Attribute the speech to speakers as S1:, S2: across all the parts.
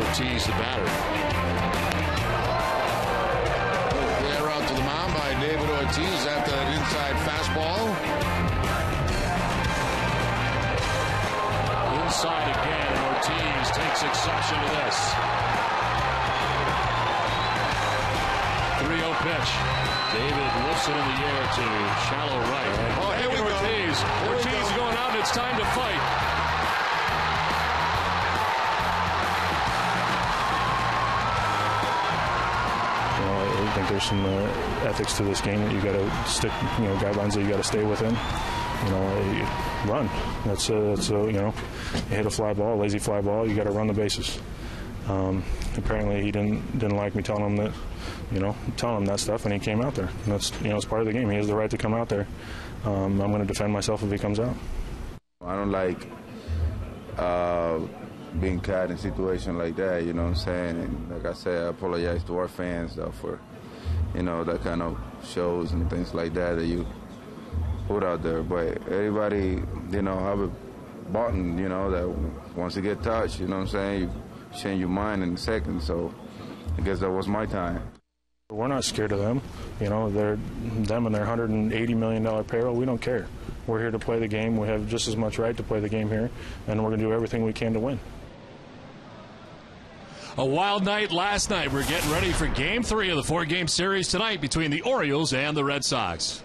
S1: Ortiz, the batter.
S2: They're out to the mound by David Ortiz after that inside fastball.
S1: Inside again, and Ortiz takes exception to this. 3-0 pitch. David lifts it in the air to shallow right.
S2: Oh, here we go.
S1: Ortiz going out, and it's time to fight.
S3: I think there's some ethics to this game that you got to stick, guidelines that you got to stay within. Run. That's you hit a fly ball, lazy fly ball. You got to run the bases. Apparently, he didn't like me telling him that, telling him that stuff, and he came out there. And that's it's part of the game. He has the right to come out there. I'm going to defend myself if he comes out.
S4: I don't like being caught in a situation like that, you know what I'm saying? And like I said, I apologize to our fans for, that kind of shows and things like that you put out there. But everybody, have a button, that once you get touched, you know what I'm saying, you change your mind in a second. So I guess that was my time.
S3: We're not scared of them. They're them and their $180 million payroll. We don't care. We're here to play the game. We have just as much right to play the game here, and we're going to do everything we can to win.
S1: A wild night last night. We're getting ready for Game 3 of the 4-game series tonight between the Orioles and the Red Sox.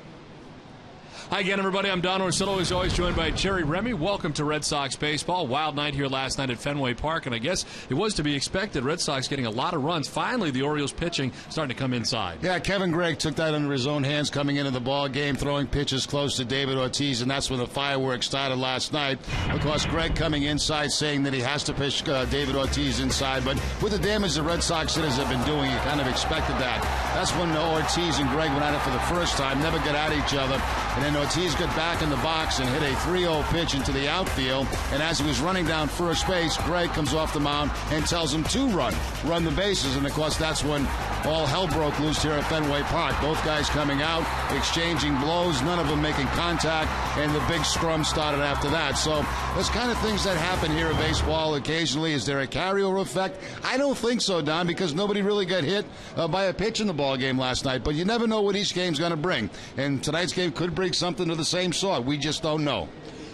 S1: Hi again, everybody. I'm Don Orsillo, as always, joined by Jerry Remy. Welcome to Red Sox baseball. Wild night here last night at Fenway Park, and I guess it was to be expected. Red Sox getting a lot of runs. Finally, the Orioles pitching starting to come inside.
S5: Yeah, Kevin Gregg took that under his own hands coming into the ball game, throwing pitches close to David Ortiz, and that's when the fireworks started last night. Of course, Gregg coming inside saying that he has to pitch David Ortiz inside, but with the damage the Red Sox hitters have been doing, you kind of expected that. That's when Ortiz and Gregg went at it for the first time, never got at each other, and then Ortiz got back in the box and hit a 3-0 pitch into the outfield, and as he was running down first base, Gregg comes off the mound and tells him to run the bases, and of course that's when all hell broke loose here at Fenway Park. Both guys coming out, exchanging blows, none of them making contact, and the big scrum started after that. So there's kind of things that happen here in baseball occasionally. Is there a carryover effect? I don't think so, Don, because nobody really got hit by a pitch in the ball game last night, but you never know what each game's going to bring, and tonight's game could bring something to the same sort. We just don't know.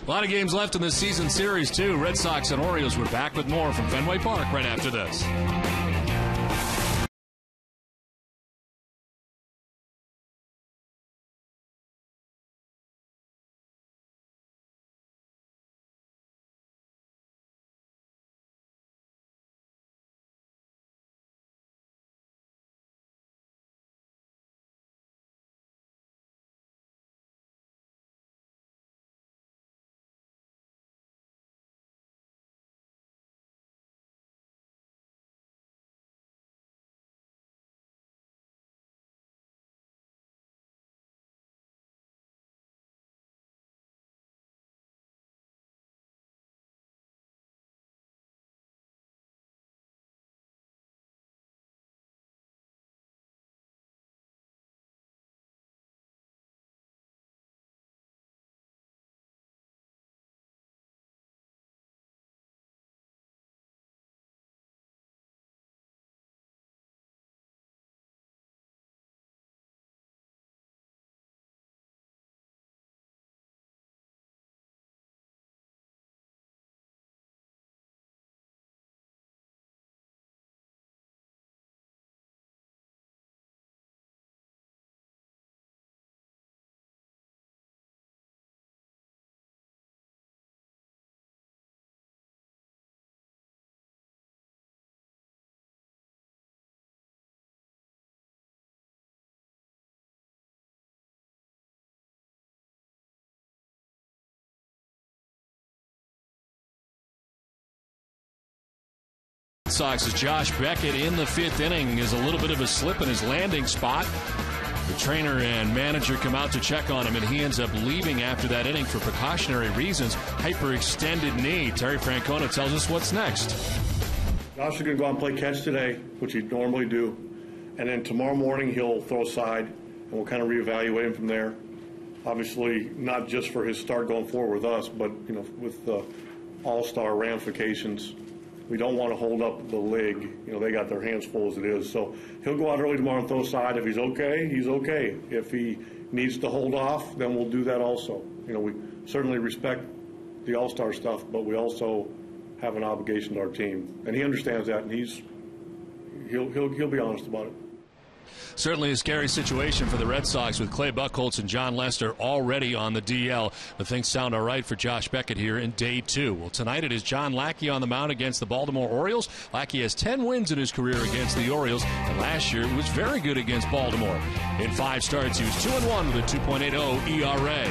S1: A lot of games left in this season series, too. Red Sox and Orioles. We're back with more from Fenway Park right after this. Sox's Josh Beckett in the 5th inning is a little bit of a slip in his landing spot. The trainer and manager come out to check on him, and he ends up leaving after that inning for precautionary reasons. Hyperextended knee. Terry Francona tells us what's next.
S6: Josh is going to go out and play catch today, which he'd normally do. And then tomorrow morning he'll throw a side, and we'll kind of reevaluate him from there. Obviously, not just for his start going forward with us, but with all-star ramifications We don't want to hold up the leg. You know, they got their hands full as it is. So he'll go out early tomorrow and throw side. If he's okay, he's okay. If he needs to hold off, then we'll do that also. You know, we certainly respect the all-star stuff, but we also have an obligation to our team. And he understands that, and he'll be honest about it.
S1: Certainly a scary situation for the Red Sox with Clay Buchholz and John Lester already on the DL. But things sound all right for Josh Beckett here in day 2. Well, tonight it is John Lackey on the mound against the Baltimore Orioles. Lackey has 10 wins in his career against the Orioles, and last year he was very good against Baltimore. In 5 starts, he was 2-1 with a 2.80 ERA.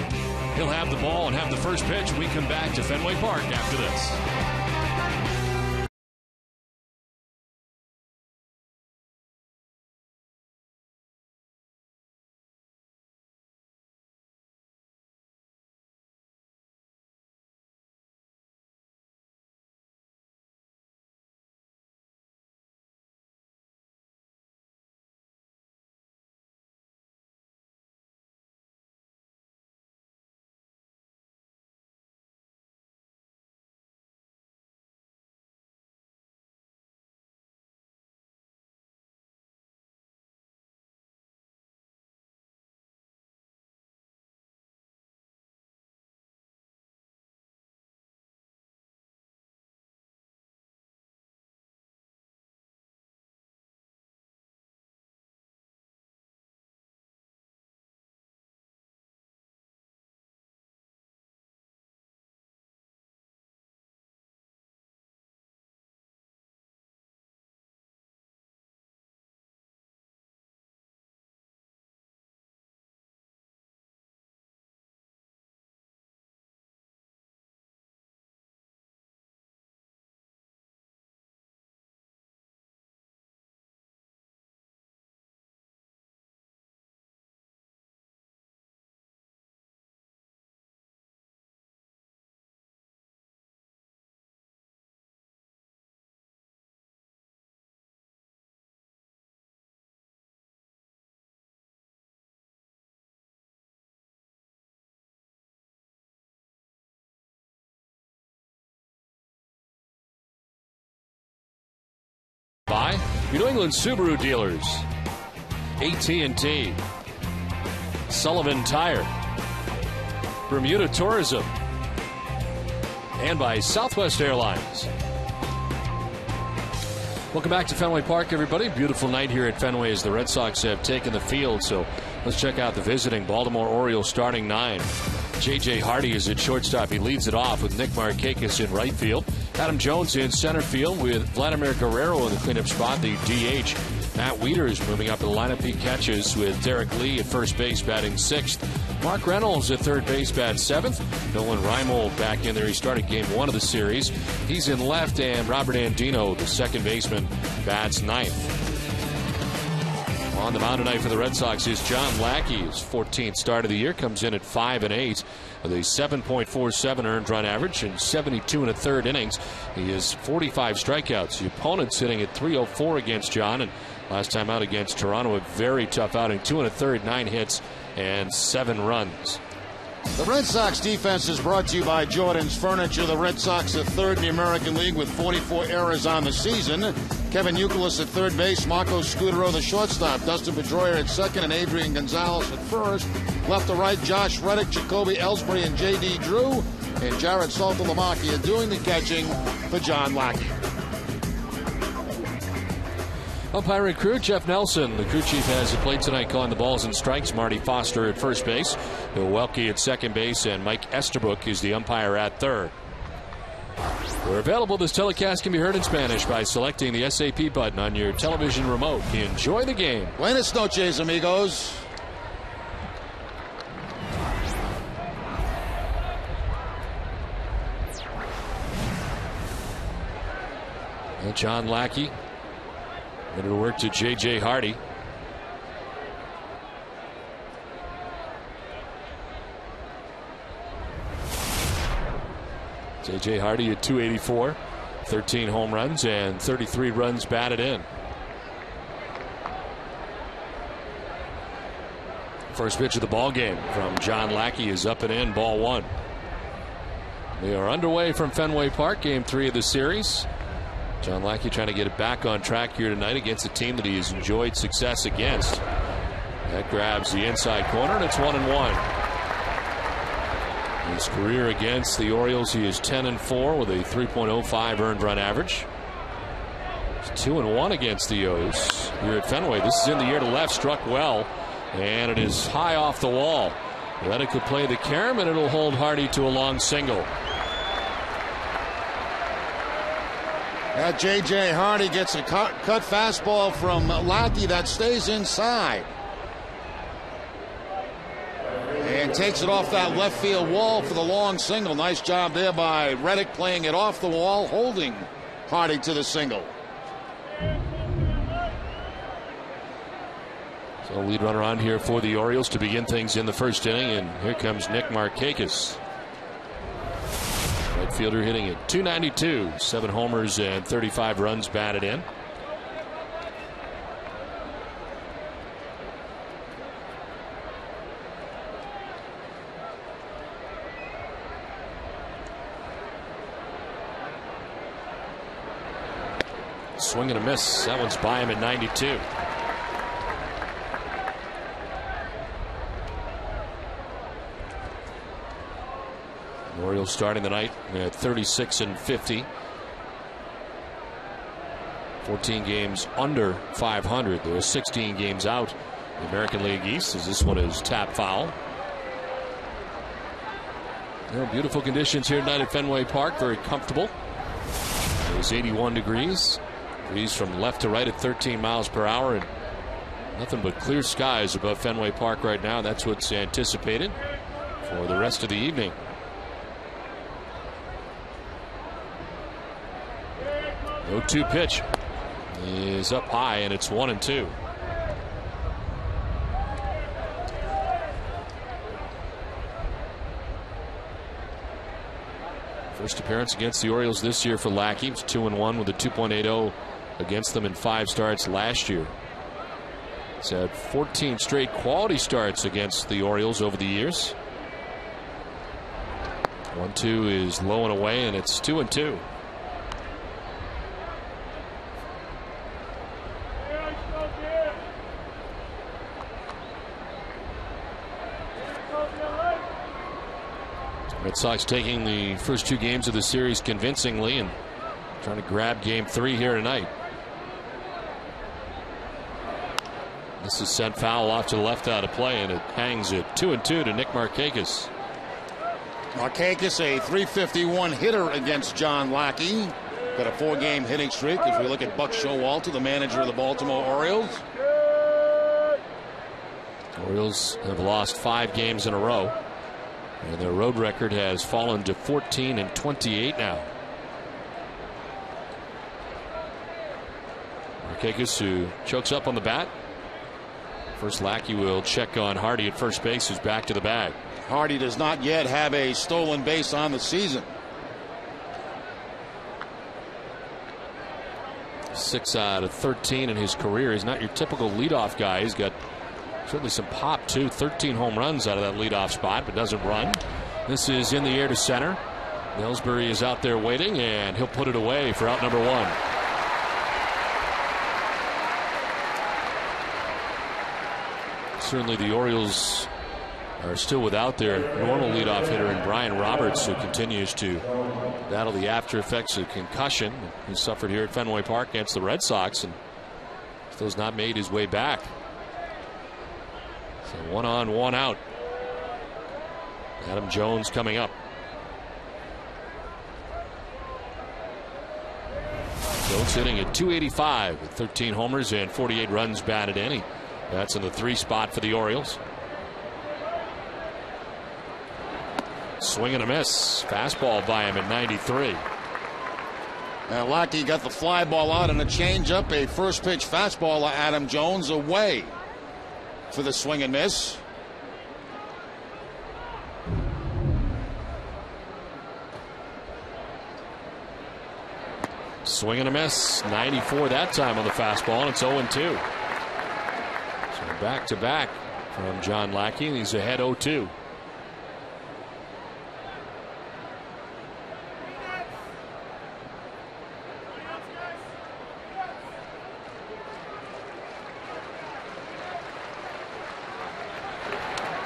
S1: He'll have the ball and have the first pitch when we come back to Fenway Park after this. By New England Subaru dealers, AT&T, Sullivan Tire, Bermuda Tourism, and by Southwest Airlines. Welcome back to Fenway Park, everybody. Beautiful night here at Fenway as the Red Sox have taken the field. So let's check out the visiting Baltimore Orioles starting 9. J.J. Hardy is at shortstop. He leads it off with Nick Markakis in right field. Adam Jones in center field with Vladimir Guerrero in the cleanup spot, the DH. Matt Wieters moving up in the lineup. He catches with Derek Lee at first base batting 6th. Mark Reynolds at third base bats 7th. Nolan Reimold back in there. He started game 1 of the series. He's in left, and Robert Andino, the second baseman, bats 9th. On the mound tonight for the Red Sox is John Lackey. His 14th start of the year, comes in at 5-8 with a 7.47 earned run average in 72 1/3 innings. He has 45 strikeouts. The opponent's hitting at .304 against John, and last time out against Toronto, a very tough outing. 2 1/3, 9 hits, and 7 runs.
S5: The Red Sox defense is brought to you by Jordan's Furniture. The Red Sox are 3rd in the American League with 44 errors on the season. Kevin Youkilis at third base, Marco Scudero the shortstop, Dustin Pedroia at second, and Adrian Gonzalez at first. Left to right, Josh Reddick, Jacoby Ellsbury, and J.D. Drew. And Jared Saltalamacchia doing the catching for John Lackey.
S1: Umpiring crew, Jeff Nelson. The crew chief has the plate tonight calling the balls and strikes. Marty Foster at first base, Bill Welke at second base, and Mike Esterbrook is the umpire at third. We're available. This telecast can be heard in Spanish by selecting the SAP button on your television remote. Enjoy the game.
S5: Buenas noches, amigos.
S1: And John Lackey. It'll work to J.J. Hardy. J.J. Hardy at .284, 13 home runs and 33 runs batted in. First pitch of the ball game from John Lackey is up and in, ball 1. We are underway from Fenway Park, game 3 of the series. John Lackey trying to get it back on track here tonight against a team that he has enjoyed success against. That grabs the inside corner, and it's 1-1. His career against the Orioles, he is 10-4 with a 3.05 earned run average. He's 2-1 against the O's here at Fenway. This is in the air to left, struck well, and it is high off the wall. Reddick could play the carom, and it'll hold Hardy to a long single.
S5: J.J. Hardy gets a cut fastball from Lackey that stays inside. And takes it off that left field wall for the long single. Nice job there by Reddick playing it off the wall, holding Hardy to the single.
S1: So lead runner on here for the Orioles to begin things in the first inning, and here comes Nick Markakis. Right fielder hitting at .292, 7 homers and 35 runs batted in. Swing and a miss. That one's by him at 92. The Orioles starting the night at 36-50. 14 games under 500. There are 16 games out in the American League East, as this one is tap foul. Beautiful conditions here tonight at Fenway Park. Very comfortable. It's 81 degrees. Breeze from left to right at 13 miles per hour, and nothing but clear skies above Fenway Park right now. That's what's anticipated for the rest of the evening. No 2 pitch is up high, and it's 1-2. First appearance against the Orioles this year for Lackey. It's 2-1 with a 2.80 against them in 5 starts last year. He's had 14 straight quality starts against the Orioles over the years. 1-2 is low and away, and it's 2-2. Red Sox taking the first 2 games of the series convincingly and trying to grab game 3 here tonight. This is sent foul off to the left out of play, and it hangs at 2-2 to Nick Markakis.
S5: Markakis, a .351 hitter against John Lackey. Got a 4-game hitting streak as we look at Buck Showalter, the manager of the Baltimore Orioles.
S1: The Orioles have lost 5 games in a row, and their road record has fallen to 14-28 now. Markakis, who chokes up on the bat. First, Lackey will check on Hardy at first base, who's back to the bag.
S5: Hardy does not yet have a stolen base on the season.
S1: 6 out of 13 in his career. He's not your typical leadoff guy. He's got certainly some pop too. 13 home runs out of that leadoff spot, but doesn't run. This is in the air to center. Ellsbury is out there waiting, and he'll put it away for out number 1. Certainly the Orioles are still without their normal leadoff hitter in Brian Roberts, who continues to battle the after effects of concussion he suffered here at Fenway Park against the Red Sox, and still has not made his way back. So 1 on, 1 out. Adam Jones coming up. Jones hitting at .285 with 13 homers and 48 runs batted in. That's in the 3 spot for the Orioles. Swing and a miss. Fastball by him at 93.
S5: Now Lackey got the fly ball out and a changeup. A first pitch fastball to Adam Jones away for the swing and miss.
S1: Swing and a miss. 94 that time on the fastball, and it's 0-2. So back to back from John Lackey. He's ahead 0-2.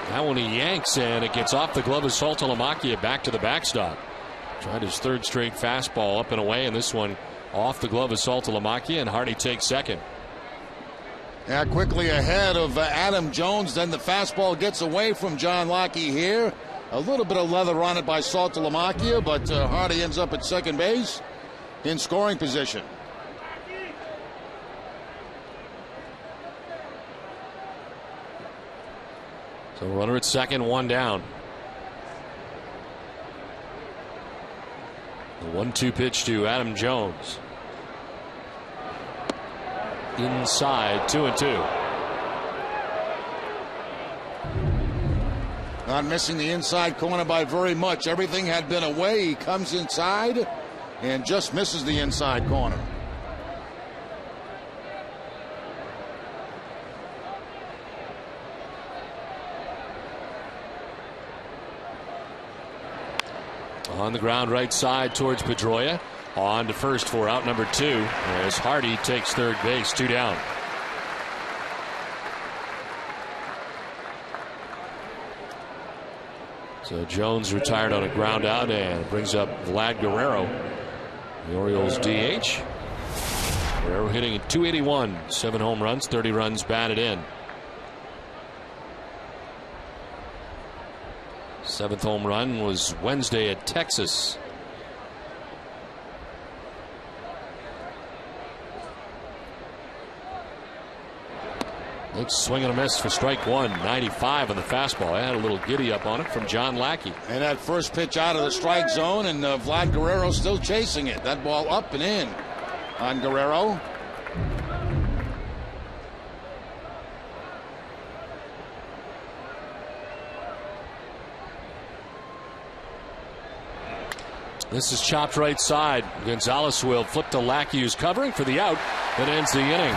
S1: That one he yanks, and it gets off the glove of Saltalamacchia back to the backstop. Tried his third straight fastball up and away, and this one off the glove of Saltalamacchia, and Hardy takes second.
S5: Yeah, quickly ahead of Adam Jones. Then the fastball gets away from John Lackey here. A little bit of leather on it by Saltalamacchia, but Hardy ends up at second base in scoring position.
S1: So runner at second, one down. The 1-2 pitch to Adam Jones. Inside, 2-2.
S5: Not missing the inside corner by very much. Everything had been away. He comes inside and just misses the inside corner.
S1: On the ground right side towards Pedroia. On to first for out number 2 as Hardy takes third base, 2 down. So Jones retired on a ground out and brings up Vlad Guerrero, the Orioles DH. Guerrero hitting at .281, 7 home runs, 30 runs batted in. 7th home run was Wednesday at Texas. Next swing and a miss for strike one. 95 on the fastball. I had a little giddy up on it from John Lackey.
S5: And that first pitch out of the strike zone, and Vlad Guerrero still chasing it. That ball up and in on Guerrero.
S1: This is chopped right side. Gonzalez will flip to Lackey, who's covering for the out. That ends the inning.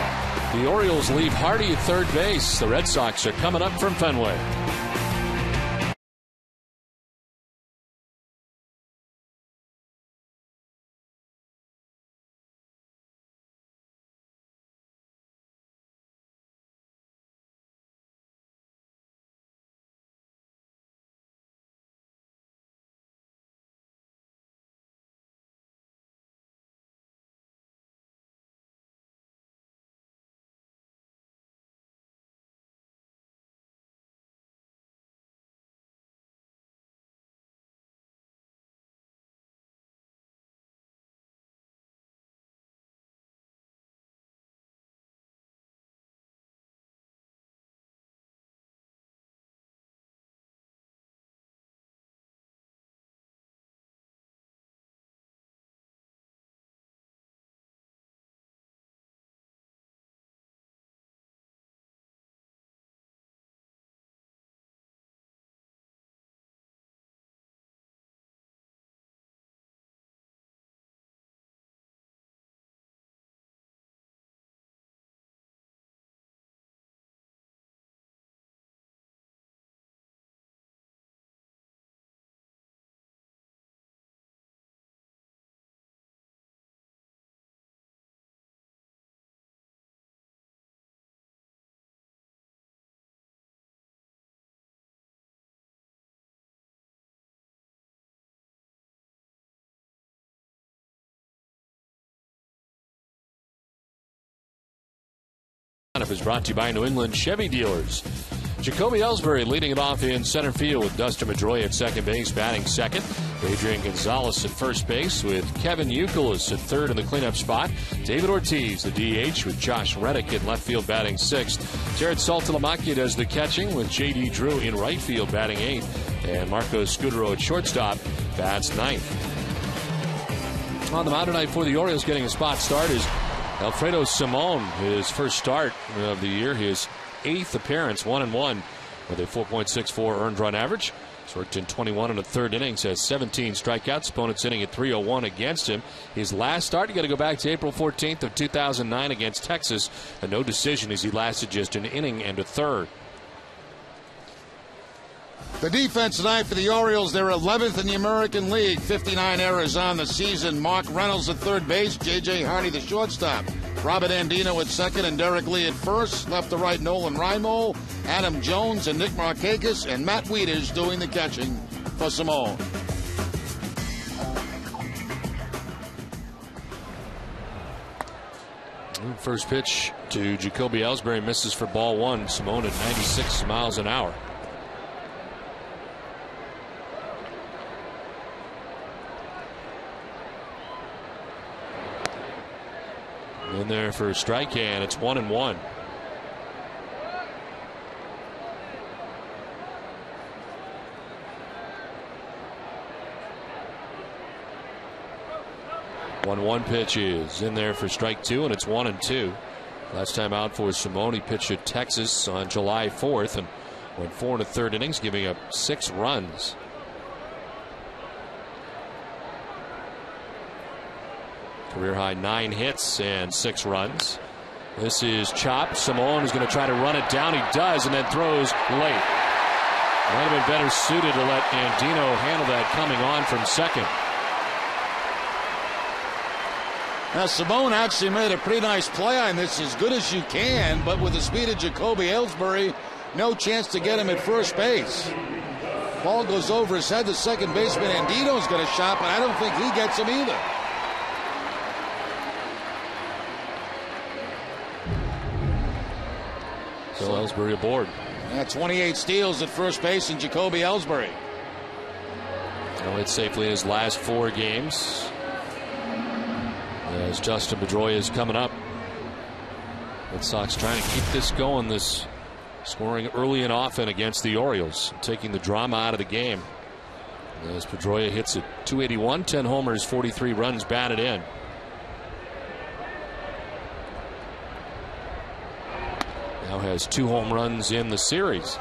S1: The Orioles leave Hardy at third base. The Red Sox are coming up from Fenway. Is brought to you by New England Chevy Dealers. Jacoby Ellsbury leading it off in center field with Dustin Pedroia at second base, batting second. Adrian Gonzalez at first base with Kevin Youkilis at third in the cleanup spot. David Ortiz, the DH, with Josh Reddick in left field, batting sixth. Jared Saltalamacchia does the catching with J.D. Drew in right field, batting eighth. And Marco Scudero at shortstop, bats ninth. On the mound tonight for the Orioles, getting a spot start is Alfredo Simon, his first start of the year, his 8th appearance, 1-1 with a 4.64 earned run average. He's worked in 21 and a third innings, has 17 strikeouts. Opponent's inning at 301 against him. His last start, you got to go back to April 14th of 2009 against Texas. A no decision as he lasted just an inning and a third.
S5: The defense tonight for the Orioles, they're 11th in the American League. 59 errors on the season. Mark Reynolds at third base. J.J. Hardy, the shortstop. Robert Andino at second and Derek Lee at first. Left to right, Nolan Reimold. Adam Jones and Nick Markakis and Matt Wieters doing the catching for Simone.
S1: First pitch to Jacoby Ellsbury misses for ball one. Simone at 96 miles an hour. In there for a strike, and it's 1-1. One pitch is in there for strike two, and it's 1-2. Last time out for Simone, he pitched at Texas on July 4th and went 4 1/3 innings, giving up 6 runs. Career high 9 hits and 6 runs. This is chopped. Simone is going to try to run it down. He does, and then throws late. Might have been better suited to let Andino handle that coming on from second.
S5: Now, Simone actually made a pretty nice play on this, as good as you can, but with the speed of Jacoby Ellsbury, no chance to get him at first base. Ball goes over his head. The second baseman, Andino's got a shot, but I don't think he gets him either.
S1: So Ellsbury aboard.
S5: Yeah, 28 steals at first base in Jacoby Ellsbury.
S1: He'll hit safely in his last 4 games. As Justin Pedroia is coming up. Red Sox trying to keep this going, this scoring early and often against the Orioles, taking the drama out of the game. As Pedroia hits at .281, 10 homers, 43 runs batted in. Now has 2 home runs in the series.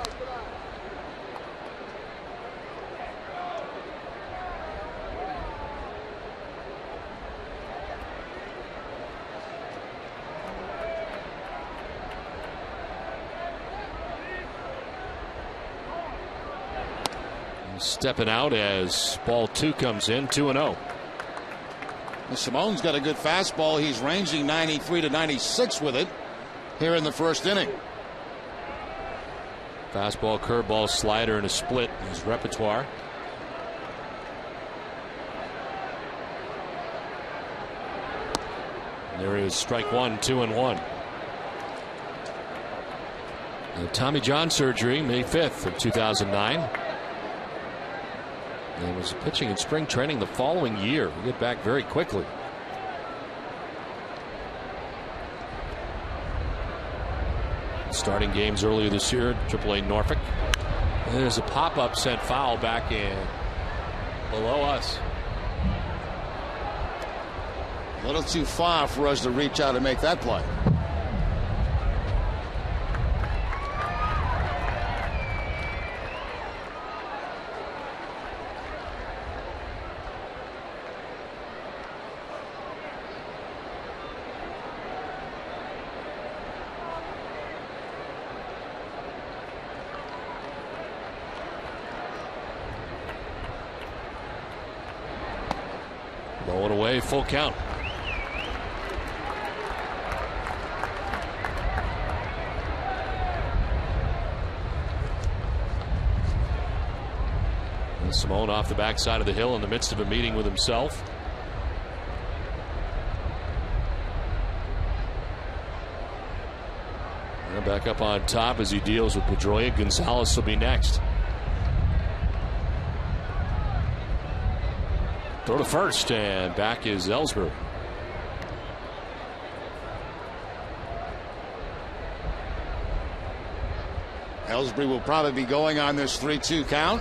S1: Stepping out as ball 2 comes in, 2-0.
S5: Simone's got a good fastball. He's ranging 93 to 96 with it here in the first inning.
S1: Fastball, curveball, slider, and a split in his repertoire. And there is strike one, 2-1. Tommy John surgery, May 5th of 2009. And was pitching in spring training the following year. He get back very quickly. Starting games earlier this year, AAA Norfolk. And there's a pop-up sent foul back in below us.
S5: A little too far for us to reach out and make that play.
S1: Blowing away, full count. And Simone off the backside of the hill in the midst of a meeting with himself. And back up on top as he deals with Pedroia. Gonzalez will be next. Throw to first, and back is Ellsbury.
S5: Ellsbury will probably be going on this 3-2 count.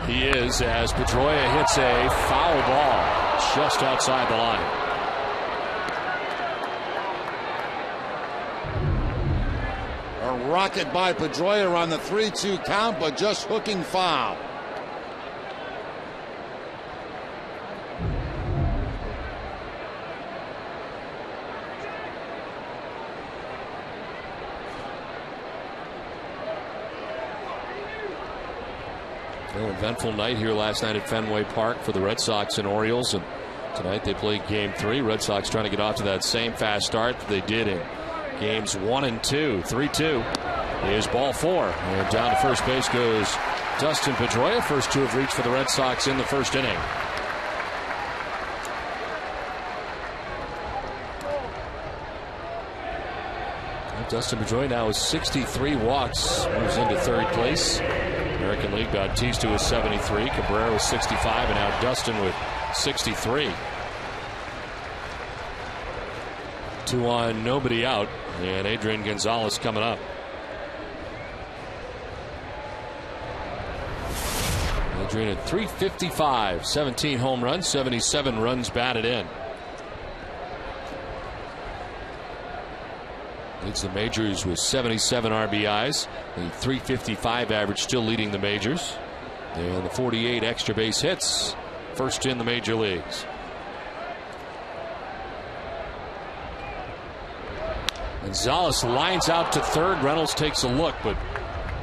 S1: He is, as Pedroia hits a foul ball just outside the line.
S5: Rocket by Pedroia on the 3-2 count, but just hooking foul.
S1: An eventful night here last night at Fenway Park for the Red Sox and Orioles, and Tonight they play game 3. Red Sox trying to get off to that same fast start that they did in games 1 and 2. 3-2 is ball 4. And down to first base goes Dustin Pedroia. First 2 have reached for the Red Sox in the first inning. Dustin Pedroia now has 63 walks, moves into 3rd place. American League Bautista with 73, Cabrera with 65, and now Dustin with 63. 2 on, nobody out, and Adrian Gonzalez coming up. Adrian at 355, 17 home runs, 77 runs batted in. Leads the majors with 77 RBIs. The 355 average still leading the majors. And the 48 extra base hits, first in the major leagues. Gonzalez lines out to 3rd. Reynolds takes a look, but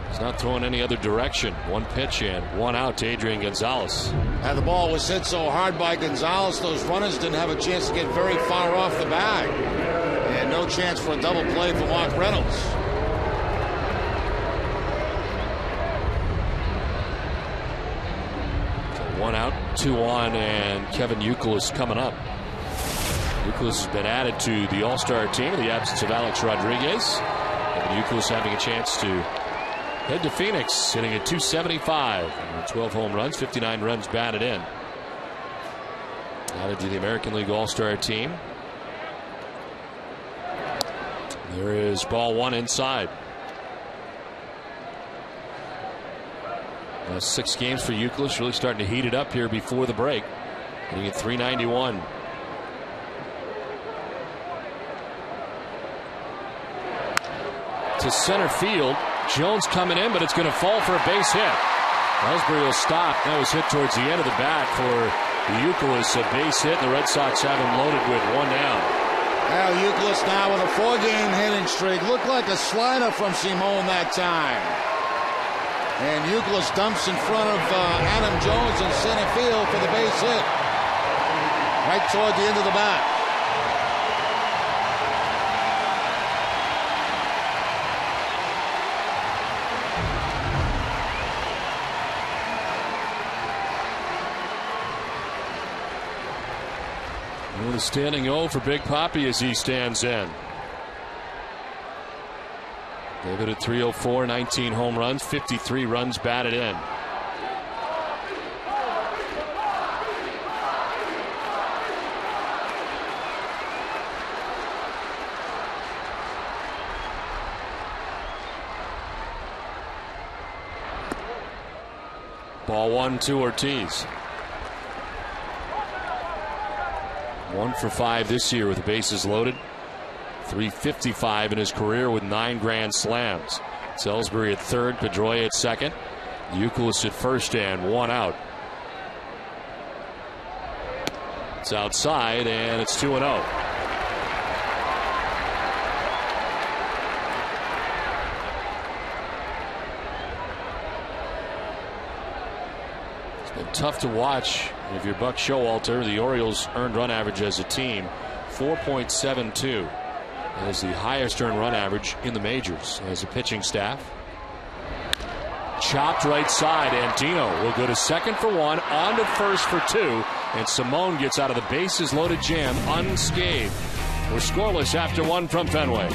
S1: he's not throwing any other direction. 1 pitch and 1 out to Adrian Gonzalez.
S5: And the ball was hit so hard by Gonzalez, those runners didn't have a chance to get very far off the bag. And no chance for a double play for Mark Reynolds.
S1: So 1 out, 2 on, and Kevin Youkilis coming up. Youkilis has been added to the All-Star team in the absence of Alex Rodriguez. Kevin Youkilis having a chance to head to Phoenix, hitting at 275. 12 home runs, 59 runs batted in. Added to the American League All-Star team. There is ball 1 inside. 6 games for Youkilis, really starting to heat it up here before the break. Hitting at 391. To center field. Jones coming in, but it's going to fall for a base hit. Ellsbury will stop. That was hit towards the end of the bat for Youkilis. A base hit, and the Red Sox have him loaded with 1 down.
S5: Now Youkilis now with a 4-game hitting streak. Looked like a slider from Simone that time. And Youkilis dumps in front of Adam Jones in center field for the base hit. Right toward the end of the bat.
S1: With a standing O for Big Papi as he stands in. David at 304, 19 home runs, 53 runs batted in. Ball 1 to Ortiz. 1 for 5 this year with the bases loaded. 355 in his career with 9 grand slams. It's Ellsbury at 3rd, Pedroia at 2nd. Youkilis at 1st and 1 out. It's outside and it's 2-0. Tough to watch if you're Buck Showalter. The Orioles earned run average as a team 4.72. That is the highest earned run average in the majors as a pitching staff. Chopped right side, and Dino will go to 2nd for 1, on to 1st for 2, and Simone gets out of the bases loaded jam unscathed. We're scoreless after 1 from Fenway.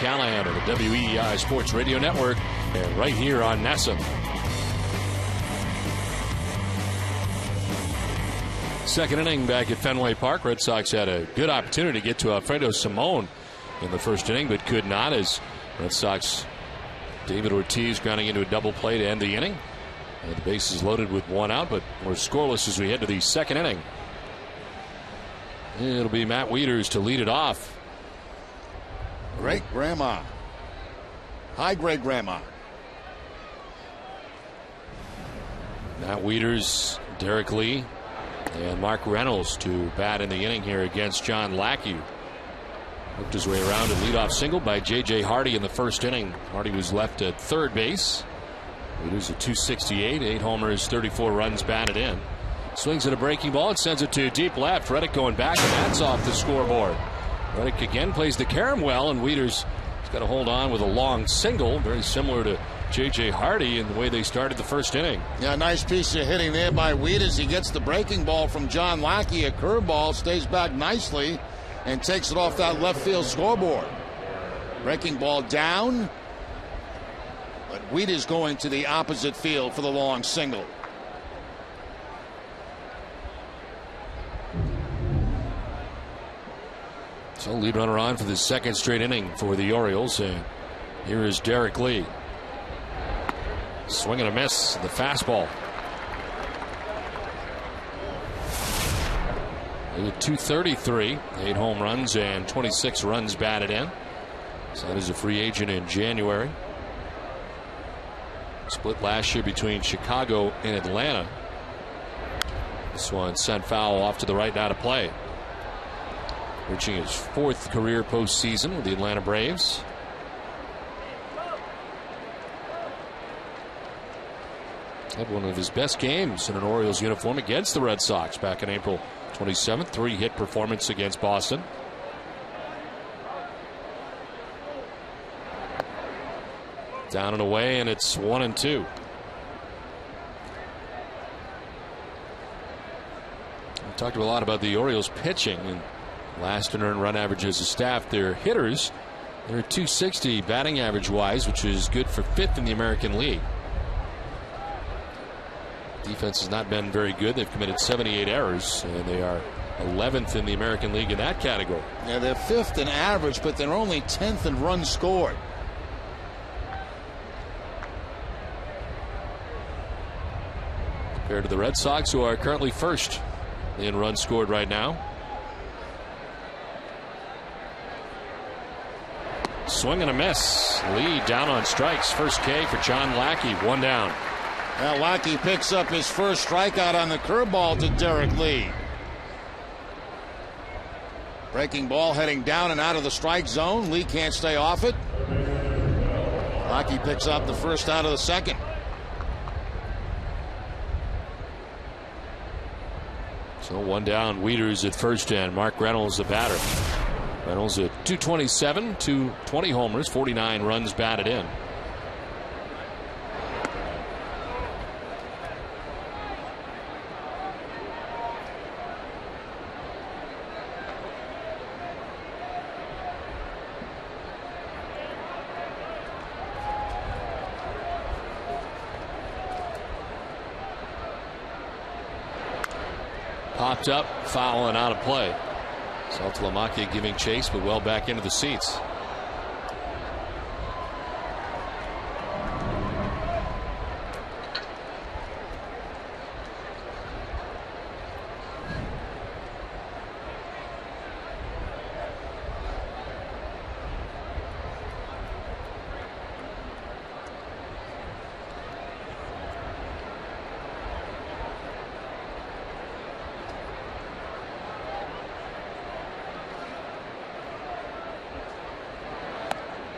S1: Callahan of the WEEI Sports Radio Network and right here on NESN. Second inning back at Fenway Park. Red Sox had a good opportunity to get to Alfredo Simon in the first inning, but could not, as Red Sox David Ortiz grounding into a double play to end the inning. And the bases loaded with one out, but we're scoreless as we head to the second inning. It'll be Matt Wieters to lead it off.
S5: Great grandma. Hi, great grandma.
S1: Matt Wieters, Derrek Lee, and Mark Reynolds to bat in the inning here against John Lackey. Worked his way around a leadoff single by J.J. Hardy in the first inning. Hardy was left at third base. Wieters at 268, 8 homers, 34 runs batted in. Swings at a breaking ball and sends it to deep left. Reddick going back, and that's off the scoreboard. Reddick again plays the carom well, and Wieters has got to hold on with a long single, very similar to J.J. Hardy in the way they started the first inning.
S5: Yeah, nice piece of hitting there by Wieters. He gets the breaking ball from John Lackey, a curveball, stays back nicely, and takes it off that left field scoreboard. Breaking ball down, but Wieters going to the opposite field for the long single.
S1: So lead runner on for the second straight inning for the Orioles, and here is Derrek Lee. Swing and a miss, the fastball. He had 233, 8 home runs and 26 runs batted in. So that is a free agent in January. Split last year between Chicago and Atlanta. This one sent foul off to the right, now to play. Reaching his 4th career postseason with the Atlanta Braves. Had one of his best games in an Orioles uniform against the Red Sox back on April 27th. 3-hit performance against Boston. Down and away, and it's 1-2. We talked a lot about the Orioles pitching and last in earned run average as a staff. Their hitters, they're 260 batting average wise, which is good for 5th in the American League. Defense has not been very good. They've committed 78 errors, and they are 11th in the American League in that category.
S5: Yeah, they're 5th in average, but they're only 10th in runs scored.
S1: Compared to the Red Sox, who are currently 1st in runs scored right now. Swing and a miss. Lee down on strikes. First K for John Lackey. 1 down.
S5: Now Lackey picks up his first strikeout on the curveball to Derrek Lee. Breaking ball heading down and out of the strike zone. Lee can't stay off it. Lackey picks up the first out of the second.
S1: So 1 down. Wieters at first, and Mark Reynolds the batter. Reynolds at 227, 220 homers, 49 runs batted in. Popped up, foul, and out of play. Saltalamacchia giving chase, but well back into the seats.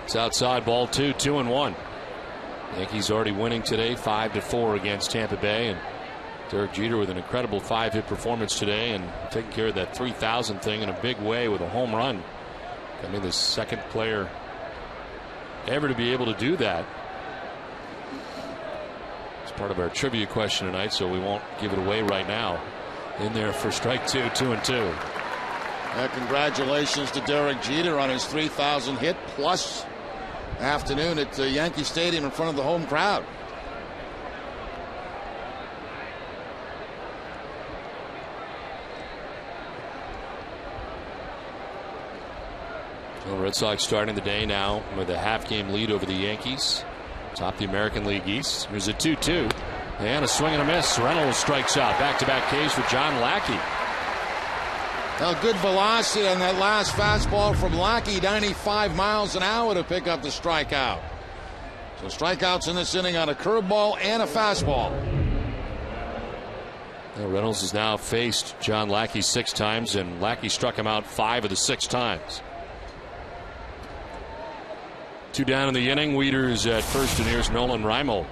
S1: It's outside, ball 2, 2-1. Yankees already winning today, 5-4 against Tampa Bay, and Derek Jeter with an incredible 5-hit performance today and taking care of that 3,000 thing in a big way with a home run. I mean, the second player ever to be able to do that. It's part of our trivia question tonight, so we won't give it away right now. In there for strike 2, 2-2.
S5: Congratulations to Derek Jeter on his 3,000 hit plus afternoon at Yankee Stadium in front of the home crowd.
S1: Well, Red Sox starting the day now with a half-game lead over the Yankees. Top the American League East. Here's a 2-2. And a swing and a miss. Reynolds strikes out. Back-to-back Ks for John Lackey.
S5: Now, good velocity on that last fastball from Lackey, 95 miles an hour to pick up the strikeout. So strikeouts in this inning on a curveball and a fastball.
S1: Now, Reynolds has now faced John Lackey 6 times, and Lackey struck him out 5 of the 6 times. 2 down in the inning. Wieters at first, and here's Nolan Reimold.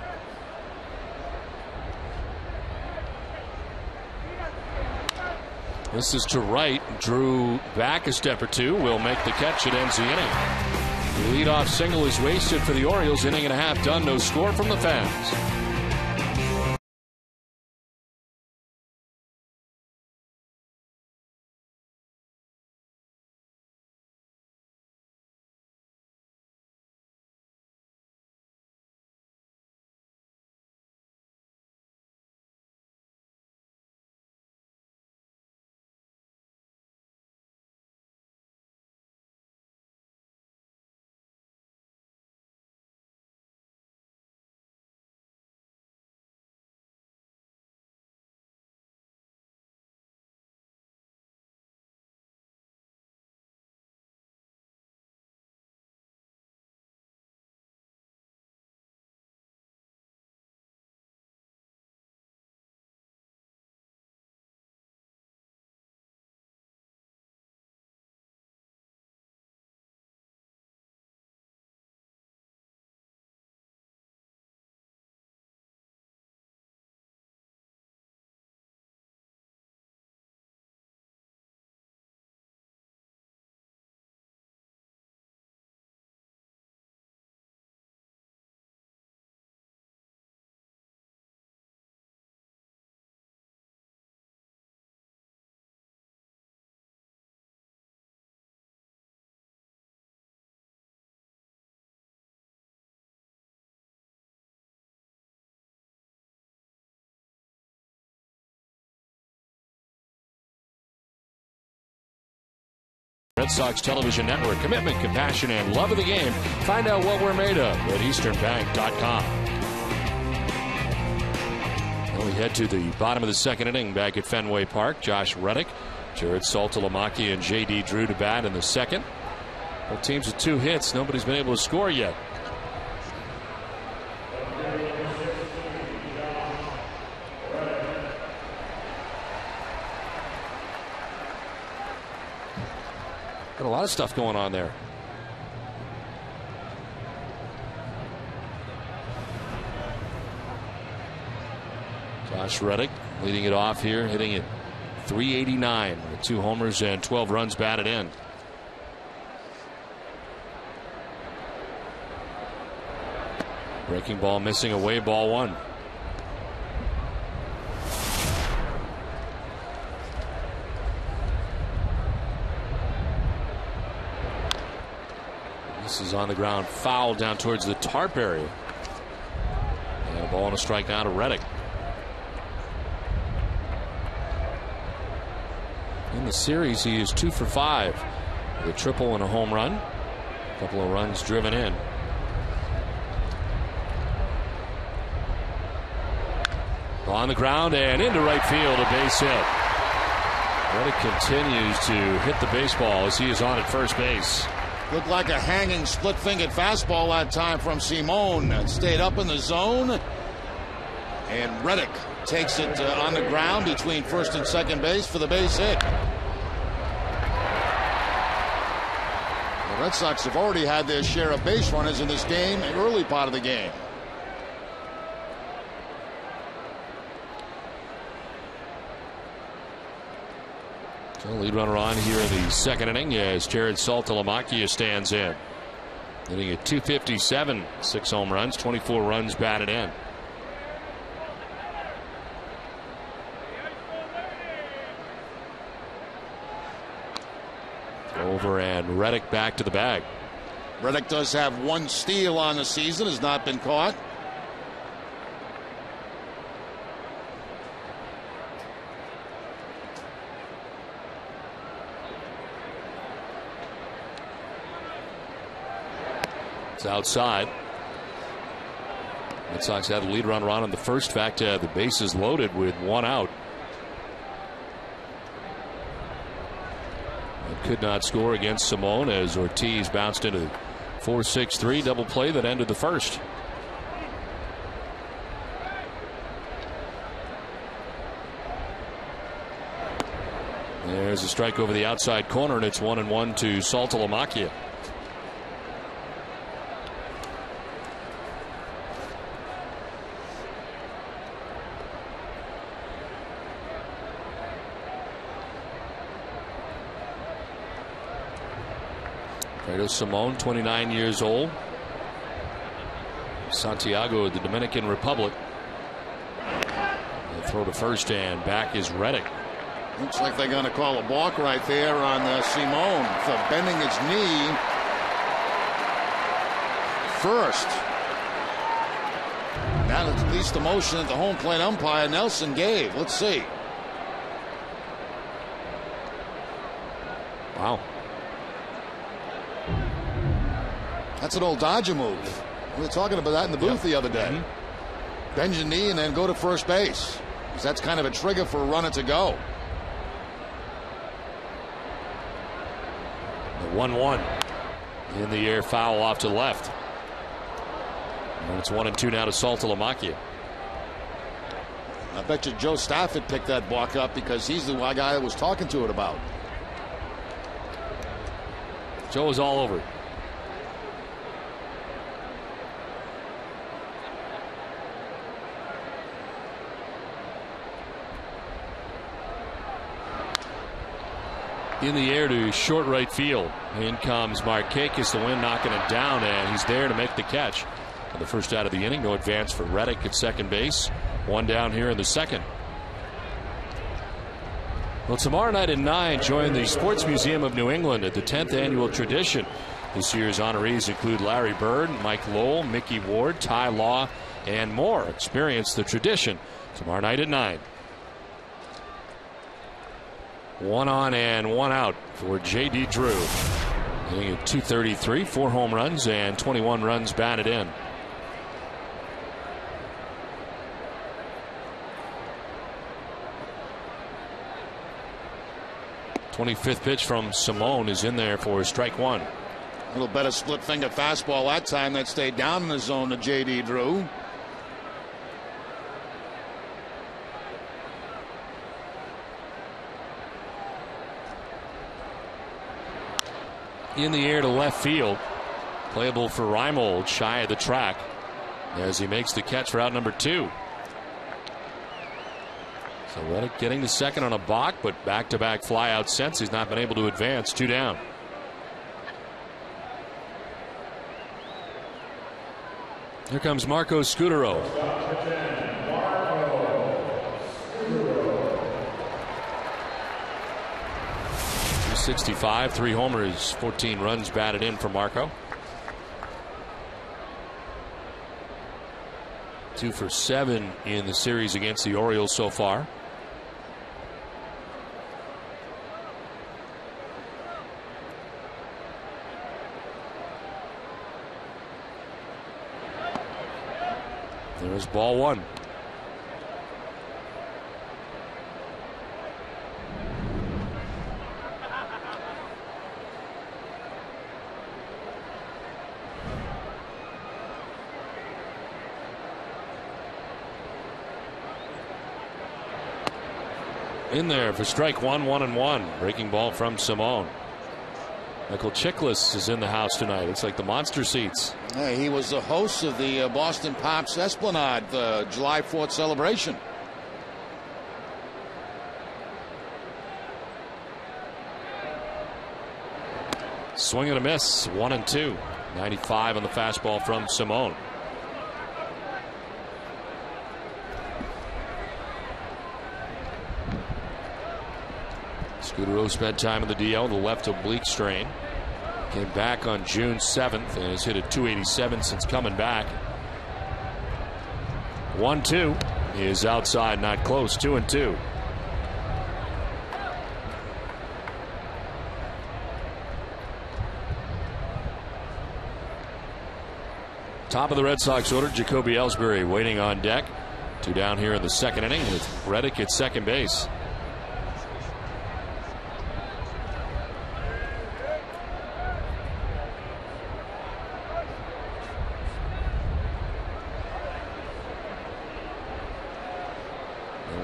S1: This is to right. Drew back a step or two. Will make the catch. It ends the inning. The leadoff single is wasted for the Orioles. Inning and a half done. No score from the fans. Red Sox Television Network. Commitment, compassion, and love of the game. Find out what we're made of at easternbank.com. Well, we head to the bottom of the second inning back at Fenway Park. Josh Reddick, Jared Saltalamacchia, and J.D. Drew to bat in the second. Both teams with 2 hits. Nobody's been able to score yet. Got a lot of stuff going on there. Josh Reddick leading it off here, hitting it .389 with 2 homers and 12 runs batted in. Breaking ball missing away, ball 1. This is on the ground, foul down towards the tarp area. And a ball and a strike down to Reddick. In the series, he is 2 for 5 with a triple and a home run. A couple of runs driven in. On the ground and into right field, a base hit. Reddick continues to hit the baseball as he is on at first base.
S5: Looked like a hanging split-fingered fastball that time from Simone. It stayed up in the zone. And Reddick takes it on the ground between first and second base for the base hit. The Red Sox have already had their share of base runners in this game, the early part of the game.
S1: So lead runner on here in the second inning as Jared Saltalamacchia stands in. Hitting at .257, 6 home runs, 24 runs batted in. Over and Reddick back to the bag.
S5: Reddick does have 1 steal on the season, has not been caught.
S1: It's outside. Red Sox had the lead runner on in the first. In fact, the bases loaded with 1 out. And could not score against Simone as Ortiz bounced into the 4-6-3 double play that ended the first. There's a strike over the outside corner, and it's 1-1 to Saltalamacchia. Simone, 29 years old. Santiago, the Dominican Republic. They throw to first, and back is Reddick.
S5: Looks like they're going to call a balk right there on Simone for bending his knee first. That is at least the motion that the home plate umpire Nelson gave. Let's see.
S1: Wow.
S5: That's an old Dodger move. We were talking about that in the booth the other day. Bend your knee and then go to first base, because that's kind of a trigger for a runner to go.
S1: The 1-1 in the air, foul off to the left. And it's 1-2 now to Saltalamacchia.
S5: I bet you Joe Stafford picked that balk up because he's the guy that was talking to it about.
S1: Joe is all over it. In the air to short right field. In comes Markakis, the wind knocking it down, and he's there to make the catch. And the first out of the inning, no advance for Reddick at second base. 1 down here in the second. Well, tomorrow night at 9, join the Sports Museum of New England at the 10th annual tradition. This year's honorees include Larry Bird, Mike Lowell, Mickey Ward, Ty Law, and more. Experience the tradition tomorrow night at 9. 1 on and 1 out for J.D. Drew. Hitting at .233, 4 home runs and 21 runs batted in. .25th pitch from Simone is in there for strike 1.
S5: A little better split finger fastball that time that stayed down in the zone to J.D. Drew.
S1: In the air to left field. Playable for Reynolds, shy of the track as he makes the catch for out number 2. So Reddick getting the second on a balk, but back-to-back flyouts since he's not been able to advance. 2 down. Here comes Marco Scudero. 65, 3 homers, 14 runs batted in for Marco. 2 for 7 in the series against the Orioles so far. There's ball 1. In there for strike 1, 1-1. Breaking ball from Simone. Michael Chiklis is in the house tonight. It's like the monster seats.
S5: Hey, he was the host of the Boston Pops Esplanade, the July 4th celebration.
S1: Swing and a miss, 1-2. 95 on the fastball from Simone. Scudero spent time in the DL, the left oblique strain. Came back on June 7th and has hit a .287 since coming back. 1-2 is outside, not close. 2-2. Top of the Red Sox order, Jacoby Ellsbury waiting on deck. 2 down here in the second inning with Reddick at second base.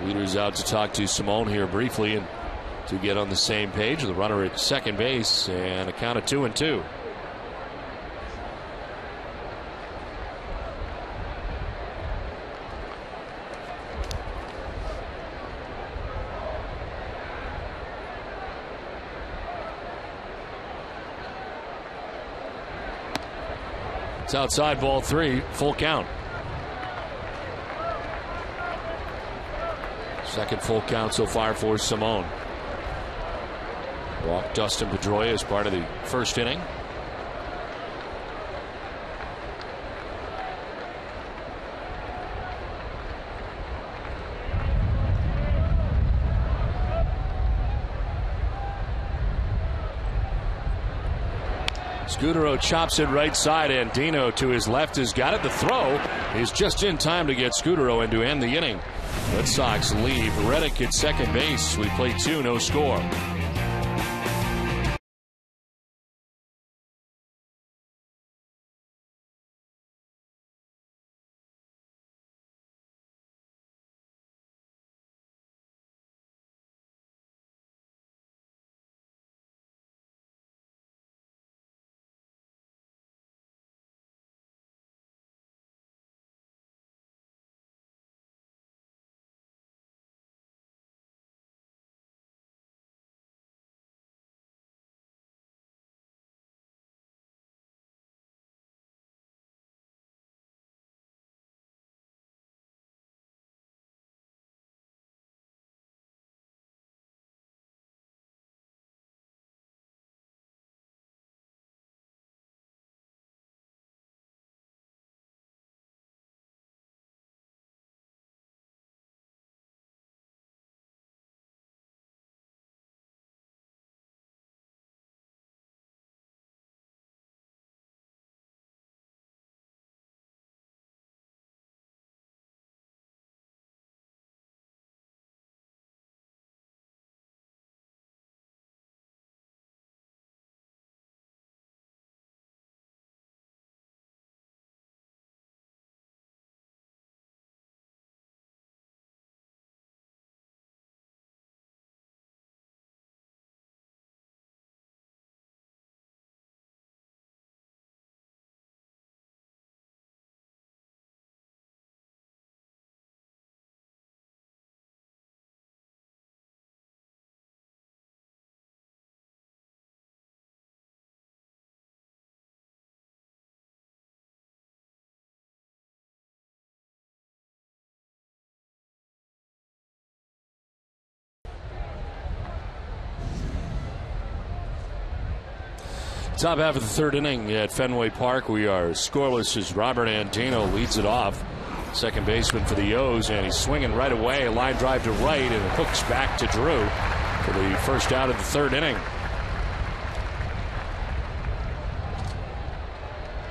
S1: Leader's out to talk to Simone here briefly and to get on the same page. The runner at second base and a count of 2-2. It's outside, ball 3, full count. Second full count so far for Simone. Walked Dustin Pedroia as part of the first inning. Scudero chops it right side, and Dino to his left has got it. The throw is just in time to get Scudero in to end the inning. Red Sox leave Reddick at second base. We play 2, no score. Top half of the third inning at Fenway Park. We are scoreless as Robert Andino leads it off. Second baseman for the O's, and he's swinging right away. A line drive to right, and it hooks back to Drew for the first out of the third inning.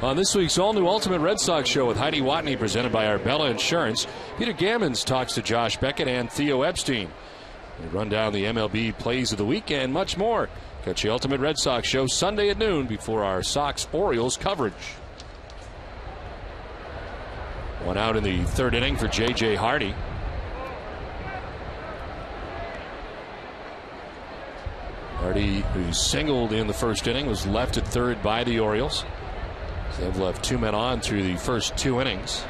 S1: On this week's all-new Ultimate Red Sox show with Heidi Watney, presented by Arbella Insurance, Peter Gammons talks to Josh Beckett and Theo Epstein. We run down the MLB plays of the week and much more. Catch the Ultimate Red Sox show Sunday at noon before our Sox-Orioles coverage. One out in the third inning for J.J. Hardy. Hardy, who singled in the first inning, was left at third by the Orioles. So they've left 2 men on through the first 2 innings.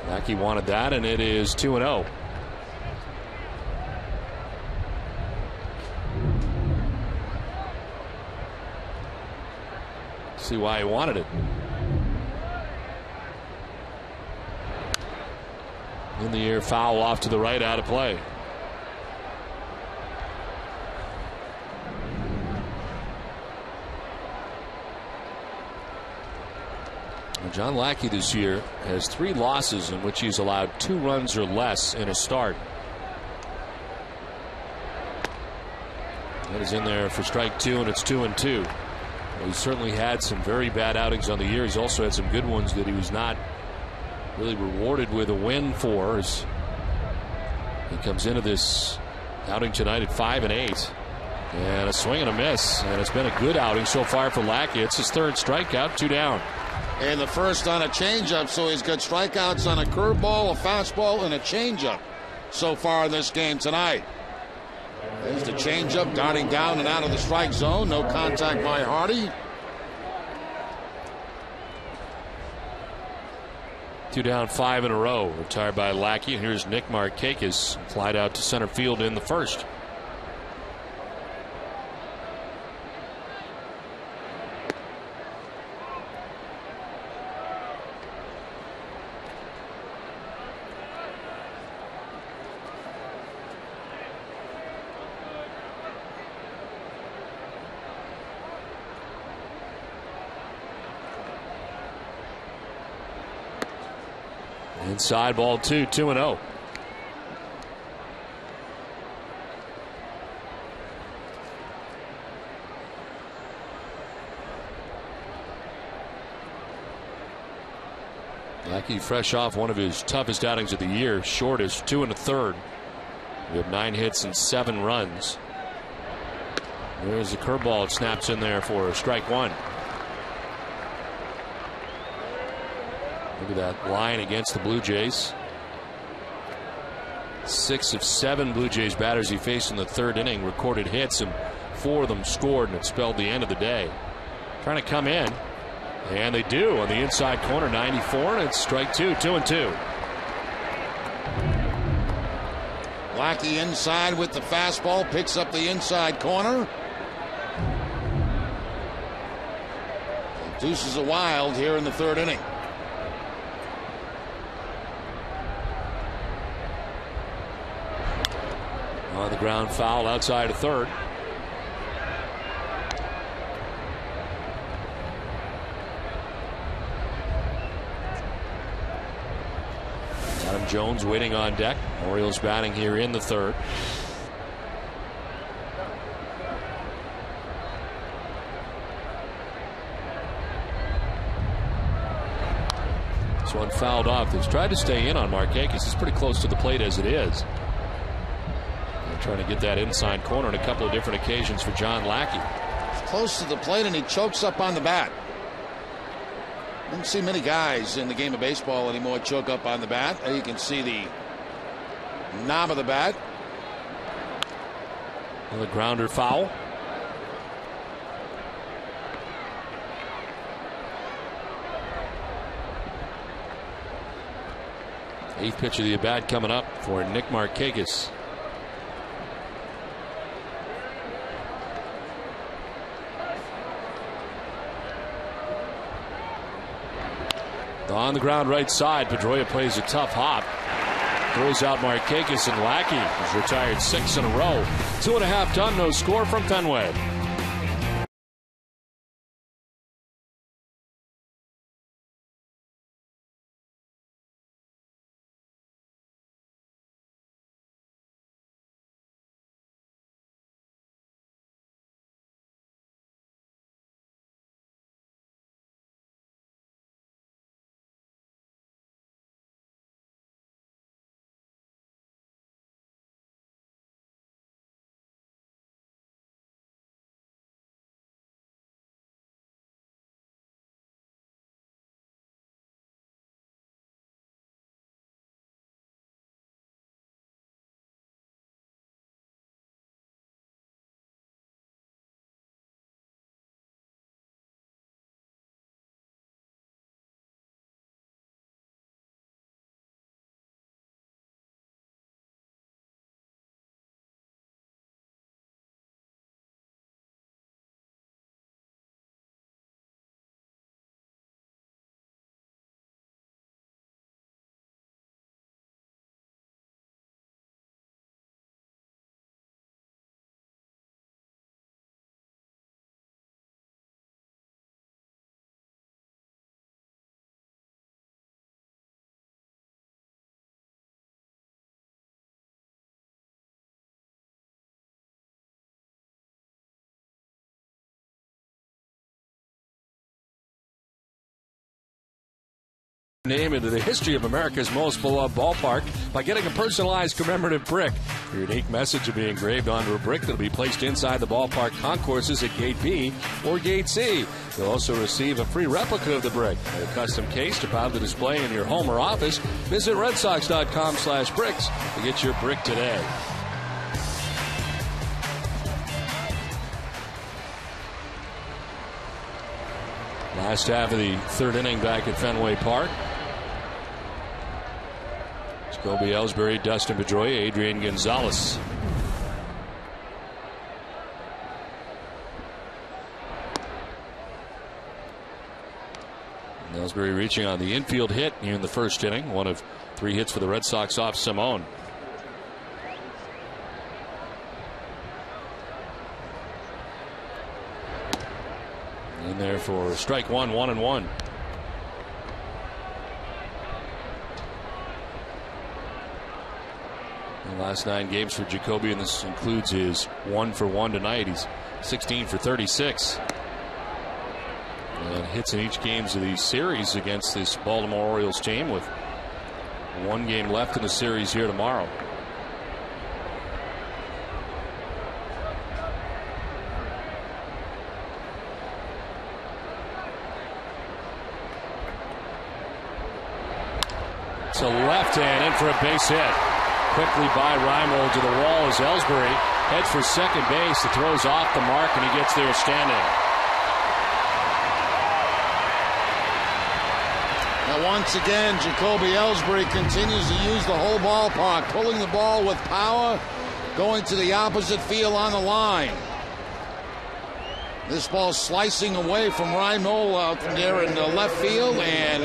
S1: Lackey wanted that, and it is 2-0. See why he wanted it. In the air, foul off to the right, out of play. John Lackey this year has 3 losses in which he's allowed 2 runs or less in a start. That is in there for strike 2, and it's 2-2. Well, he's certainly had some very bad outings on the year. He's also had some good ones that he was not really rewarded with a win for, as he comes into this outing tonight at 5-8. And a swing and a miss, and it's been a good outing so far for Lackey. It's his 3rd strikeout, 2 down.
S5: And the first on a changeup, so he's got strikeouts on a curveball, a fastball, and a changeup so far in this game tonight. There's the changeup darting down and out of the strike zone. No contact by Hardy.
S1: 2 down, 5 in a row. Retired by Lackey. And here's Nick Markakis, flied out to center field in the first. Inside, ball 2, 2-0. Lackey fresh off one of his toughest outings of the year. Shortest, 2 1/3. We have 9 hits and 7 runs. There's the curveball. It snaps in there for strike 1. Look at that line against the Blue Jays. 6 of 7 Blue Jays batters he faced in the 3rd inning recorded hits, and 4 of them scored, and it spelled the end of the day. Trying to come in, and they do on the inside corner, 94, and it's strike 2, 2-2.
S5: Lackey inside with the fastball, picks up the inside corner. Deuces a wild here in the 3rd inning.
S1: On the ground, foul outside of 3rd. Adam Jones waiting on deck. Orioles batting here in the 3rd. This one fouled off. They've tried to stay in on Markakis. He's pretty close to the plate as it is. Trying to get that inside corner on a couple of different occasions for John Lackey.
S5: Close to the plate, and he chokes up on the bat. Don't see many guys in the game of baseball anymore choke up on the bat. There you can see the knob of the bat.
S1: The grounder foul. Eighth pitch of the at bat coming up for Nick Markakis. On the ground right side, Pedroia plays a tough hop. Throws out Markakis, and Lackey has retired 6 in a row. 2.5 done, no score from Fenway. Name into the history of America's most beloved ballpark by getting a personalized commemorative brick. Your unique message will be engraved onto a brick that will be placed inside the ballpark concourses at Gate B or Gate C. You'll also receive a free replica of the brick and a custom case to proudly display in your home or office. Visit redsox.com/bricks to get your brick today. Last half of the third inning back at Fenway Park. Jacoby Ellsbury, Dustin Pedroia, Adrian Gonzalez. Ellsbury reaching on the infield hit here in the first inning. One of 3 hits for the Red Sox off Simone. In there for strike one, 1-1. The last 9 games for Jacoby, and this includes his 1-for-1 tonight. He's 16 for 36. And hits in each games of the series against this Baltimore Orioles team, with 1 game left in the series here tomorrow. To left and in for a base hit. Quickly by Reynolds to the wall as Ellsbury heads for second base. The throw's off the mark and he gets there standing.
S5: Now once again, Jacoby Ellsbury continues to use the whole ballpark, pulling the ball with power, going to the opposite field on the line. This ball slicing away from Reynolds out from there in the left field, and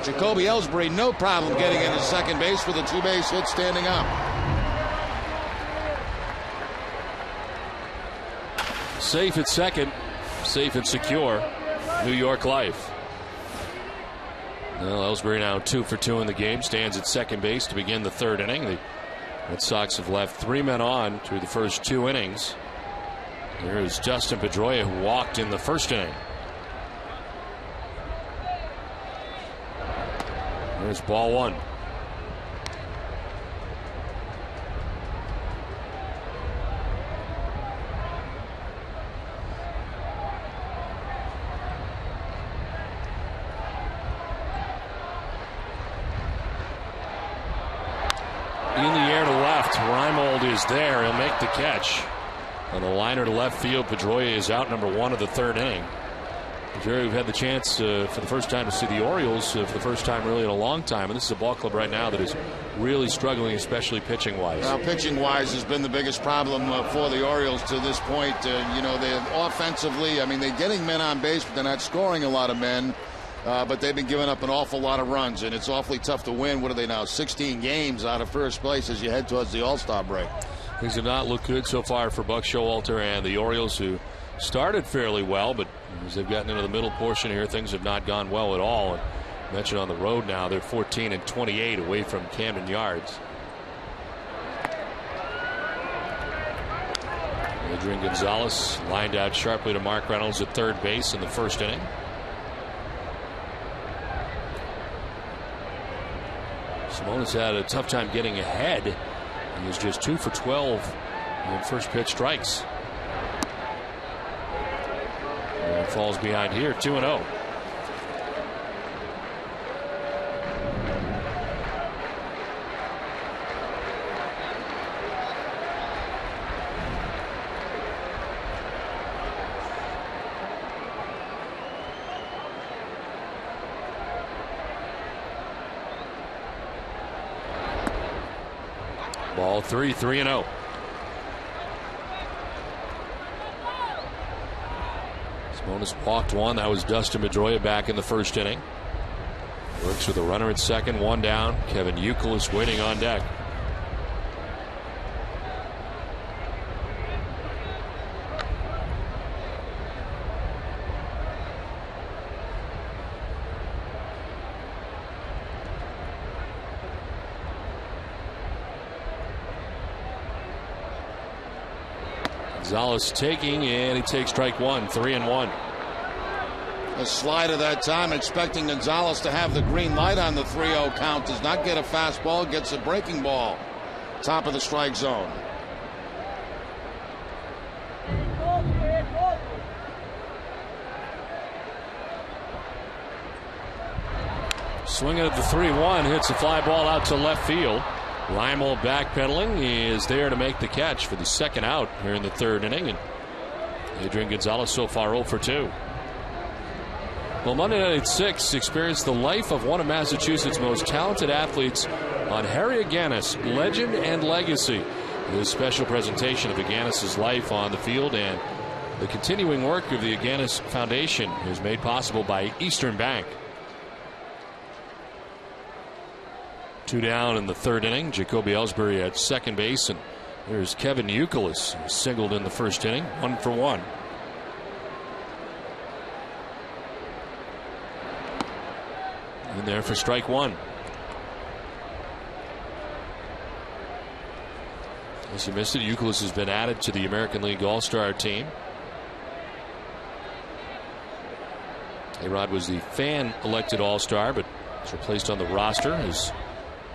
S5: Jacoby Ellsbury no problem getting into second base with a 2-base hit standing up.
S1: Safe at second, safe and secure. New York life. Well, Ellsbury now 2 for 2 in the game, stands at second base to begin the third inning. The Red Sox have left 3 men on through the first 2 innings. Here is Dustin Pedroia, who walked in the first inning. There's ball 1. In the air to left, Reynolds is there. He'll make the catch. On the liner to left field, Pedroia is out, number 1 of the third inning. Jerry, we've had the chance for the first time to see the Orioles for the first time really in a long time, and this is a ball club right now that is really struggling, especially pitching-wise.
S5: Well, pitching-wise has been the biggest problem for the Orioles to this point. You know, they offensively, I mean, they're getting men on base, but they're not scoring a lot of men. But they've been giving up an awful lot of runs, and it's awfully tough to win. What are they now, 16 games out of first place as you head towards the All-Star break?
S1: Things have not looked good so far for Buck Showalter and the Orioles, who started fairly well, but as they've gotten into the middle portion here, things have not gone well at all. And mentioned on the road now, they're 14 and 28 away from Camden Yards. Adrian Gonzalez lined out sharply to Mark Reynolds at third base in the first inning. Simone's had a tough time getting ahead. He was just 2 for 12 in first pitch strikes. And falls behind here, 2-0. Ball 3, 3-0. Simonis walked 1. That was Dustin Pedroia back in the first inning. Works with a runner at second, 1 down. Kevin Youkilis waiting on deck. Gonzalez taking, and he takes strike 1, 3-1.
S5: A slider that time, expecting Gonzalez to have the green light on the 3-0 count. Does not get a fastball, gets a breaking ball. Top of the strike zone.
S1: Swinging at the 3-1, hits a fly ball out to left field. Limo backpedaling. He is there to make the catch for the second out here in the third inning. And Adrian Gonzalez so far 0 for 2. Well, Monday night at 6 experienced the life of one of Massachusetts' most talented athletes on Harry Aganis, legend and legacy. This special presentation of Aganis' life on the field and the continuing work of the Aganis Foundation is made possible by Eastern Bank. 2 down in the third inning. Jacoby Ellsbury at second base, and there's Kevin Youkilis, who singled in the first inning, 1 for 1. In there for strike one. As you missed it, Youkilis has been added to the American League All-Star team. A-Rod was the fan-elected All-Star, but was replaced on the roster as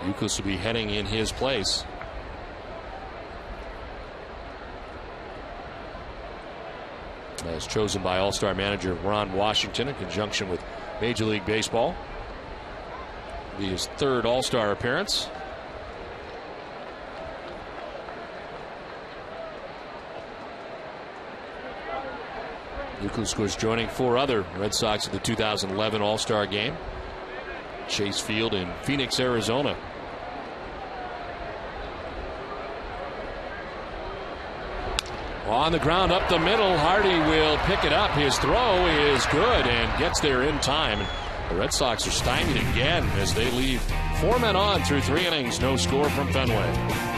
S1: Youkilis will be heading in his place. As chosen by All-Star manager Ron Washington in conjunction with Major League Baseball. It'll be his third All-Star appearance. Youkilis was joining 4 other Red Sox at the 2011 All-Star game. Chase Field in Phoenix, Arizona. On the ground up the middle, Hardy will pick it up. His throw is good and gets there in time. The Red Sox are stymied again as they leave 4 men on through 3 innings. No score from Fenway.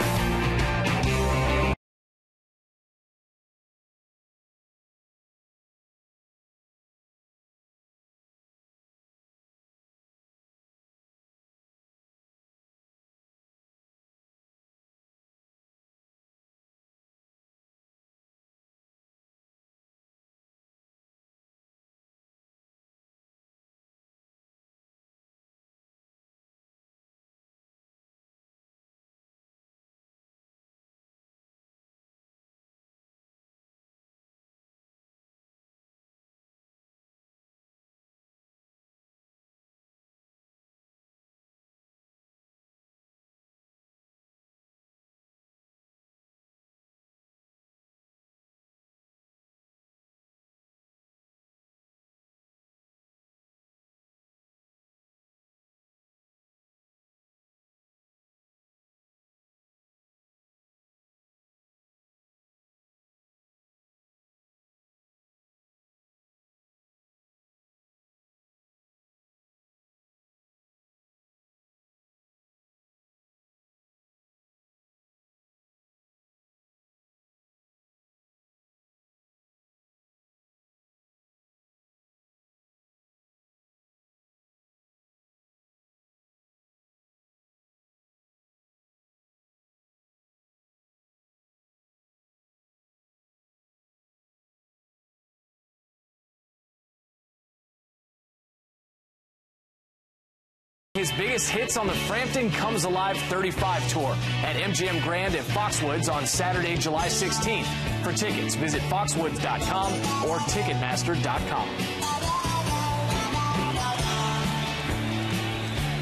S7: His biggest hits on the Frampton Comes Alive 35 tour at MGM Grand at Foxwoods on Saturday, July 16th. For tickets, visit foxwoods.com or ticketmaster.com.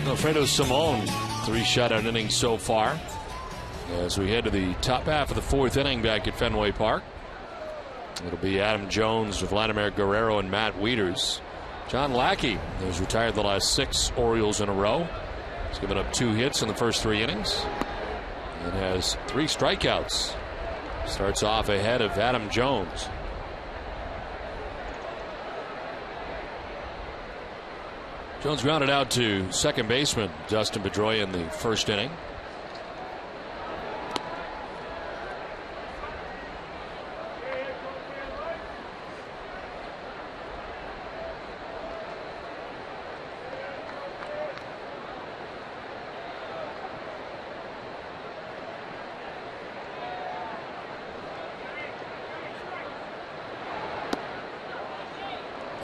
S1: Alfredo Simon, 3 shutout innings so far. As we head to the top half of the 4th inning back at Fenway Park. It'll be Adam Jones, Vladimir Guerrero, and Matt Wieters. John Lackey has retired the last 6 Orioles in a row. He's given up 2 hits in the first 3 innings and has 3 strikeouts. Starts off ahead of Adam Jones. Jones grounded out to second baseman Dustin Pedroia in the first inning.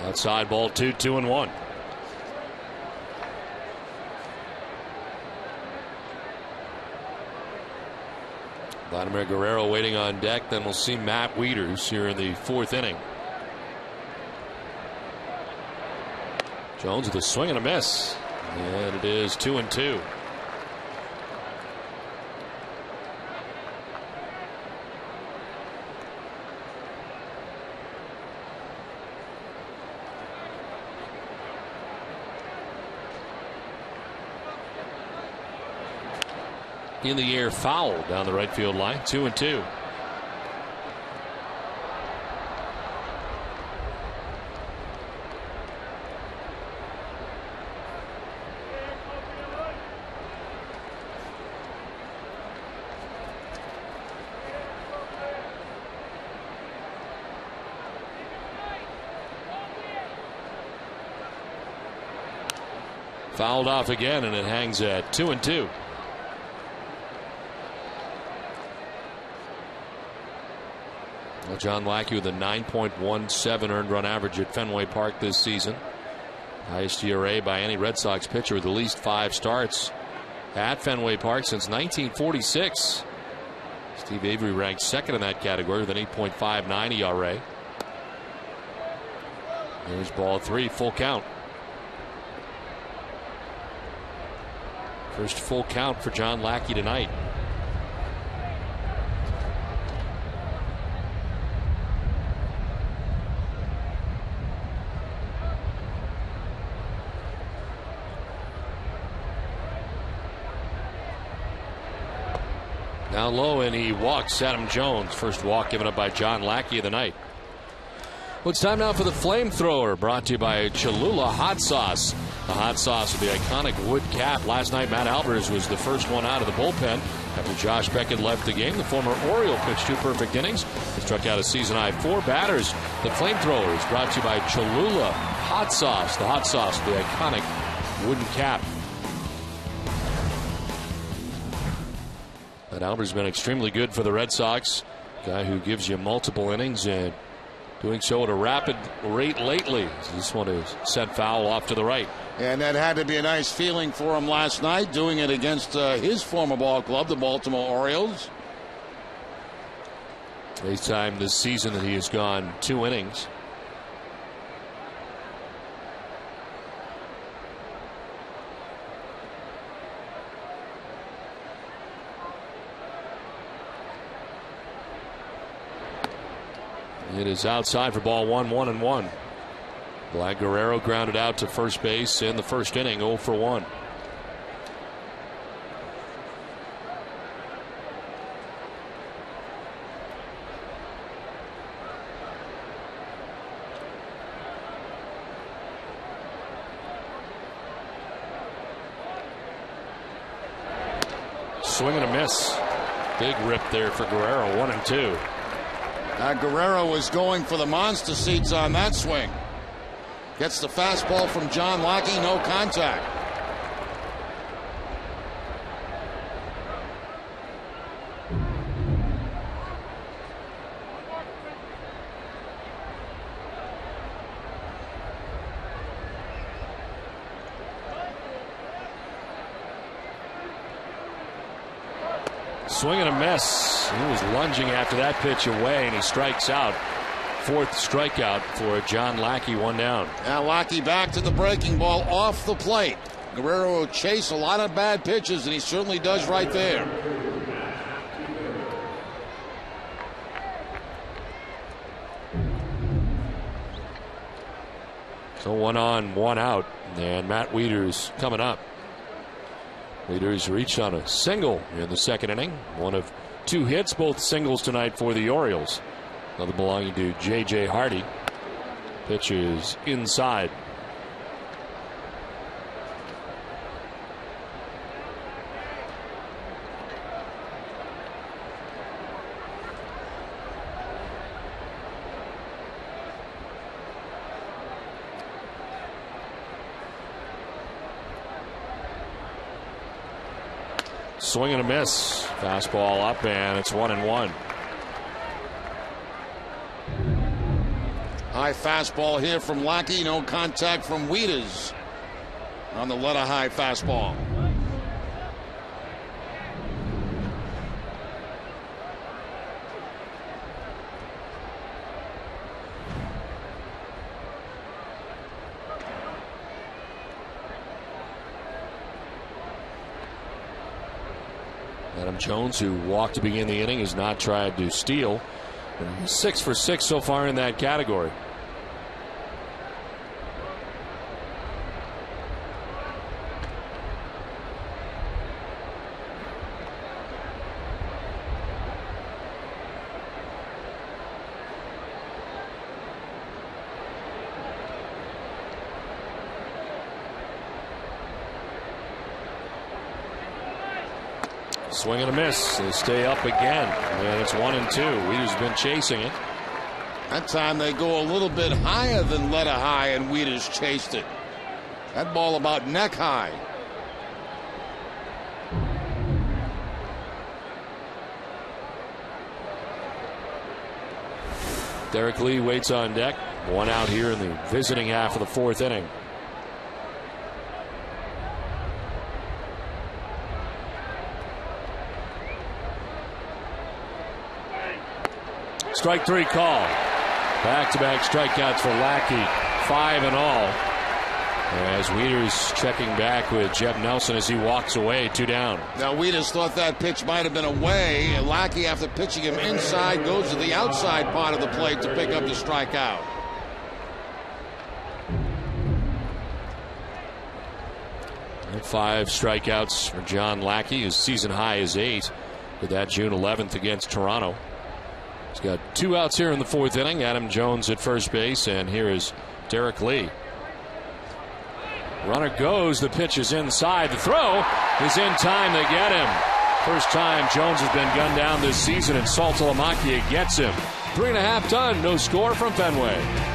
S1: Outside ball 2-2-1. Vladimir Guerrero waiting on deck. Then we'll see Matt Wieters here in the 4th inning. Jones with a swing and a miss. And it is 2-2. In the air, foul down the right field line. 2-2. Fouled off again, and it hangs at 2-2. Well, John Lackey with a 9.17 earned run average at Fenway Park this season. Highest ERA by any Red Sox pitcher with at least 5 starts at Fenway Park since 1946. Steve Avery ranked 2nd in that category with an 8.59 ERA. There's ball 3, full count. First full count for John Lackey tonight. Now low, and he walks Adam Jones. First walk given up by John Lackey of the night. Well, it's time now for the flamethrower, brought to you by Cholula Hot Sauce. The hot sauce with the iconic wood cap. Last night, Matt Albers was the first one out of the bullpen after Josh Beckett left the game. The former Oriole pitched 2 perfect innings. He struck out a season-high 4 batters. The flamethrower is brought to you by Cholula Hot Sauce. The hot sauce with the iconic wooden cap. Matt Albers has been extremely good for the Red Sox. Guy who gives you multiple innings and doing so at a rapid rate lately. This one is sent foul off to the right.
S5: And that had to be a nice feeling for him last night, doing it against his former ball club, the Baltimore Orioles.
S1: 8th time this season that he has gone 2 innings. It is outside for ball 1, 1-1. Vlad Guerrero grounded out to first base in the first inning, 0 for 1. Swing and a miss. Big rip there for Guerrero, 1-2.
S5: Guerrero was going for the monster seats on that swing. Gets the fastball from John Lackey, no contact.
S1: Swing and a miss. He was lunging after that pitch away, and he strikes out. 4th strikeout for John Lackey, 1 down.
S5: Now Lackey back to the breaking ball off the plate. Guerrero will chase a lot of bad pitches, and he certainly does right there.
S1: So 1 on, 1 out, and Matt Wieters coming up. Wieters reached on a single in the 2nd inning. 1 of 2 hits, both singles tonight for the Orioles. Another belonging to J.J. Hardy. Pitch is inside. Swing and a miss. Fastball up, and it's 1-1.
S5: High fastball here from Lackey. No contact from Wieters on the letter high fastball.
S1: Adam Jones, who walked to begin the inning, has not tried to steal. 6 for 6 so far in that category. Swing and a miss. They stay up again. And it's 1-2. Wieters been chasing it.
S5: That time they go a little bit higher than letter high, and Wieters chased it. That ball about neck high.
S1: Derek Lee waits on deck. 1 out here in the visiting half of the 4th inning. Strike 3 call. Back-to-back strikeouts for Lackey. 5 in all. As Wieters checking back with Jeff Nelson as he walks away. 2 down.
S5: Now Wieters thought that pitch might have been away. And Lackey, after pitching him inside, goes to the outside part of the plate to pick up the strikeout.
S1: And 5 strikeouts for John Lackey. His season high is 8 with that June 11th against Toronto. He's got 2 outs here in the 4th inning. Adam Jones at first base, and here is Derek Lee. Runner goes. The pitch is inside. The throw is in time. They get him. First time Jones has been gunned down this season, and Saltalamacchia gets him. 3.5 done. No score from Fenway.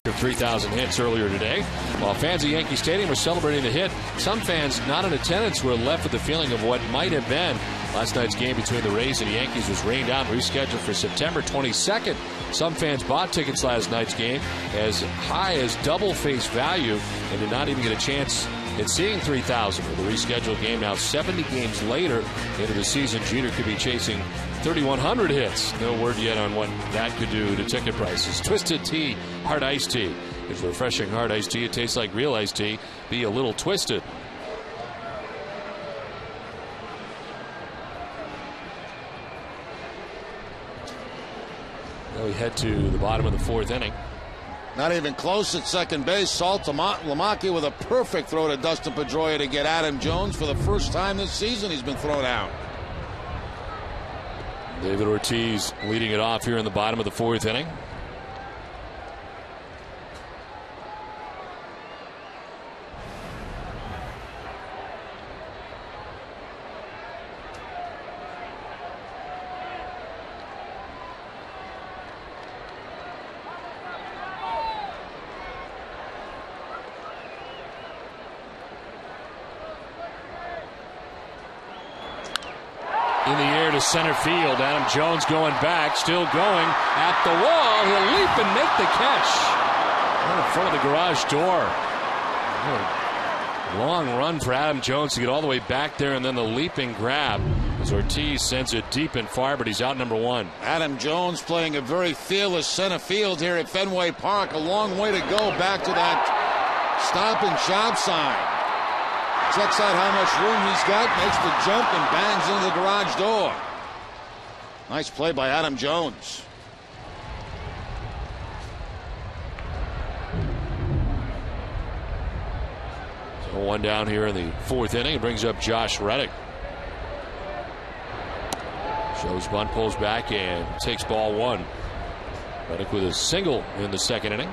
S1: Of 3,000 hits earlier today. While fans at Yankee Stadium were celebrating the hit, some fans not in attendance were left with the feeling of what might have been. Last night's game between the Rays and the Yankees was rained out and rescheduled for September 22nd. Some fans bought tickets last night's game as high as double face value and did not even get a chance at seeing 3,000 for the rescheduled game. Now 70 games later into the season, Jeter could be chasing 3,100 hits. No word yet on what that could do to ticket prices. Twisted Tea, hard iced tea. It's refreshing hard iced tea. It tastes like real iced tea. Be a little twisted. Now we head to the bottom of the 4th inning.
S5: Not even close at second base. Saltalamacchia with a perfect throw to Dustin Pedroia to get Adam Jones. For the first time this season, he's been thrown out.
S1: David Ortiz leading it off here in the bottom of the 4th inning. in the air to center field. Adam Jones going back, still going at the wall. He'll leap and make the catch right in front of the garage door. Long run for Adam Jones to get all the way back there, and then the leaping grab as Ortiz sends it deep and far, but he's out number one.
S5: Adam Jones playing a very fearless center field here at Fenway Park. A long way to go back to that stop and shop sign. Checks out how much room he's got, makes the jump, and bangs into the garage door. Nice play by Adam Jones.
S1: So one down here in the fourth inning. It brings up Josh Reddick. Shows bunt, pulls back, and takes ball one. Reddick with a single in the second inning.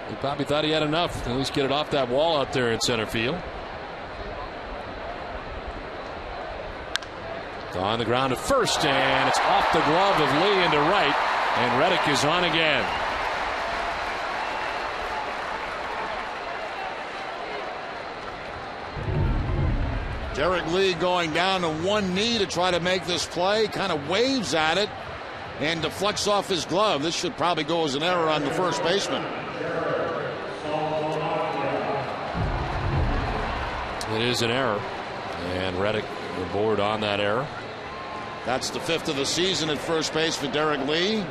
S1: He probably thought he had enough to at least get it off that wall out there in center field. On the ground to first, and it's off the glove of Lee into right, and Reddick is on again.
S5: Derek Lee going down to one knee to try to make this play, kind of waves at it and deflects off his glove. This should probably go as an error on the first baseman.
S1: It is an error, and Reddick aboard on that error.
S5: That's the fifth of the season at first base for Derek Lee.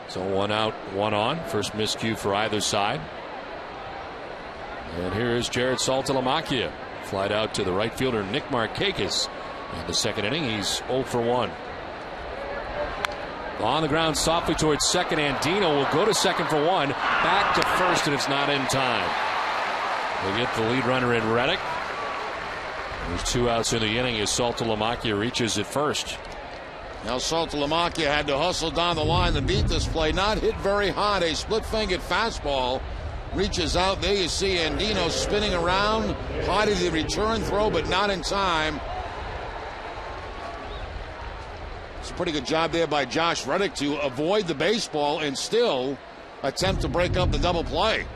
S1: So one out, one on. First miscue for either side. And here is Jared Saltalamacchia. Flied out to the right fielder Nick Markakis. In the second inning, he's 0 for 1. On the ground softly towards second. Andino will go to second for one. Back to first, and it's not in time. They get the lead runner in Reddick. There's 2 outs in the inning as Saltalamacchia reaches at first.
S5: Now Saltalamacchia had to hustle down the line to beat this play. Not hit very hard. A split-fingered fastball reaches out. There you see Andino spinning around. Hard to the return throw, but not in time. It's a pretty good job there by Josh Reddick to avoid the baseball and still attempt to break up the double play.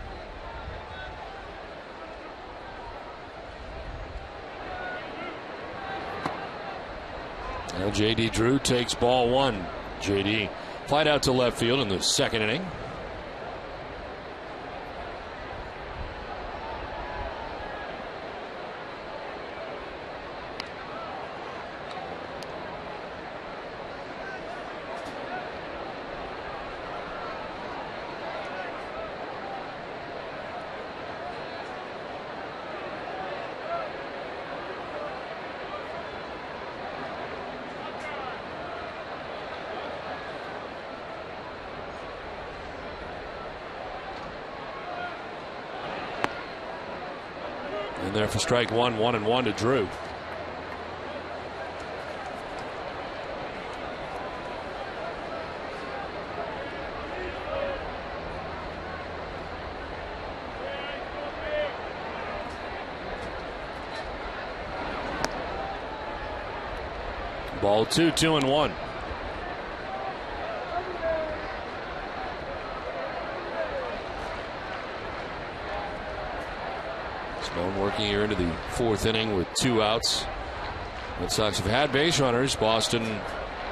S1: Now J.D. Drew takes ball one. J.D. flied out to left field in the second inning. And there for strike one, 1-1 to Drew. Ball 2, 2-1. Stone working here into the fourth inning with 2 outs. Red Sox have had base runners. Boston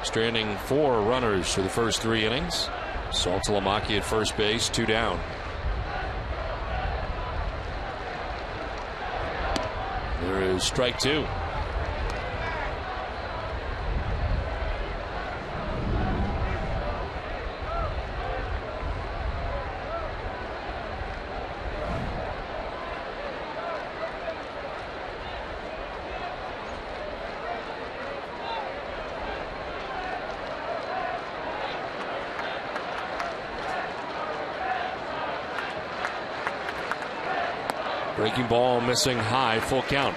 S1: stranding 4 runners for the first 3 innings. Saltalamacchia at first base, 2 down. There is strike 2. Breaking ball missing high, full count.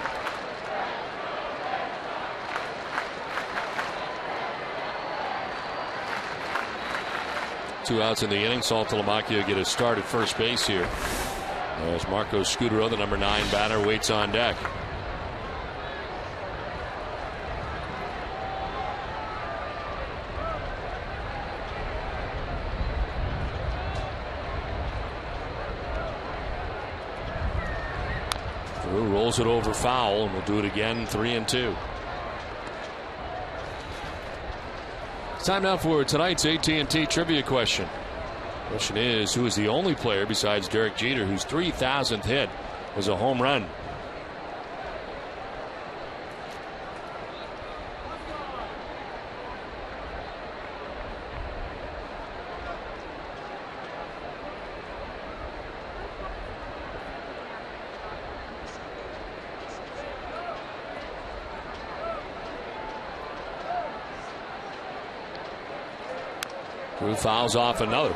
S1: Two outs in the inning. Saltalamacchia get a start at first base here. As Marco Scudero, the number 9 batter, waits on deck. Drew rolls it over foul, and we'll do it again, 3-2. It's time now for tonight's AT&T trivia question. Question is, who is the only player besides Derek Jeter whose 3,000th hit was a home run? Drew fouls off another.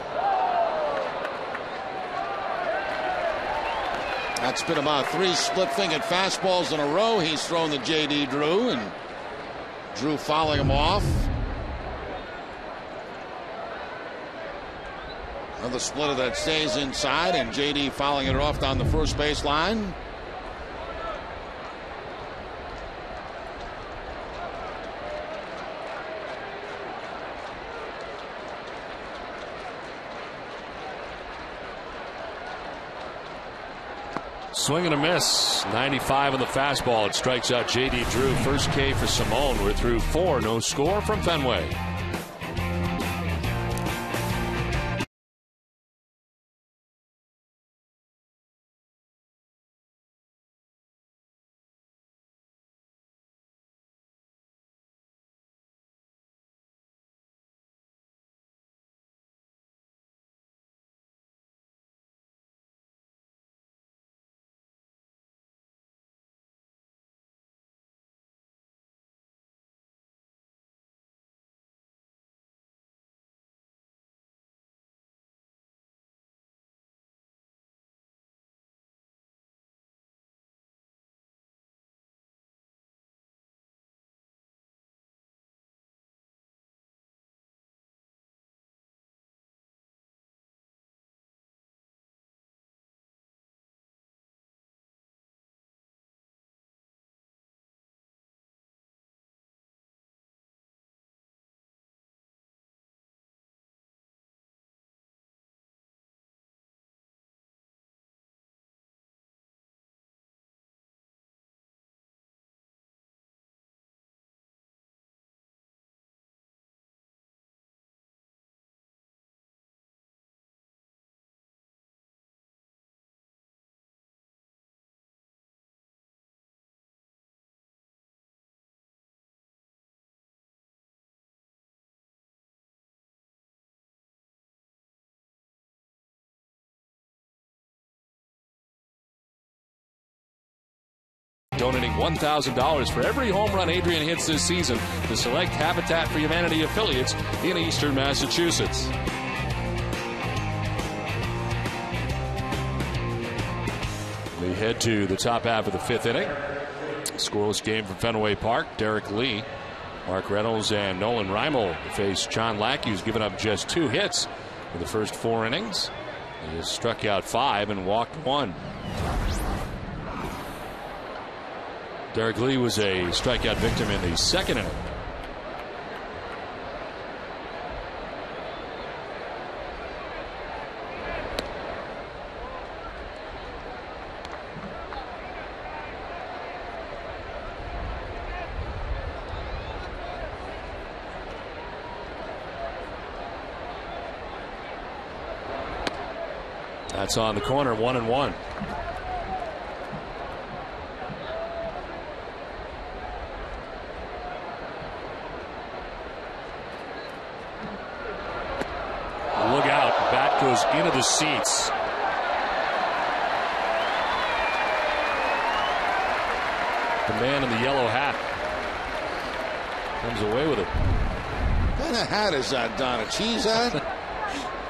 S5: That's been about 3 split-fingered fastballs in a row he's thrown to J.D. Drew, and Drew fouling him off. Another splitter that stays inside, and J.D. fouling it off down the first base line.
S1: Swing and a miss. 95 on the fastball. It strikes out J.D. Drew. First K for Simone. We're through 4. No score from Fenway. Donating $1,000 for every home run Adrian hits this season to select Habitat for Humanity affiliates in Eastern Massachusetts. We head to the top half of the 5th inning. Scoreless game from Fenway Park. Derek Lee, Mark Reynolds, and Nolan Reimel face John Lackey, who's given up just 2 hits in the first 4 innings. He has struck out 5 and walked 1. Derek Lee was a strikeout victim in the 2nd inning. That's on the corner, 1-1. Look out, bat goes into the seats. The man in the yellow hat comes away with it.
S5: What kind of hat is that, Don? A cheese hat?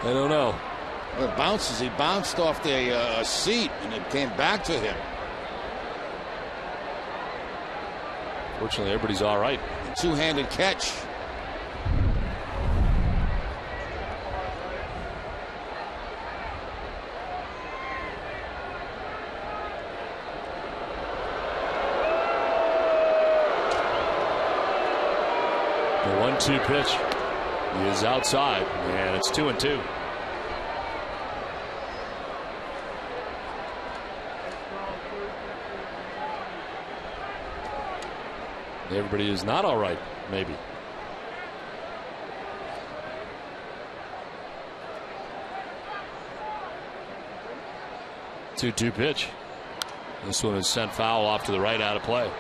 S1: I don't know.
S5: Well, it bounces. He bounced off the seat, and it came back to him.
S1: Fortunately, everybody's all right.
S5: Two-handed catch.
S1: The 1-2 pitch is outside, and it's 2-2. Everybody is not all right, maybe. Two pitch. This one is sent foul off to the right, out of play.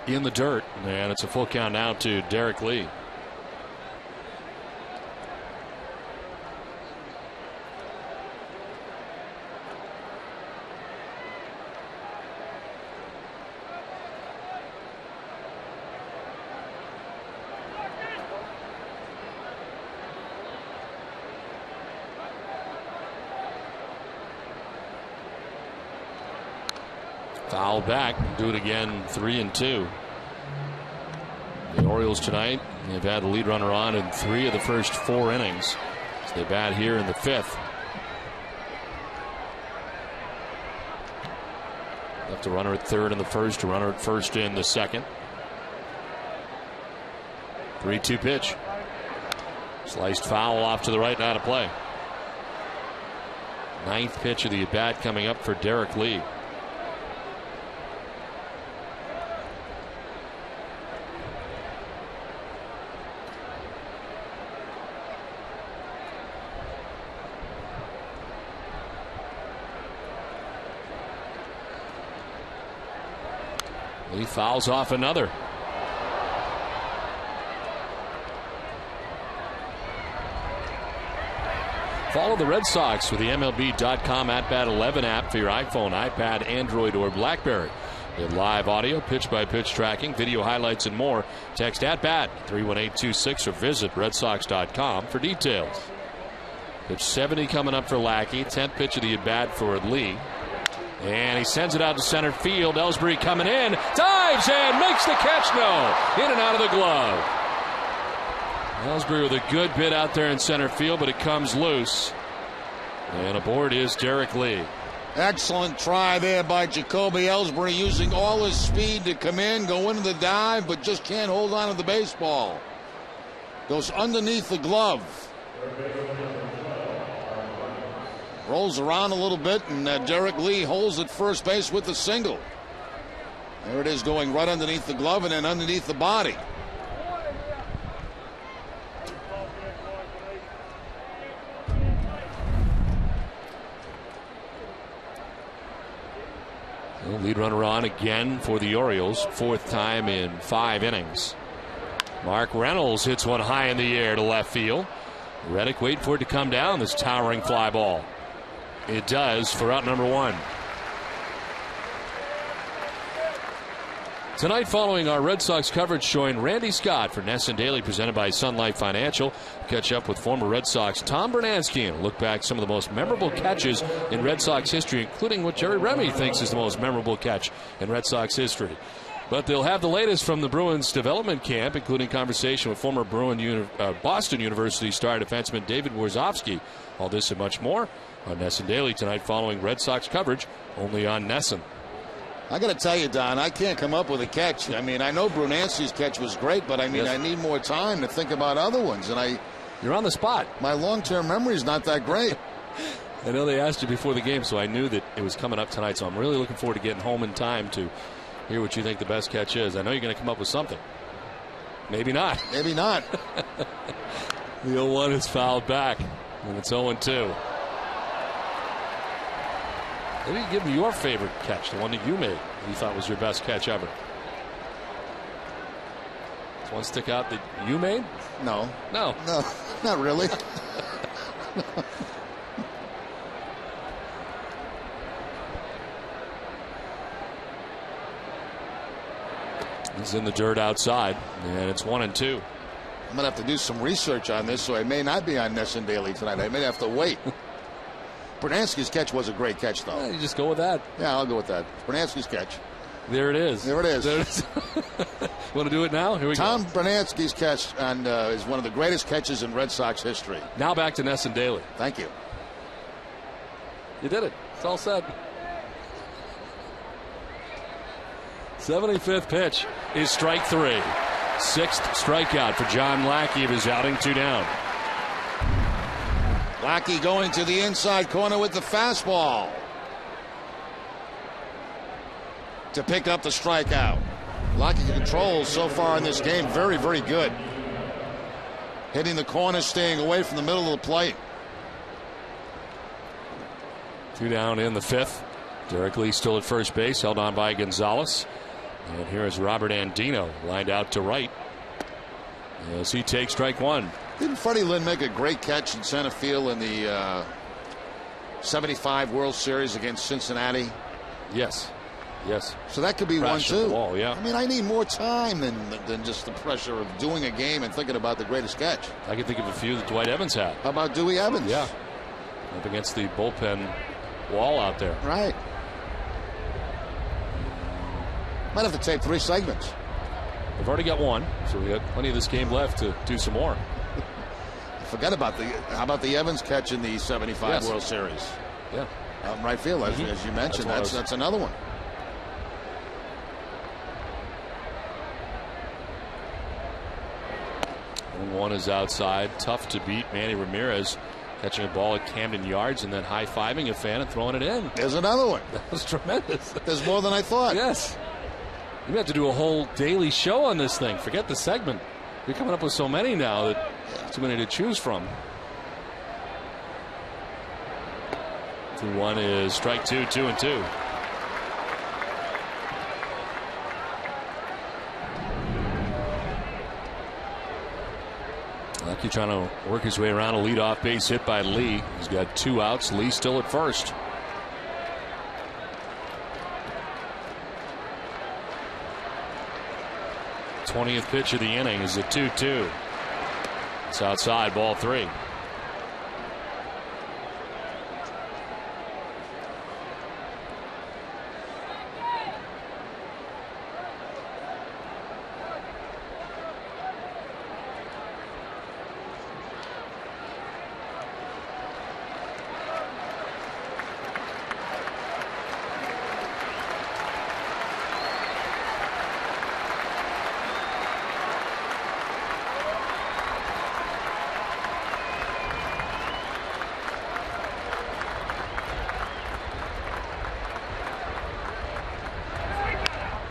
S1: In the dirt, and it's a full count now to Derrek Lee. Foul back, do it again, 3-2. The Orioles tonight, they've had the lead runner on in 3 of the first 4 innings. So they bat here in the 5th. Left a runner at 3rd in the 1st, a runner at 1st in the 2nd. 3-2 pitch. Sliced foul off to the right and out of play. 9th pitch of the at-bat coming up for Derrek Lee. He fouls off another. Follow the Red Sox with the MLB.com At Bat 11 app for your iPhone, iPad, Android, or BlackBerry. Get live audio, pitch-by-pitch tracking, video highlights, and more. Text At Bat 31826 or visit RedSox.com for details. Pitch 70 coming up for Lackey. 10th pitch of the at bat for Lee. And he sends it out to center field. Ellsbury coming in, dives and makes the catch. No, in and out of the glove. Ellsbury with a good bit out there in center field, but it comes loose. And aboard is Derrek Lee.
S5: Excellent try there by Jacoby Ellsbury, using all his speed to come in, go into the dive, but just can't hold on to the baseball. Goes underneath the glove. Rolls around a little bit, and Derrek Lee holds at first base with the single. There it is, going right underneath the glove and then underneath the body.
S1: Lead runner on again for the Orioles, 4th time in 5 innings. Mark Reynolds hits one high in the air to left field. Reddick waiting for it to come down, this towering fly ball. It does for out number 1. Tonight, following our Red Sox coverage, join Randy Scott for Nesson Daily, presented by Sun Life Financial. Catch up with former Red Sox Tom Bernansky and look back some of the most memorable catches in Red Sox history, including what Jerry Remy thinks is the most memorable catch in Red Sox history. But they'll have the latest from the Bruins development camp, including conversation with former Boston University star defenseman David Warzofsky. All this and much more on Nesson Daily tonight, following Red Sox coverage only on Nesson.
S5: I got to tell you, Don, I can't come up with a catch. I mean, I know Brunansky's catch was great, but I mean, yes. I need more time to think about other ones. And
S1: you're on the spot.
S5: My long-term memory is not that great.
S1: I know they asked you before the game, so I knew that it was coming up tonight. So I'm really looking forward to getting home in time to hear what you think the best catch is. I know you're going to come up with something. Maybe not.
S5: Maybe not.
S1: The 0-1 is fouled back, and it's 0-2. Maybe you give me your favorite catch, the one that you made, you thought was your best catch ever. Does one stick out that you made?
S5: No.
S1: No.
S5: No, not really.
S1: He's in the dirt outside, and it's 1-2.
S5: I'm going to have to do some research on this, so I may not be on Nesson Daily tonight. I may have to wait. Bernansky's catch was a great catch, though.
S1: Yeah, you just go with that.
S5: Yeah, I'll go with that. Bernansky's catch.
S1: There it is.
S5: There it is.
S1: There it is. Want to do it now? Here we
S5: go.
S1: Tom
S5: Bernansky's catch is one of the greatest catches in Red Sox history.
S1: Now back to Nesson Daily.
S5: Thank you.
S1: You did it. It's all said. 75th pitch is strike 3. 6th strikeout for John Lackey of his outing, 2 down.
S5: Lackey going to the inside corner with the fastball to pick up the strikeout. Lackey controls so far in this game very, very good. Hitting the corner, staying away from the middle of the plate.
S1: 2 down in the 5th. Derek Lee still at first base, held on by Gonzalez. And here is Robert Andino lined out to right as he takes strike 1.
S5: Didn't Freddie Lynn make a great catch in center field in the 75 World Series against Cincinnati?
S1: Yes. Yes.
S5: So that could be
S1: Crash
S5: one, too.
S1: The wall, yeah.
S5: I mean, I need more time than just the pressure of doing a game and thinking about the greatest catch.
S1: I can think of a few that Dwight Evans had.
S5: How about Dewey Evans?
S1: Yeah. Up against the bullpen wall out there.
S5: Right. Might have to tape 3 segments.
S1: We've already got 1, so we got plenty of this game left to do some more.
S5: Forget about how about the Evans catch in the 75 World Series?
S1: Yeah.
S5: Right field, as you mentioned, that's another one.
S1: One is outside. Tough to beat. Manny Ramirez catching a ball at Camden Yards and then high-fiving a fan and throwing it in.
S5: There's another one.
S1: That was tremendous.
S5: There's more than I thought.
S1: Yes. You have to do a whole daily show on this thing. Forget the segment. You're coming up with so many now that too many to choose from. 2-1 is strike 2, 2-2. Lackey trying to work his way around a leadoff base hit by Lee. He's got 2 outs. Lee still at first. The 20th pitch of the inning is a 2-2. It's outside, ball 3.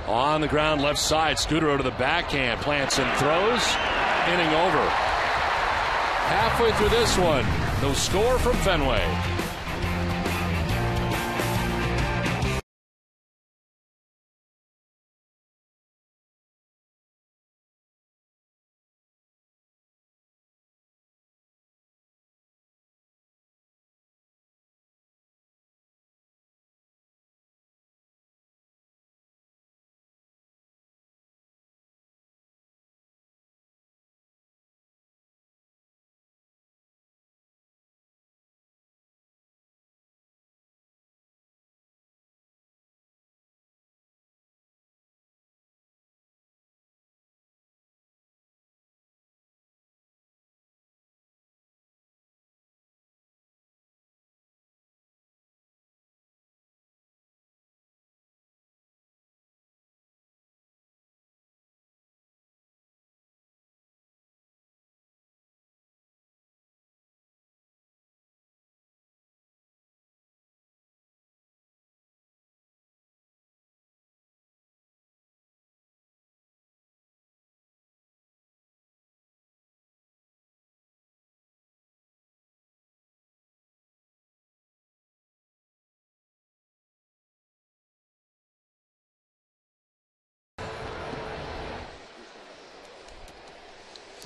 S1: On the ground left side, Scudero to the backhand, plants and throws. Inning over. Halfway through this one, no score from Fenway.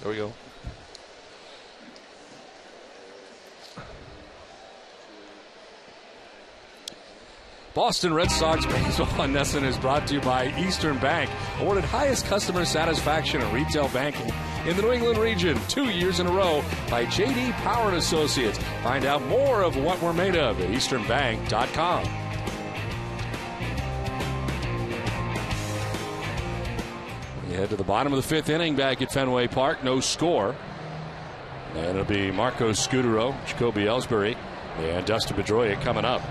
S1: There we go. Boston Red Sox Baseball on Nesson is brought to you by Eastern Bank, awarded highest customer satisfaction in retail banking in the New England region 2 years in a row by J.D. Power & Associates. Find out more of what we're made of at easternbank.com. We head to the bottom of the 5th inning back at Fenway Park. No score. And it'll be Marco Scudero, Jacoby Ellsbury, and Dustin Pedroia coming up.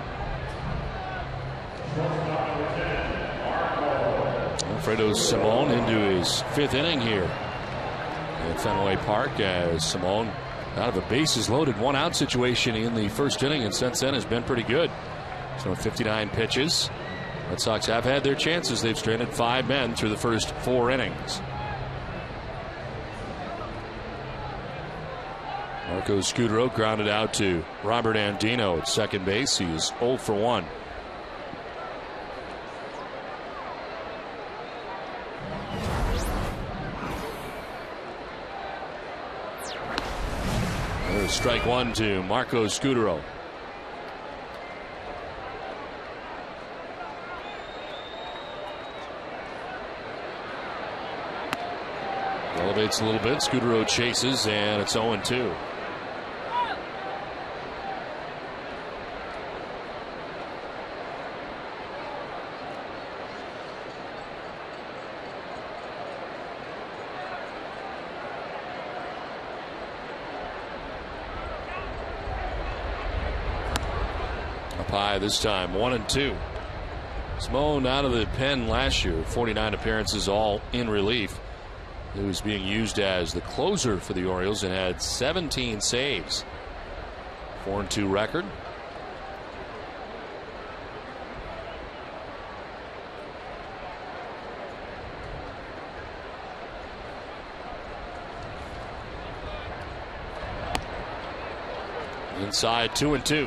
S1: Alfredo Simon into his 5th inning here at Fenway Park, as Simon out of a bases loaded 1-out situation in the 1st inning, and since then has been pretty good. So 59 pitches. Red Sox have had their chances. They've stranded 5 men through the first 4 innings. Marco Scudero grounded out to Robert Andino at second base. He is 0 for 1. There's strike 1 to Marco Scudero. Elevates a little bit. Scudero chases, and it's 0-2. Up high this time, 1-2. Simone out of the pen last year, 49 appearances, all in relief. He was being used as the closer for the Orioles and had 17 saves. 4-2 record. Inside, 2-2.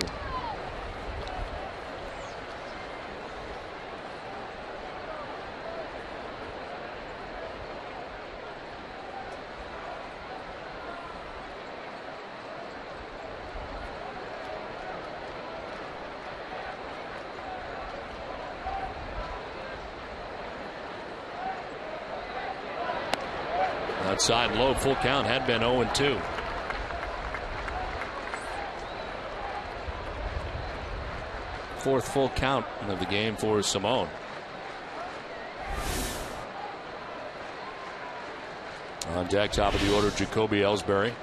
S1: Outside low, full count, had been 0-2. Fourth full count of the game for Simone. On deck, top of the order, Jacoby Ellsbury.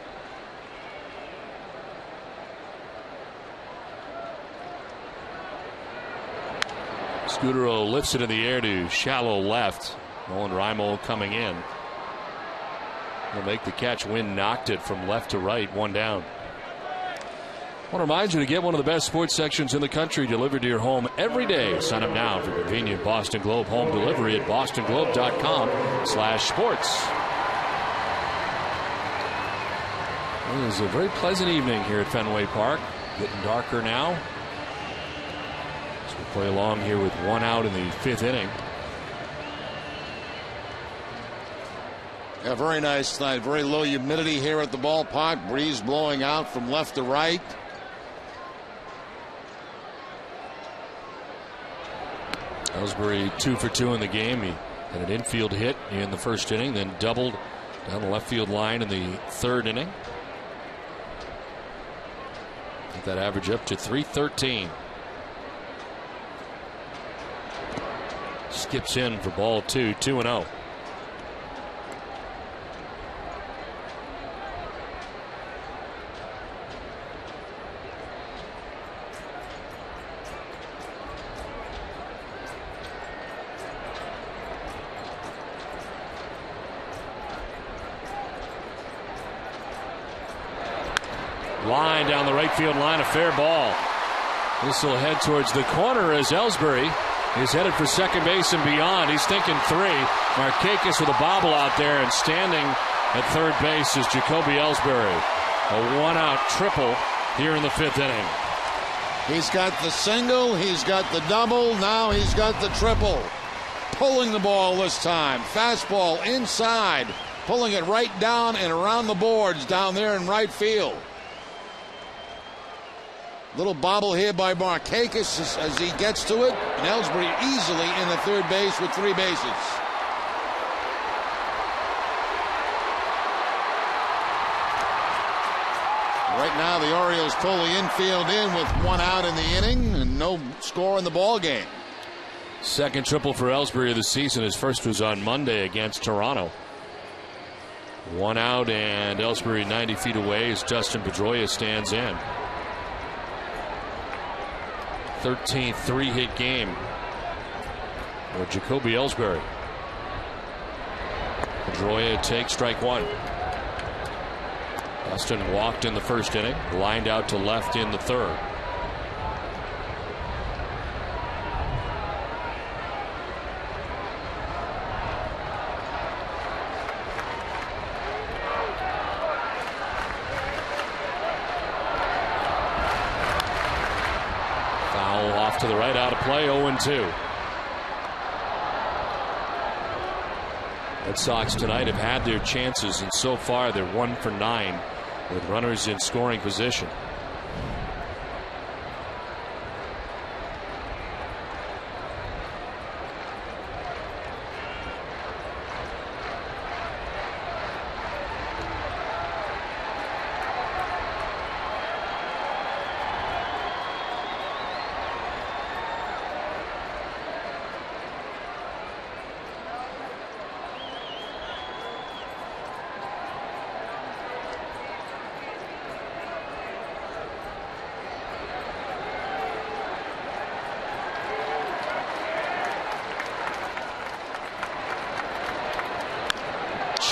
S1: Scudero lifts it in the air to shallow left. Nolan Reimold coming in. He'll make the catch. Wynn knocked it from left to right, 1 down. I want to remind you to get one of the best sports sections in the country delivered to your home every day. Sign up now for convenient Boston Globe home delivery at bostonglobe.com/sports. It is a very pleasant evening here at Fenway Park. Getting darker now. As we play along here with 1 out in the 5th inning.
S5: Yeah, very nice night. Very low humidity here at the ballpark. Breeze blowing out from left to right.
S1: Ellsbury 2 for 2 in the game. He had an infield hit in the 1st inning, then doubled down the left field line in the 3rd inning. Get that average up to 313. Skips in for ball 2, 2-0. Line down the right field line, a fair ball. This will head towards the corner as Ellsbury is headed for second base and beyond. He's thinking 3. Markakis with a bobble out there, and standing at third base is Jacoby Ellsbury. A 1-out triple here in the 5th inning.
S5: He's got the single, he's got the double, now he's got the triple. Pulling the ball this time. Fastball inside, pulling it right down and around the boards down there in right field. Little bobble here by Markakis as he gets to it, and Ellsbury easily in the third base with 3 bases. Right now the Orioles pull the infield in with 1 out in the inning and no score in the ball game.
S1: Second triple for Ellsbury of the season. His first was on Monday against Toronto. 1 out, and Ellsbury 90 feet away as Dustin Pedroia stands in. 13th 3-hit game for Jacoby Ellsbury. Pedroia takes strike one. Dustin walked in the first inning, lined out to left in the third. Foul off to the right, out of play, 0-2. Red Sox tonight have had their chances, and so far they're 1 for 9 with runners in scoring position.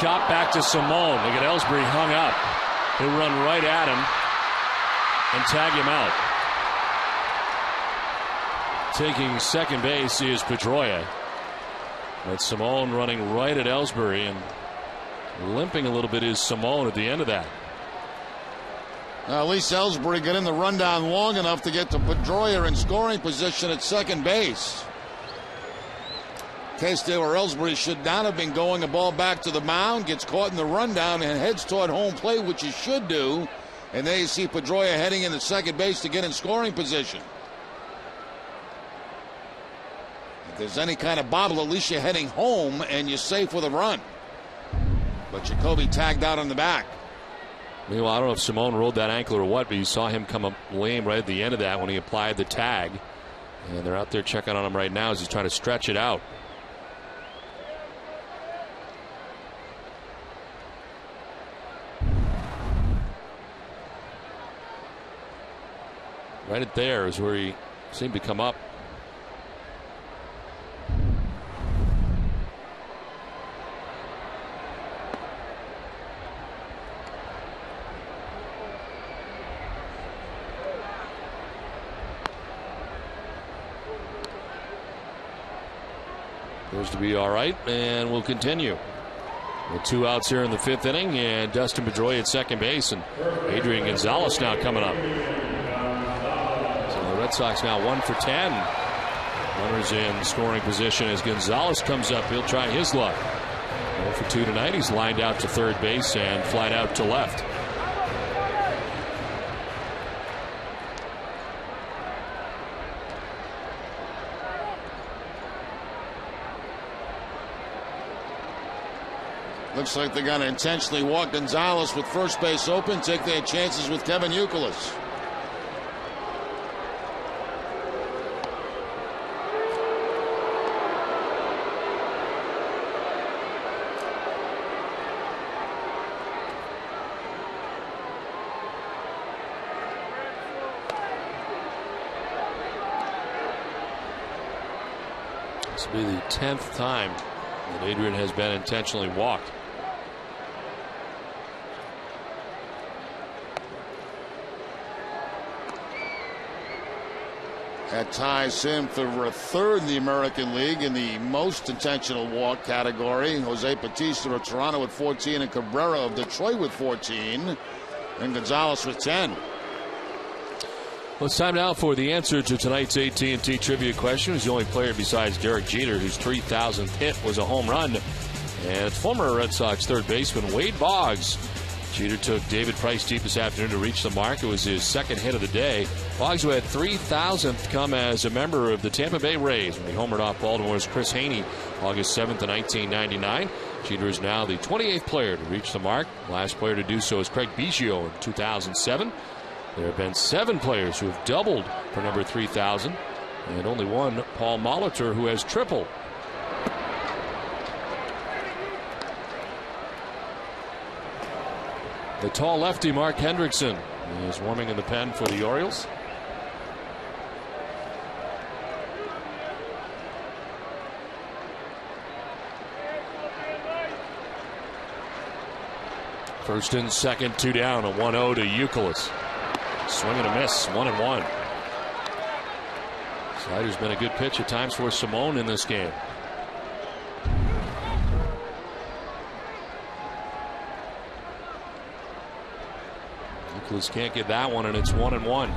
S1: Chop back to Simone. Look at Ellsbury hung up. He'll run right at him and tag him out. Taking second base is Pedroia. But Simone running right at Ellsbury, and limping a little bit is Simone at the end of that.
S5: At least Ellsbury got in the rundown long enough to get to Pedroia in scoring position at second base. Case there where Ellsbury should not have been going, a ball back to the mound, gets caught in the rundown and heads toward home plate, which he should do. And there you see Pedroia heading into second base to get in scoring position. If there's any kind of bobble, at least you're heading home and you're safe with a run. But Jacoby tagged out on the back.
S1: Meanwhile, I don't know if Simone rolled that ankle or what, but you saw him come up lame right at the end of that when he applied the tag. And they're out there checking on him right now as he's trying to stretch it out. Right there is where he seemed to come up. Appears to be all right, and we'll continue. With 2 outs here in the 5th inning, and Dustin Pedroia at second base, and Adrian Gonzalez now coming up. Red Sox now 1 for 10. Runners in scoring position as Gonzalez comes up. He'll try his luck. 0 for 2 tonight. He's lined out to third base and flied out to left.
S5: Looks like they're going to intentionally walk Gonzalez with first base open, take their chances with Kevin Youkilis.
S1: This will be the 10th time that Adrian has been intentionally walked.
S5: That ties him for third in the American League in the most intentional walk category. Jose Bautista of Toronto with 14 and Guerrero of Detroit with 14. And Gonzalez with 10.
S1: Well, it's time now for the answer to tonight's AT&T trivia question. Who's the only player besides Derek Jeter whose 3,000th hit was a home run? And it's former Red Sox third baseman Wade Boggs. Jeter took David Price deep this afternoon to reach the mark. It was his second hit of the day. Boggs, who had 3,000th come as a member of the Tampa Bay Rays when he homered off Baltimore's Chris Haney August 7th of 1999. Jeter is now the 28th player to reach the mark. Last player to do so is Craig Biggio in 2007. There have been 7 players who have doubled for number 3,000, and only one, Paul Molitor, who has tripled. The tall lefty Mark Hendrickson is warming in the pen for the Orioles. First and second, 2 down, a 1-0 to Youkilis. Swing and a miss, 1-1. Slider's been a good pitch at times for Simone in this game. Youkilis can't get that one, and it's 1-1.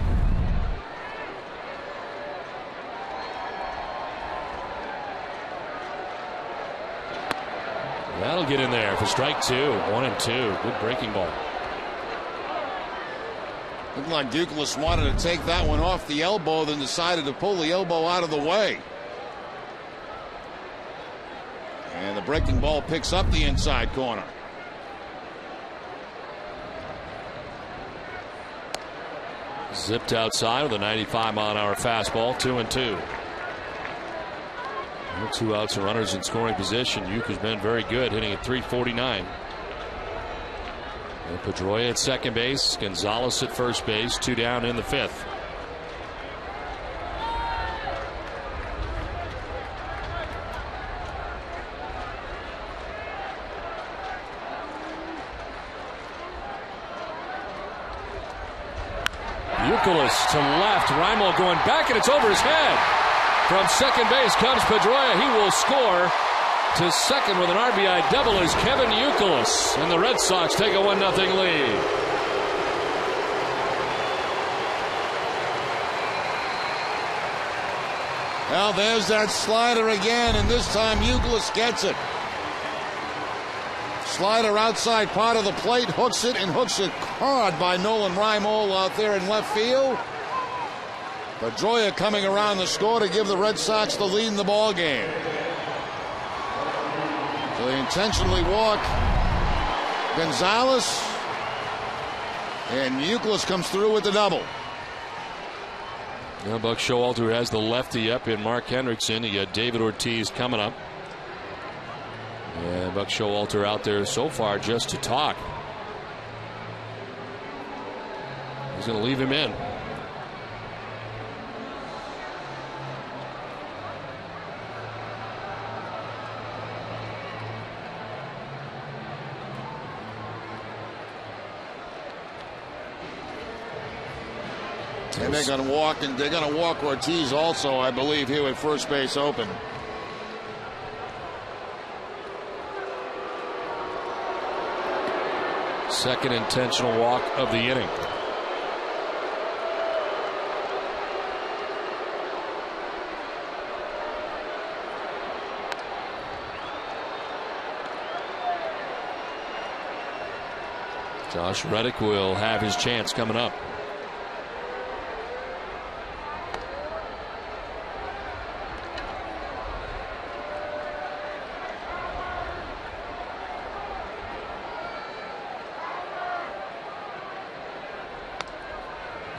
S1: That'll get in there for strike 2. 1-2. Good breaking ball.
S5: Looked like Youkilis wanted to take that one off the elbow, then decided to pull the elbow out of the way. And the breaking ball picks up the inside corner.
S1: Zipped outside with a 95-mile-an-hour fastball. 2-2. 2 outs and runners in scoring position. Uke has been very good, hitting at .349. And Pedroia at second base, Gonzalez at first base, 2 down in the 5th. Youkilis to left, Reynolds going back, and it's over his head. From second base comes Pedroia. He will score. To second with an RBI double is Kevin Youkilis. And the Red Sox take a 1-0 lead.
S5: Well, there's that slider again, and this time Youkilis gets it. Slider outside part of the plate, hooks it, and hooks it hard by Nolan Reynolds out there in left field. Pedroia coming around the score to give the Red Sox the lead in the ball game. So they intentionally walk Gonzalez, and Youkilis comes through with the double.
S1: Now Buck Showalter has the lefty up in Mark Hendrickson. You got David Ortiz coming up. And Buck Showalter out there so far just to talk. He's going to leave him in.
S5: And they're going to walk Ortiz also, I believe, here at first base open.
S1: Second intentional walk of the inning. Josh Reddick will have his chance coming up.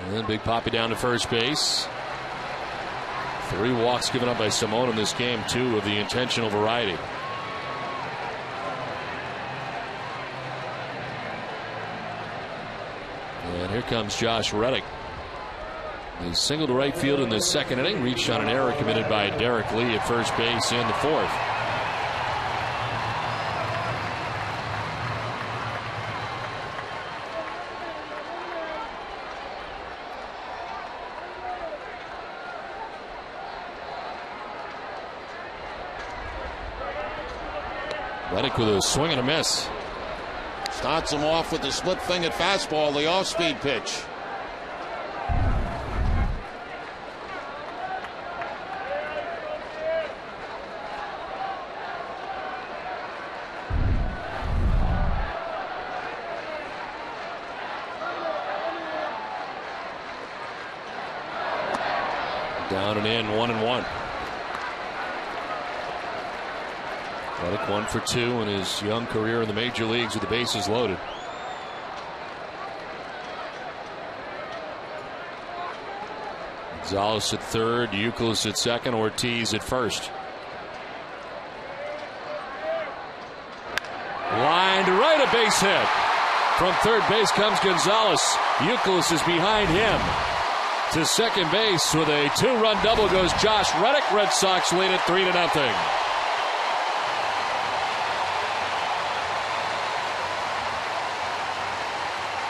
S1: And then Big Papi down to first base. 3 walks given up by Simone in this game, 2 of the intentional variety. And here comes Josh Reddick. He singled to right field in the second inning, reached on an error committed by Derek Lee at first base in the 4th. Reddick with a swing and a miss.
S5: Starts him off with the split-fingered fastball, the off-speed pitch.
S1: Down and in, 1-1. Reddick 1 for 2 in his young career in the major leagues with the bases loaded. Gonzalez at third, Youkilis at second, Ortiz at first. Line to right, a base hit. From third base comes Gonzalez. Youkilis is behind him. To second base with a 2-run double goes Josh Reddick. Red Sox lead it 3-0.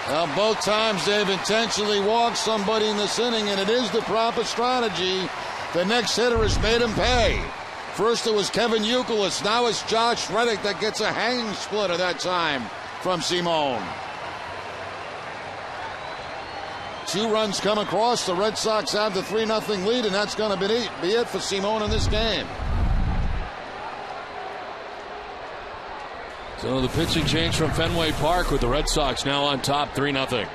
S5: Well, both times they've intentionally walked somebody in this inning, and it is the proper strategy. The next hitter has made him pay. First it was Kevin Youkilis. Now it's Josh Reddick that gets a hanging splitter that time from Simone. 2 runs come across. The Red Sox have the 3-0 lead, and that's going to be it for Simone in this game.
S1: So the pitching change from Fenway Park with the Red Sox now on top 3-0.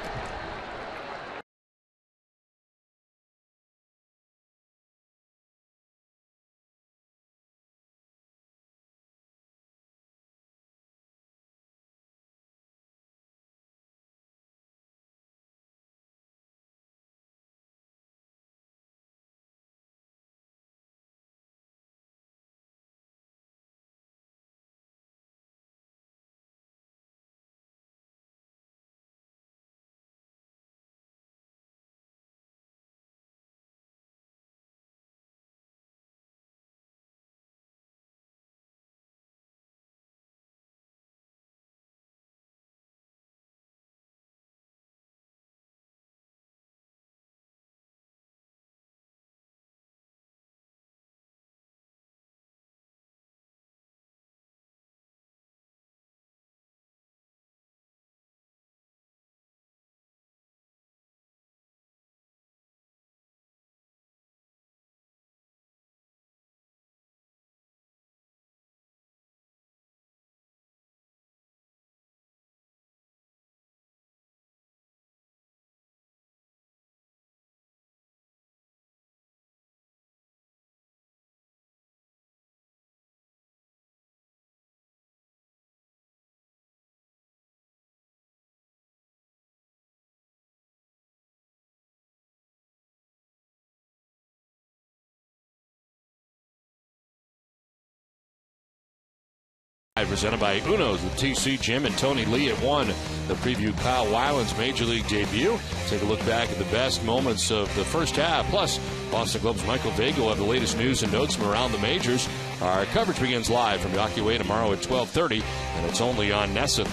S1: Presented by Uno's with TC Jim and Tony Lee at 1. The preview Kyle Weiland's Major League debut. Take a look back at the best moments of the first half. Plus, Boston Globe's Michael Vega will have the latest news and notes from around the majors. Our coverage begins live from Yawkey Way tomorrow at 12:30, and it's only on NESN.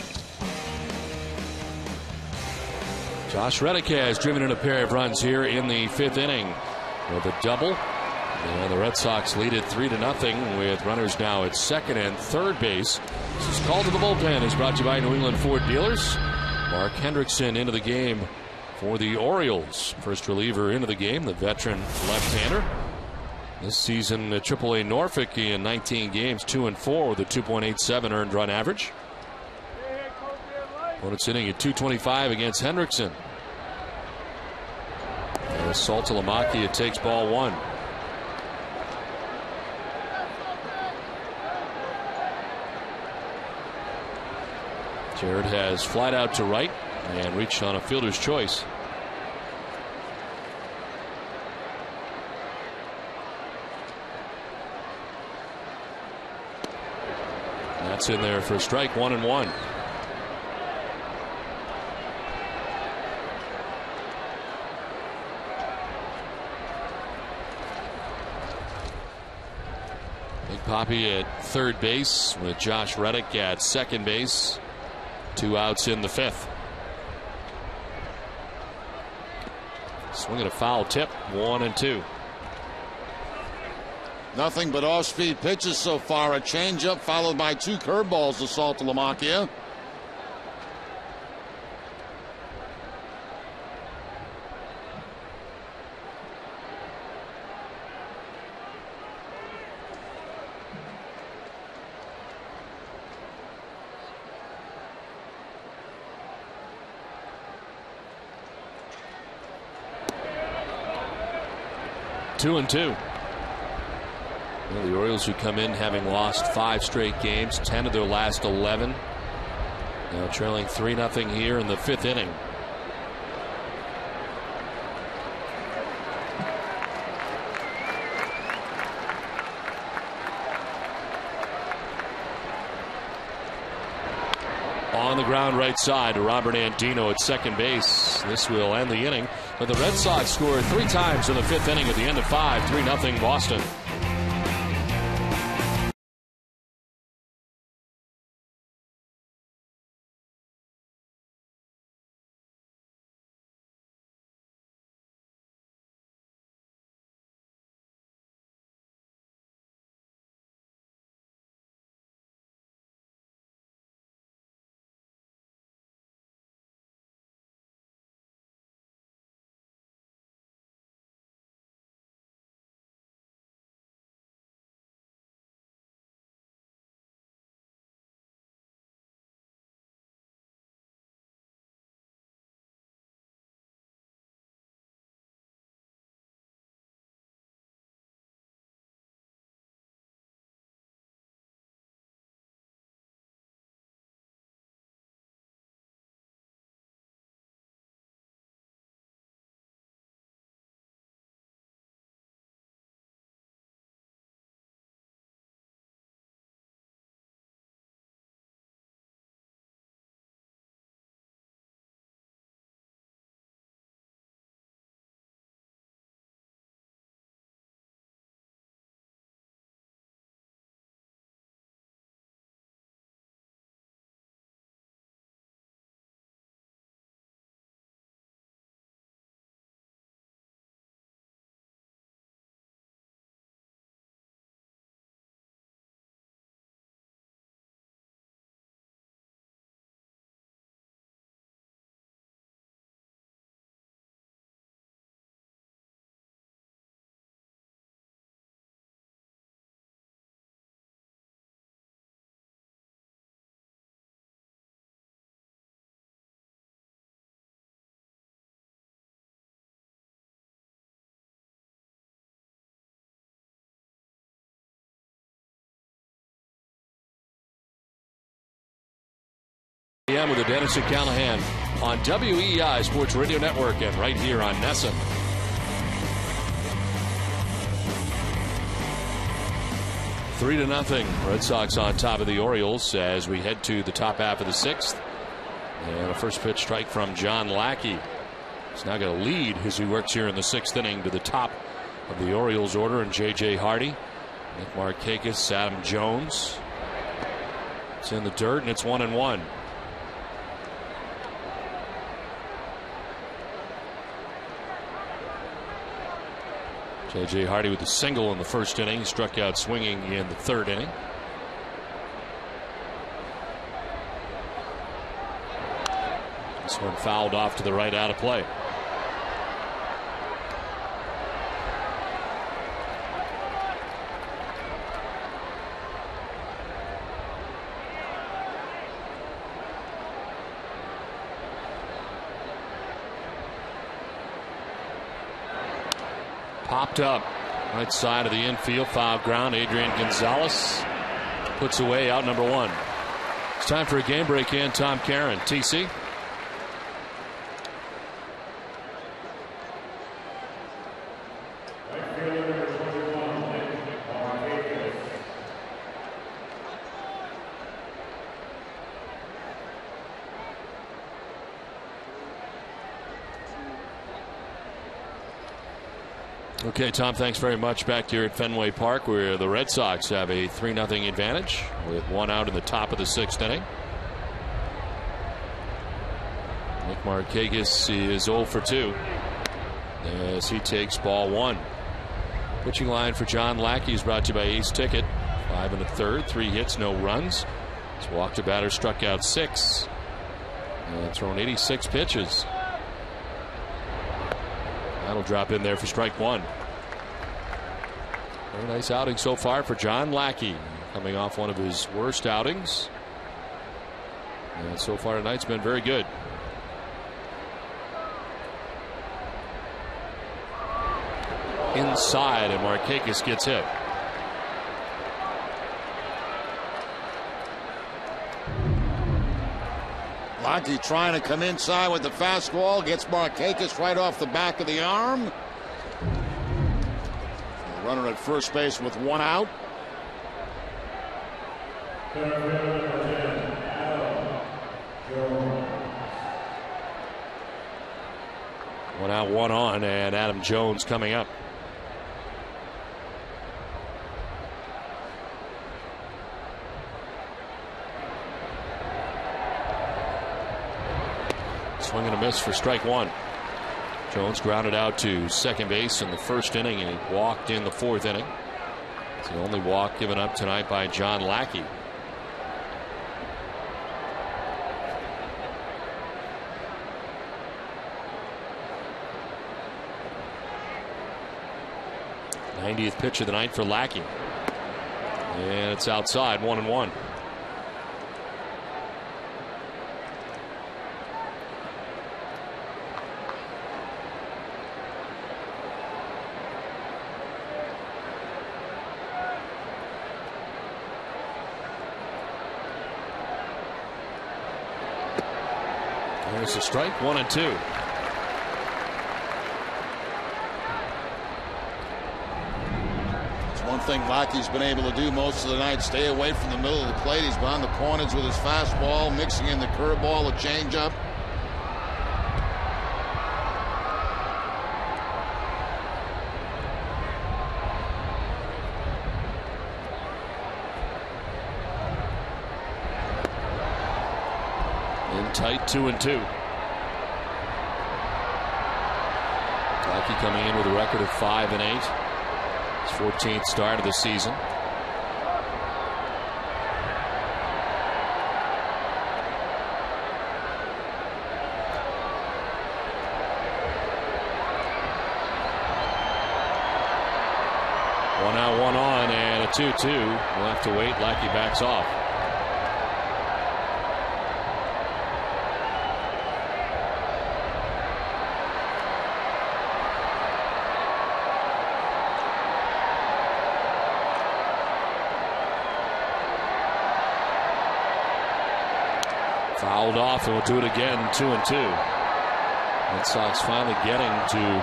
S1: Josh Reddick has driven in a pair of runs here in the 5th inning with a double. And the Red Sox lead it 3-0 with runners now at 2nd and 3rd base. This is called to the bullpen. Is brought to you by New England Ford Dealers. Mark Hendrickson into the game for the Orioles. First reliever into the game, the veteran left-hander. This season at AAA Norfolk in 19 games, 2-4 with a 2.87 earned run average. Opponent's hitting at 225 against Hendrickson. And Saltalamacchia takes ball 1. Jared has flied out to right and reached on a fielder's choice. That's in there for a strike, 1-1. Big Papi at 3rd base with Josh Reddick at 2nd base. 2 outs in the 5th. Swinging a foul tip, 1-2.
S5: Nothing but off-speed pitches so far. A changeup followed by 2 curveballs to Saltalamacchia.
S1: Two and 2. Well, the Orioles, who come in having lost 5 straight games, 10 of their last 11. Now trailing 3-0 here in the 5th inning. On the ground right side to Robert Andino at 2nd base. This will end the inning. But the Red Sox scored 3 times in the 5th inning at the end of 5. 3-0 Boston. p.m. with the Dennis and Callahan on WEI Sports Radio Network and right here on NESN. Three to nothing. Red Sox on top of the Orioles as we head to the top half of the sixth. And a first pitch strike from John Lackey. He's now got a lead as he works here in the sixth inning to the top of the Orioles order, and J.J. Hardy, Nick Markakis, Adam Jones. It's in the dirt, and it's 1-1. J.J. Hardy with a single in the first inning, struck out swinging in the third inning. This one fouled off to the right, out of play. Popped up right side of the infield, foul ground. Adrian Gonzalez puts away out number one. It's time for a game break in. Tom Caron, TC. Okay, Tom, thanks very much. Back here at Fenway Park, where the Red Sox have a 3-0 advantage with one out in the top of the sixth inning. Nick Markakis is 0 for 2 as he takes ball one. Pitching line for John Lackey is brought to you by Ace Ticket. 5 1/3, 3 hits, no runs. He's walked a batter, struck out 6, and thrown 86 pitches. That'll drop in there for strike one. Very nice outing so far for John Lackey, coming off one of his worst outings. And so far tonight's been very good. Inside, and Markakis gets hit.
S5: Lackey trying to come inside with the fastball, gets Markakis right off the back of the arm. The runner at first base with one out.
S1: One out, one on, and Adam Jones coming up. Swing and a miss for strike one. Jones grounded out to second base in the first inning, and he walked in the fourth inning. It's the only walk given up tonight by John Lackey. '90th pitch of the night for Lackey, and it's outside, 1-1. There's a strike, 1-2.
S5: It's one thing Lackey's been able to do most of the night, stay away from the middle of the plate. He's been on the corners with his fastball, mixing in the curveball, a changeup.
S1: Tight, 2-2. Lackey coming in with a record of 5-8. His 14th start of the season. One out, one on, and a 2-2. We'll have to wait. Lackey backs off. Fouled off, and we'll do it again, 2-2. Red Sox finally getting to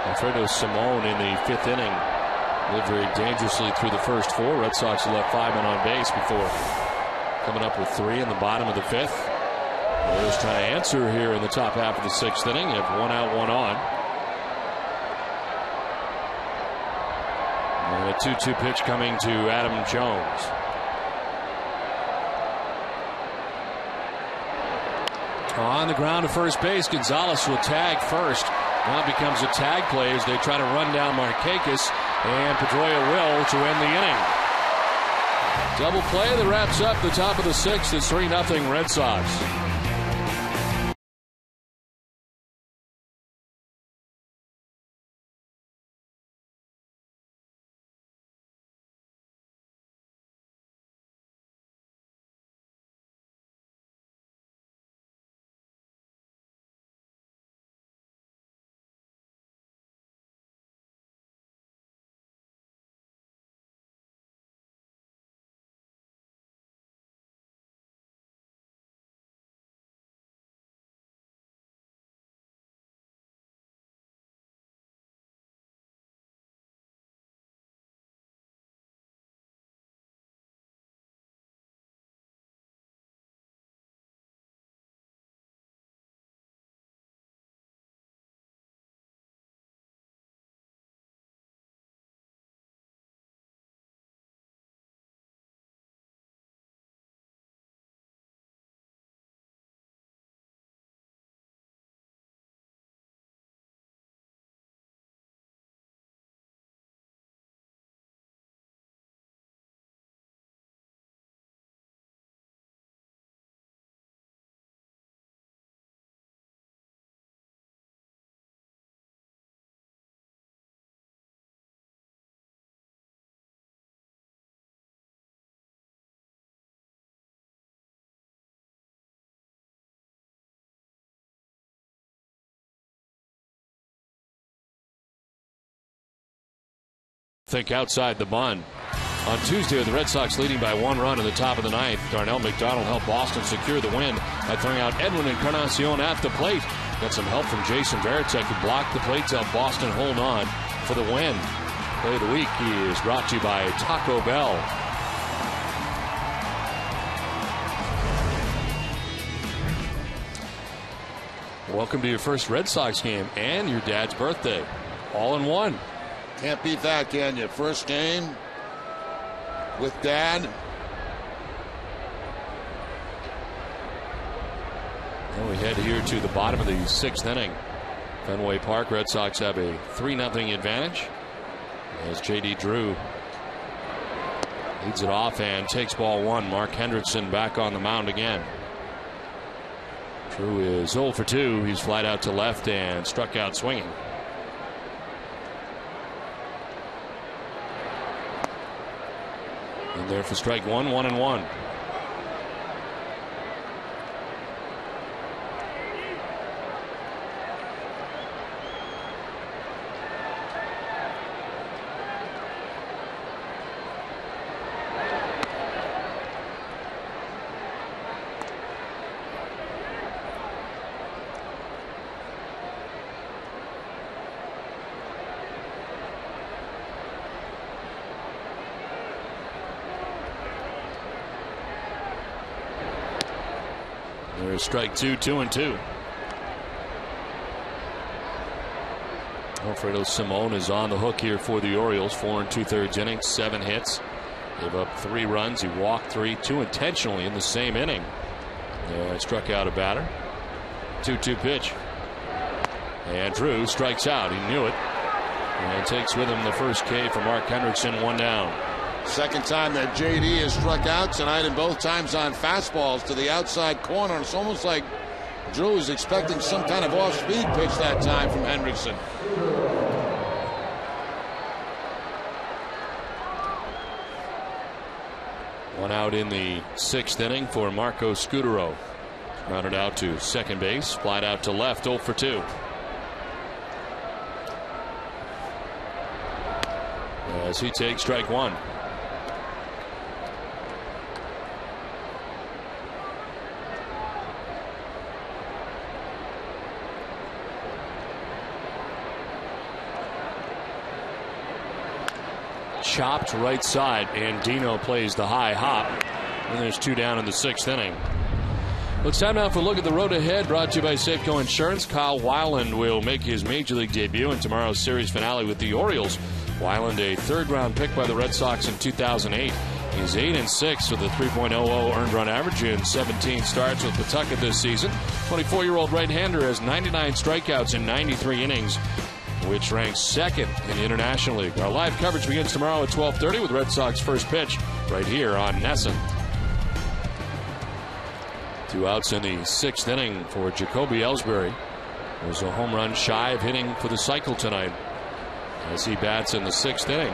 S1: Alfredo Simon in the 5th inning. Lived very dangerously through the first 4. Red Sox left 5 men on base before coming up with 3 in the bottom of the 5th. Orioles trying to answer here in the top half of the 6th inning. You have 1 out, 1 on. And a 2-2 pitch coming to Adam Jones. On the ground to first base, Gonzalez will tag first. Now it becomes a tag play as they try to run down Markakis, and Pedroia will to end the inning. Double play that wraps up the top of the 6th. It's 3-0 Red Sox. Think outside the bun. On Tuesday, the Red Sox leading by 1 run in the top of the 9th. Darnell McDonald helped Boston secure the win by throwing out Edwin Encarnacion at the plate. Got some help from Jason Varitek, who blocked the plate to help Boston hold on for the win. Play of the week is brought to you by Taco Bell. Welcome to your first Red Sox game and your dad's birthday. All in one.
S5: Can't beat that, can you? First game with Dad.
S1: And we head here to the bottom of the 6th inning. Fenway Park, Red Sox have a 3-0 advantage as J.D. Drew leads it off and takes ball 1. Mark Hendrickson back on the mound again. Drew is 0 for 2. He's flied out to left and struck out swinging. And there for strike 1, 1-1. There's strike 2, 2-2. Alfredo Simon is on the hook here for the Orioles. 4 2/3 innings, 7 hits. Gave up 3 runs. He walked 3, 2 intentionally in the same inning. Struck out a batter. 2-2 pitch. And Drew strikes out. He knew it. And takes with him the first K for Mark Hendrickson, 1 down.
S5: Second time that J.D. has struck out tonight, and both times on fastballs to the outside corner. It's almost like Drew is expecting some kind of off-speed pitch that time from Hendrickson.
S1: One out in the 6th inning for Marco Scutaro. Grounded out to second base, flied out to left, 0 for 2. As he takes strike 1. chopped right side, and Dino plays the high hop. And there's 2 down in the 6th inning. Well, it's time now for a look at the road ahead, brought to you by Safeco Insurance. Kyle Weiland will make his Major League debut in tomorrow's series finale with the Orioles. Weiland, a 3rd-round pick by the Red Sox in 2008. He's 8-6 with a 3.00 earned run average in 17 starts with Pawtucket this season. 24-year-old right-hander has 99 strikeouts in 93 innings, which ranks 2nd in the International League. Our live coverage begins tomorrow at 12:30 with Red Sox first pitch right here on NESN. 2 outs in the 6th inning for Jacoby Ellsbury. There's a home run shy of hitting for the cycle tonight as he bats in the 6th inning.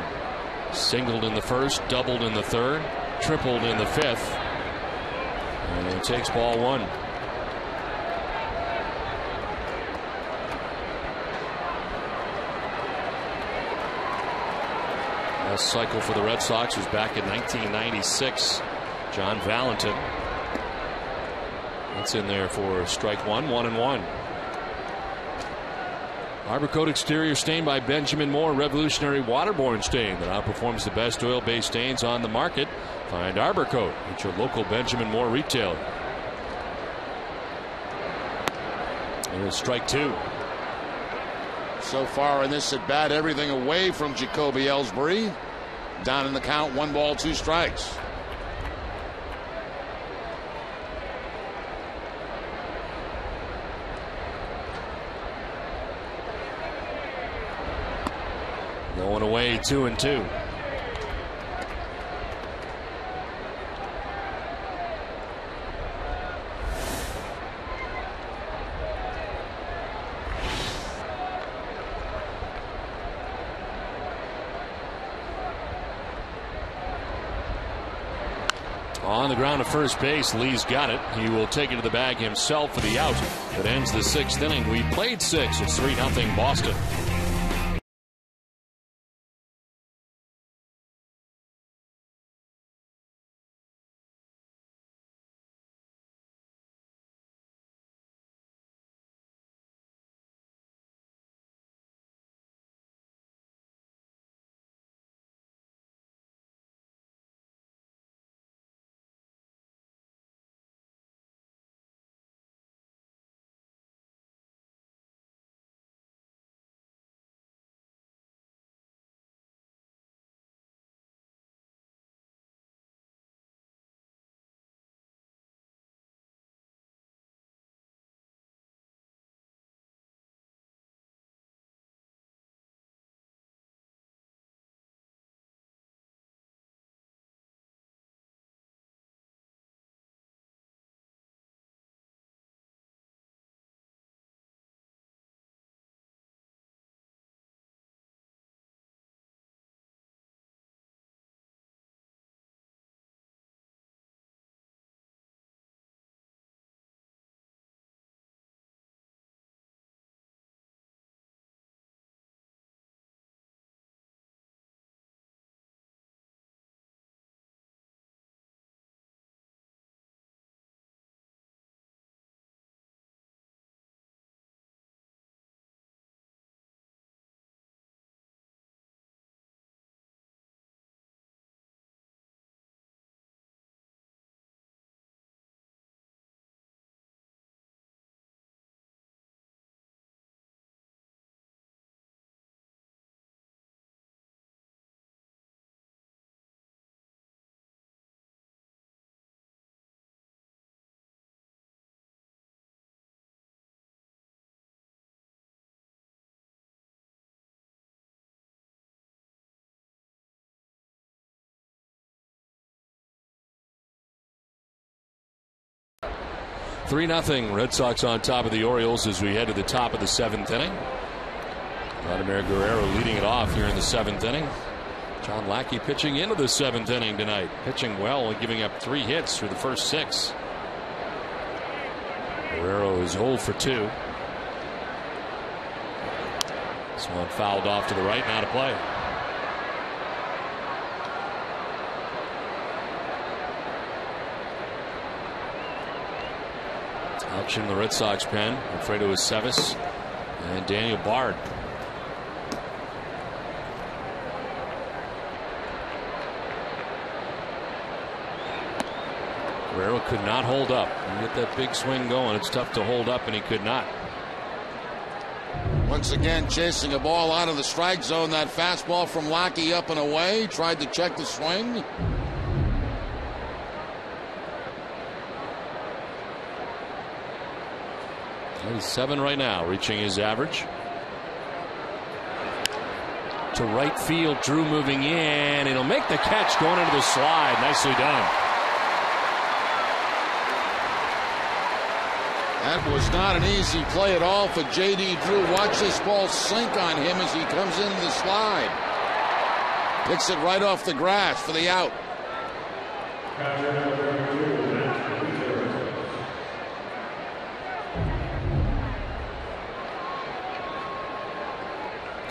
S1: Singled in the 1st, doubled in the 3rd, tripled in the 5th, and he takes ball 1. Last cycle for the Red Sox was back in 1996. John Valentin. That's in there for strike 1, 1-1. Arbor Coat exterior stain by Benjamin Moore, revolutionary waterborne stain that outperforms the best oil-based stains on the market. Find Arbor Coat at your local Benjamin Moore retailer. And it's strike 2.
S5: So far in this at bat, everything away from Jacoby Ellsbury. Down in the count, 1 ball, 2 strikes.
S1: Going away 2-2. On the ground to first base, Lee's got it. He will take it to the bag himself for the out. That ends the 6th inning. We played 6. It's 3-0 Boston. Three 0 Red Sox on top of the Orioles as we head to the top of the 7th inning. VLADIMIR Guerrero leading it off here in the 7th inning. John Lackey pitching into the 7th inning tonight. Pitching well and giving up 3 hits through the first 6. Guerrero is 0 for 2. This one fouled off to the right, now to play. Touching the Red Sox pen, Alfredo Aceves and Daniel Bard. Guerrero could not hold up. You get that big swing going, it's tough to hold up, and he could not.
S5: Once again, chasing a ball out of the strike zone. That fastball from Lackey up and away. Tried to check the swing.
S1: 97 right now, reaching his average. To right field, Drew moving in. He'll make the catch going into the slide. Nicely done.
S5: That was not an easy play at all for J.D. Drew. Watch this ball sink on him as he comes into the slide. Picks it right off the grass for the out.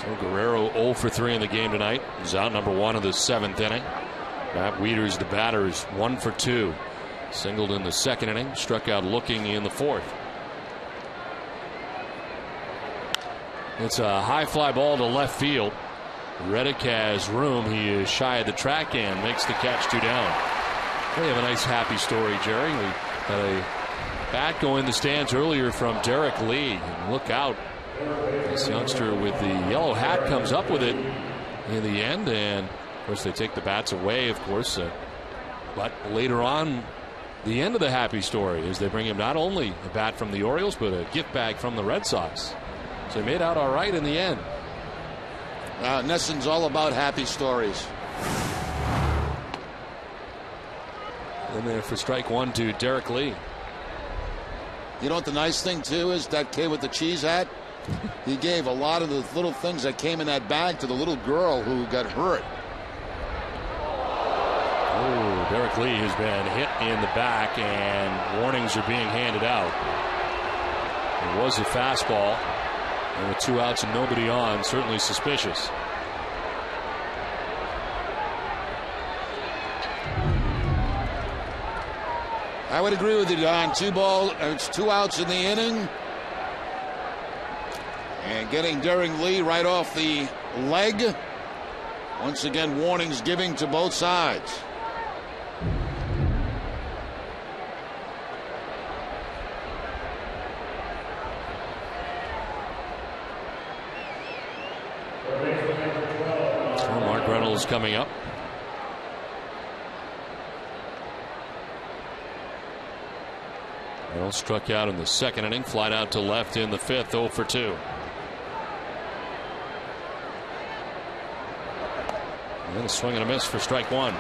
S1: So Guerrero 0 for 3 in the game tonight. He's out number 1 of the 7th inning. Matt Wieters, the batter, is 1 for 2. Singled in the 2nd inning, struck out looking in the 4th. It's a high fly ball to left field. Reddick has room. He is shy of the track and makes the catch, 2 down. We have a nice happy story, Jerry. We had a bat go in the stands earlier from Derrek Lee. And look out. This youngster with the yellow hat comes up with it in the end. And, of course, they take the bats away, of course. But later on, the end of the happy story is they bring him not only a bat from the Orioles, but a gift bag from the Red Sox. So he made out all right in the end.
S5: Nesson's all about happy stories.
S1: And there for strike 1 to Derrek Lee.
S5: You know what the nice thing, too, is that kid with the cheese hat? He gave a lot of the little things that came in that bag to the little girl who got hurt.
S1: Oh, Derrek Lee has been hit in the back, and warnings are being handed out. It was a fastball. And with 2 outs and nobody on, certainly suspicious.
S5: I would agree with you, Don. 2 outs in the inning. And getting Derrek Lee right off the leg. Once again, warnings giving to both sides.
S1: Mark Reynolds coming up. Reynolds struck out in the 2nd inning, flied out to left in the 5th, 0 for 2. And a swing and a miss for strike 1.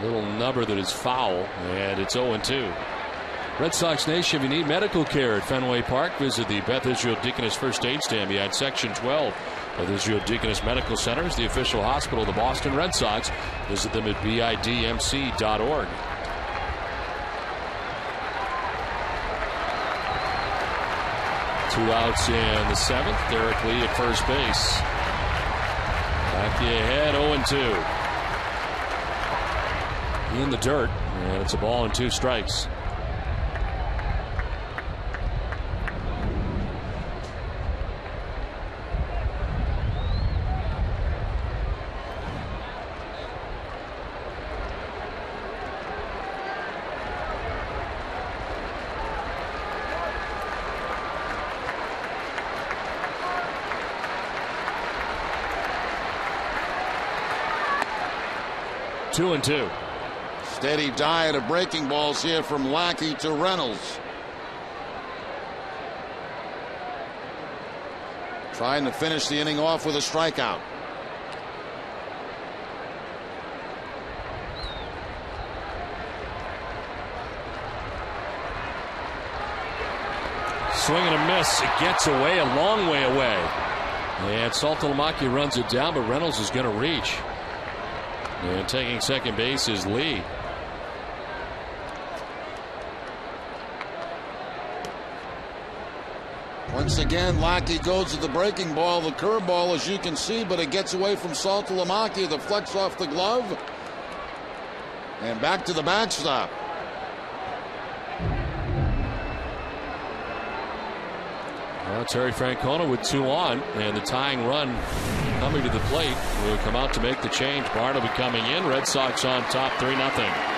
S1: Little number that is foul, and it's 0-2. Red Sox Nation, if you need medical care at Fenway Park, visit the Beth Israel Deaconess First Aid Stand behind Section 12. Beth Israel Deaconess Medical Center is the official hospital of the Boston Red Sox. Visit them at bidmc.org. Two outs in the 7th. Derrek Lee at first base. Lackey ahead, 0-2. In the dirt, and it's a ball and 2 strikes. Two and 2.
S5: Steady diet of breaking balls here from Lackey to Reynolds. Trying to finish the inning off with a strikeout.
S1: Swing and a miss. It gets away, a long way away. And Saltalamacchia runs it down, but Reynolds is going to reach. And taking second base is Lee.
S5: Once again, Lackey goes to the breaking ball, the curveball, as you can see, but it gets away from Saltalamacchia. The flex off the glove. And back to the backstop.
S1: Well, Terry Francona with 2 on, and the tying run coming to the plate will come out to make the change. Bard will be coming in. Red Sox on top 3-0.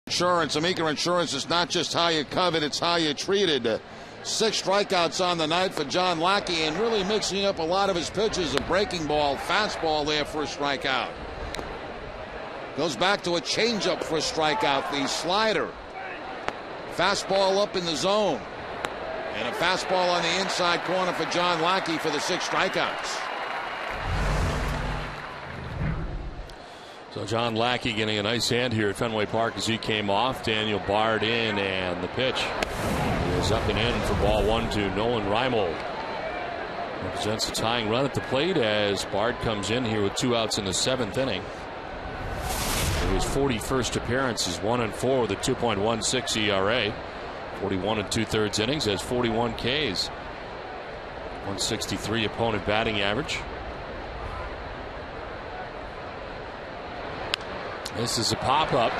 S5: Insurance. Amica Insurance is not just how you covered, it's how you treated. 6 strikeouts on the night for John Lackey, and really mixing up a lot of his pitches. A breaking ball, fastball there for a strikeout. Goes back to a changeup for a strikeout. The slider. Fastball up in the zone. And a fastball on the inside corner for John Lackey for the 6 strikeouts.
S1: So John Lackey getting a nice hand here at Fenway Park as he came off. Daniel Bard in, and the pitch is up and in for ball 1 to Nolan Reimold. Represents a tying run at the plate as Bard comes in here with 2 outs in the 7th inning. In his 41st appearance is 1-4 with a 2.16 ERA. 41 2/3 innings, has 41 Ks. 163 opponent batting average. This is a pop-up.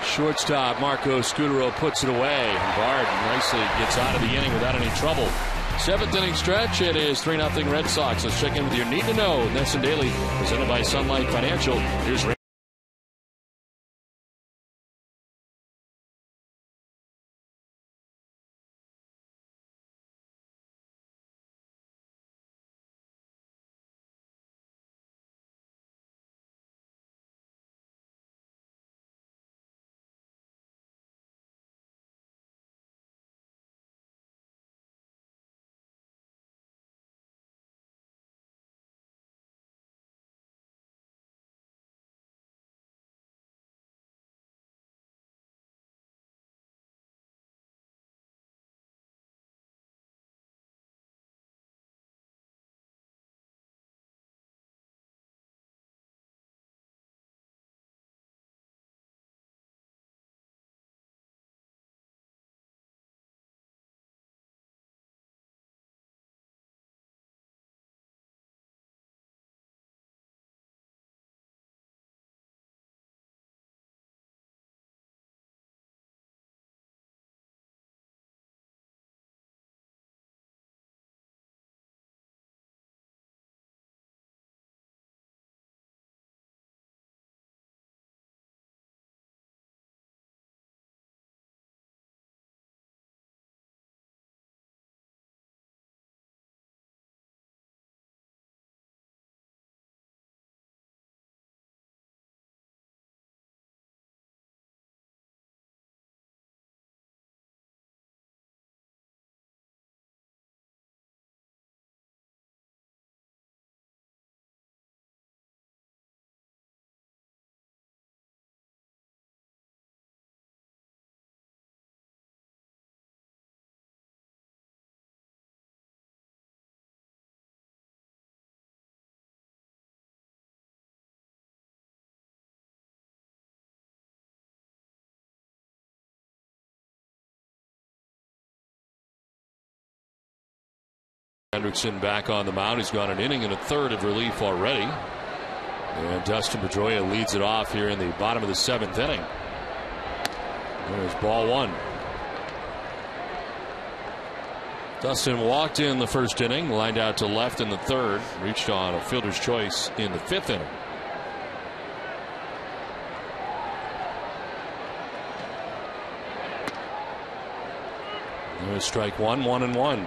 S1: Shortstop Marco Scudero puts it away. And Bard nicely gets out of the inning without any trouble. 7th inning stretch. It is 3-0 Red Sox. Let's check in with your need to know. NESN Daily, presented by Sunlight Financial. Here's Hendrickson back on the mound. He's gone an inning and a third of relief already. And Dustin Pedroia leads it off here in the bottom of the 7th inning. There's ball 1. Dustin walked in the first inning, lined out to left in the 3rd, reached on a fielder's choice in the 5th inning. There's strike 1, 1-1.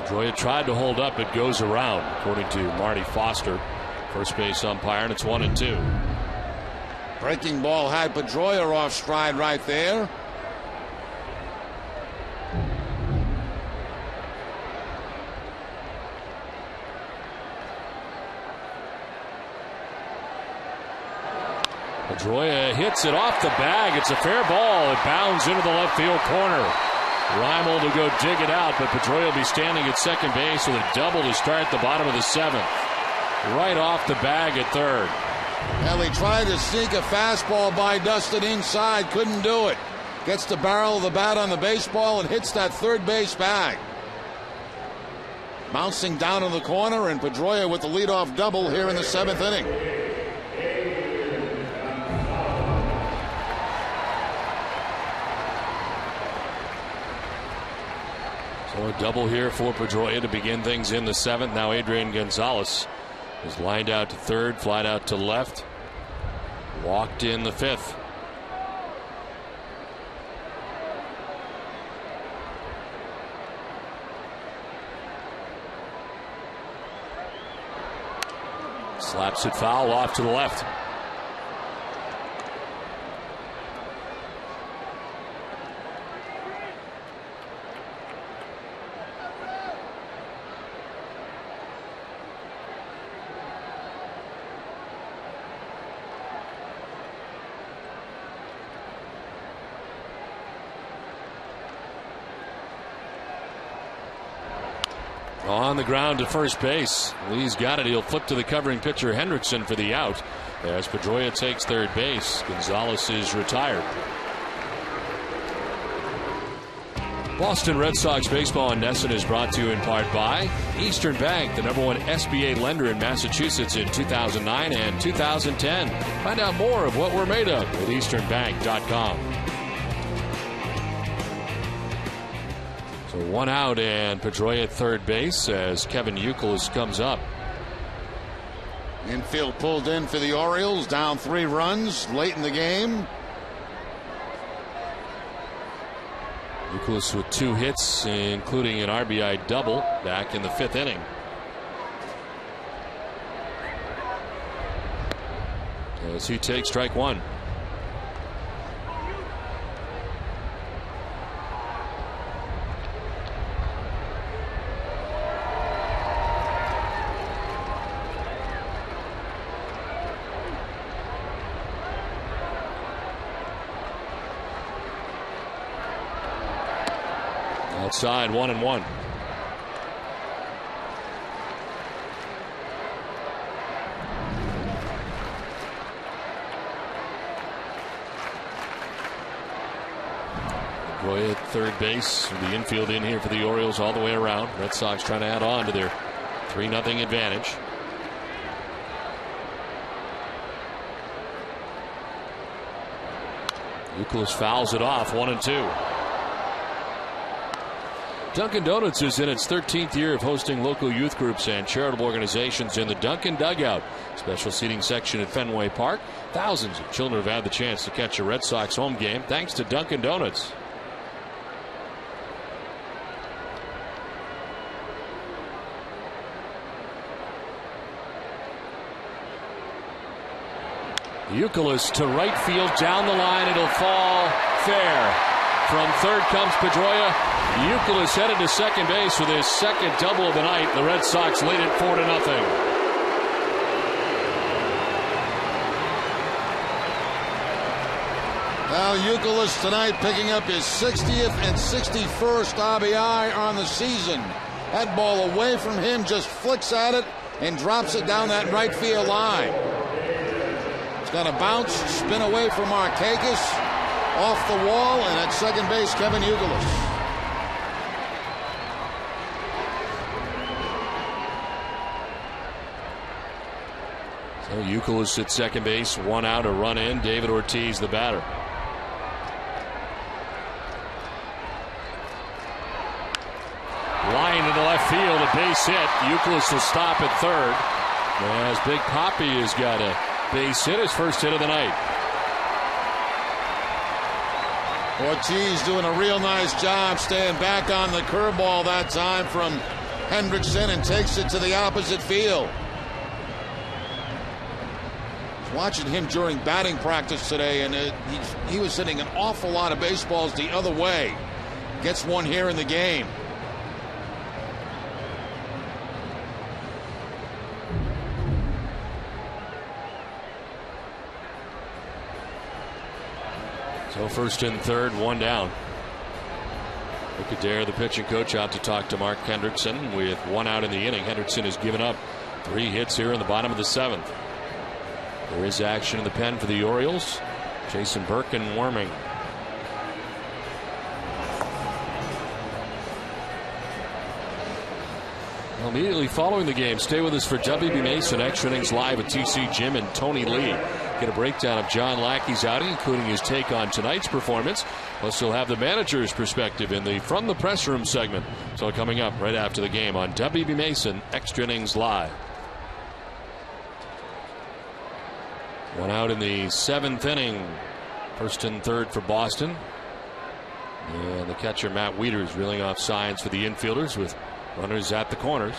S1: Pedroia tried to hold up. It goes around, according to Marty Foster, first base umpire, and it's 1-2.
S5: Breaking ball had Pedroia off stride right there.
S1: Pedroia hits it off the bag. It's a fair ball. It bounds into the left field corner. Reynolds will go dig it out, but Pedroia will be standing at second base with a double to start the bottom of the 7th. Right off the bag at 3rd.
S5: Well, he tried to sneak a fastball by Dustin inside. Couldn't do it. Gets the barrel of the bat on the baseball and hits that third base bag. Bouncing down in the corner, and Pedroia with the leadoff double here in the 7th inning.
S1: So a double here for Pedroia to begin things in the 7th. Now Adrian Gonzalez is lined out to 3rd, flied out to left, walked in the 5th. Slaps it foul off to the left. On the ground to first base. Lee's got it. He'll flip to the covering pitcher Hendrickson for the out. As Pedroia takes 3rd base, Gonzalez is retired. Boston Red Sox baseball on NESN is brought to you in part by Eastern Bank, the #1 SBA lender in Massachusetts in 2009 and 2010. Find out more of what we're made of at easternbank.com. So 1 out and Pedroia at 3rd base as Kevin Youkilis comes up.
S5: Infield pulled in for the Orioles, down 3 runs late in the game.
S1: Youkilis with 2 hits, including an RBI double back in the 5th inning. As he takes strike 1. Outside, 1-1. Pedroia at 3rd base. The infield in here for the Orioles all the way around. Red Sox trying to add on to their 3-0 advantage. Youkilis fouls it off, 1-2. Dunkin' Donuts is in its 13th year of hosting local youth groups and charitable organizations in the Dunkin' Dugout, special seating section at Fenway Park. Thousands of children have had the chance to catch a Red Sox home game thanks to Dunkin' Donuts. Youkilis to right field, down the line, it'll fall fair. From 3rd comes Pedroia. Youkilis headed to second base with his 2nd double of the night. The Red Sox lead it 4-0.
S5: Well, Youkilis tonight picking up his 60th and 61st RBI on the season. That ball away from him, just flicks at it and drops it down that right field line. It's got to bounce, spin away from Markakis, off the wall, and at second base, Kevin Youkilis.
S1: So Youkilis at second base, 1 out, a run in. David Ortiz, the batter. Line into left field, a base hit. Youkilis will stop at third. As Big Poppy has got a base hit, his first hit of the night.
S5: Ortiz doing a real nice job staying back on the curveball that time from Hendrickson and takes it to the opposite field. Watching him during batting practice today, and he was hitting an awful lot of baseballs the other way. Gets one here in the game.
S1: So first and third, 1 down. Look at Dare, the pitching coach, out to talk to Mark Hendrickson with 1 out in the inning. Hendrickson has given up 3 hits here in the bottom of the 7th. There is action in the pen for the Orioles. Jason Birkin warming. Well, immediately following the game, stay with us for WB Mason Extra Innings Live with TC Jim and Tony Lee. Get a breakdown of John Lackey's outing, including his take on tonight's performance. Plus, he'll have the manager's perspective in the From the Press Room segment. So coming up right after the game on WB Mason Extra Innings Live. 1 out in the 7th inning. First and third for Boston. And the catcher, Matt Wieters, reeling off signs for the infielders with runners at the corners.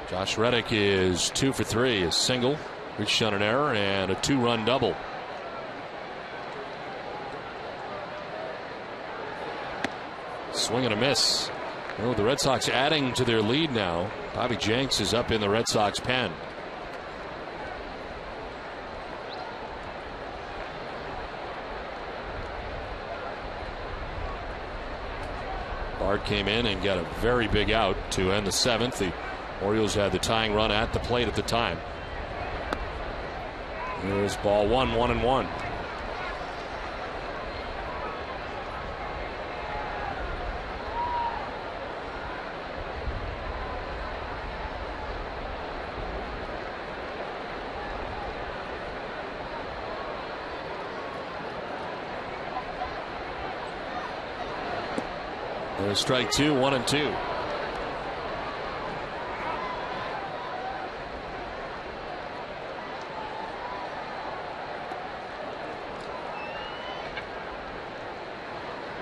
S1: Josh Reddick is 2 for 3. A single, reached on an error, and a 2-run double. Swing and a miss. Oh, the Red Sox adding to their lead now. Bobby Jenks is up in the Red Sox pen. Bard came in and got a very big out to end the 7th. The Orioles had the tying run at the plate at the time. Here's ball 1, 1-1. There's strike 2, 1-2.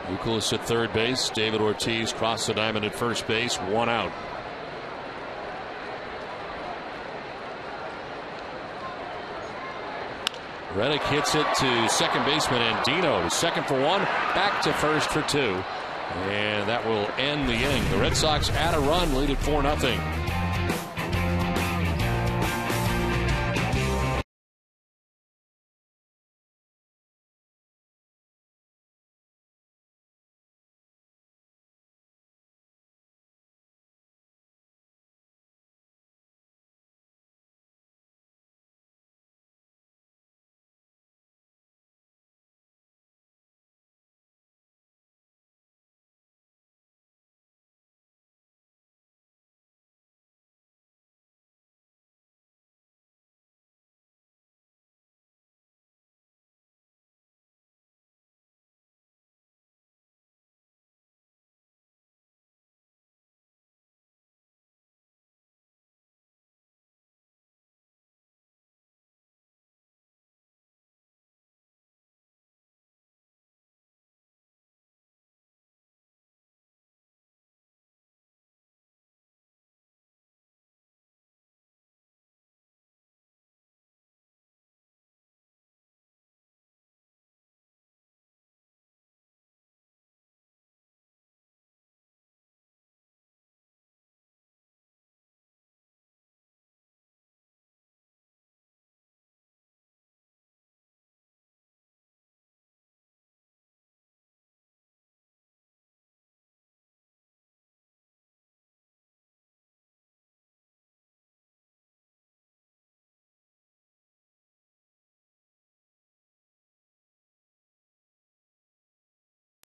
S1: Youkilis at third base. David Ortiz crossed the diamond at first base. 1 out. Reddick hits it to second baseman Andino. Second for 1, back to first for 2. And that will end the inning. The Red Sox add a run, lead at 4-0.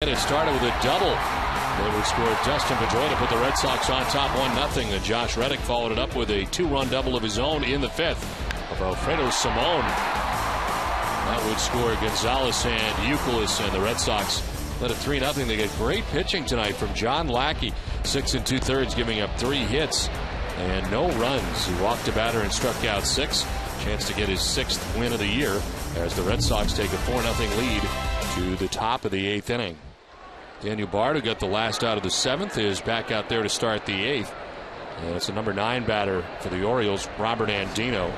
S1: And it started with a double. They would score Dustin Pedroia to put the Red Sox on top 1-0. And Josh Reddick followed it up with a 2-run double of his own in the 5th of Alfredo Simon. That would score Gonzalez and Youkilis, and the Red Sox led at 3-0. They get great pitching tonight from John Lackey. 6 2/3, giving up 3 hits and no runs. He walked a batter and struck out 6. Chance to get his 6th win of the year as the Red Sox take a 4-0 lead to the top of the 8th inning. Daniel Bard, who got the last out of the 7th, is back out there to start the 8th. And it's the number 9 batter for the Orioles, Robert Andino,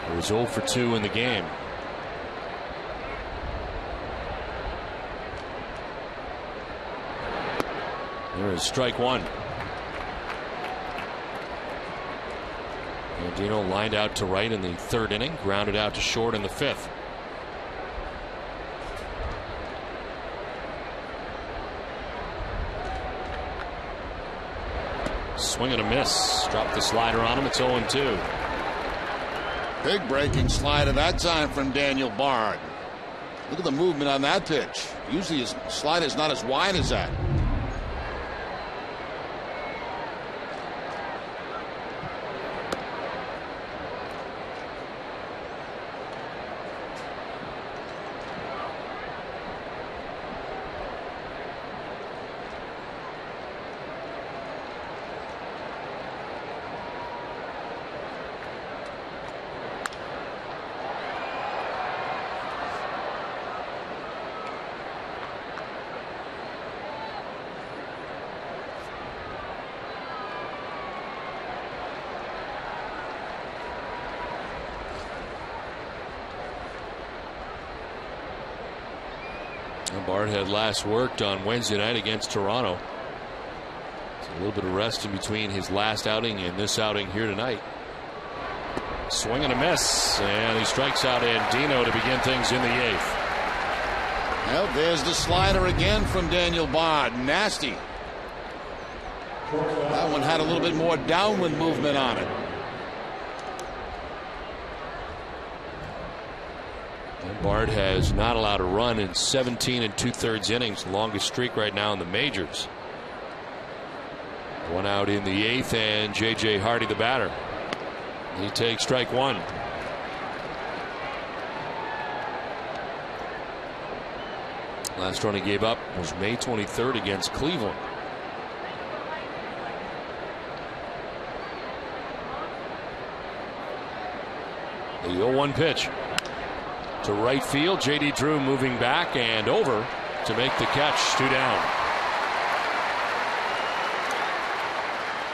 S1: who was 0 for 2 in the game. There is strike 1. Andino lined out to right in the 3rd inning, grounded out to short in the 5th. Swing and a miss. Dropped the slider on him. It's 0-2.
S5: Big breaking slider that time from Daniel Bard. Look at the movement on that pitch. Usually his slider is not as wide as that.
S1: Bard had last worked on Wednesday night against Toronto. So a little bit of rest in between his last outing and this outing here tonight. Swing and a miss, and he strikes out Andino to begin things in the 8th.
S5: Well, there's the slider again from Daniel Bard. Nasty. That one had a little bit more downward movement on it.
S1: Bard has not allowed a run in 17 2/3 innings, longest streak right now in the majors. 1 out in the 8th, and J.J. Hardy the batter. He takes strike 1. Last run he gave up was May 23rd against Cleveland. The 0-1 pitch to right field. J.D. Drew moving back and over to make the catch. 2 down.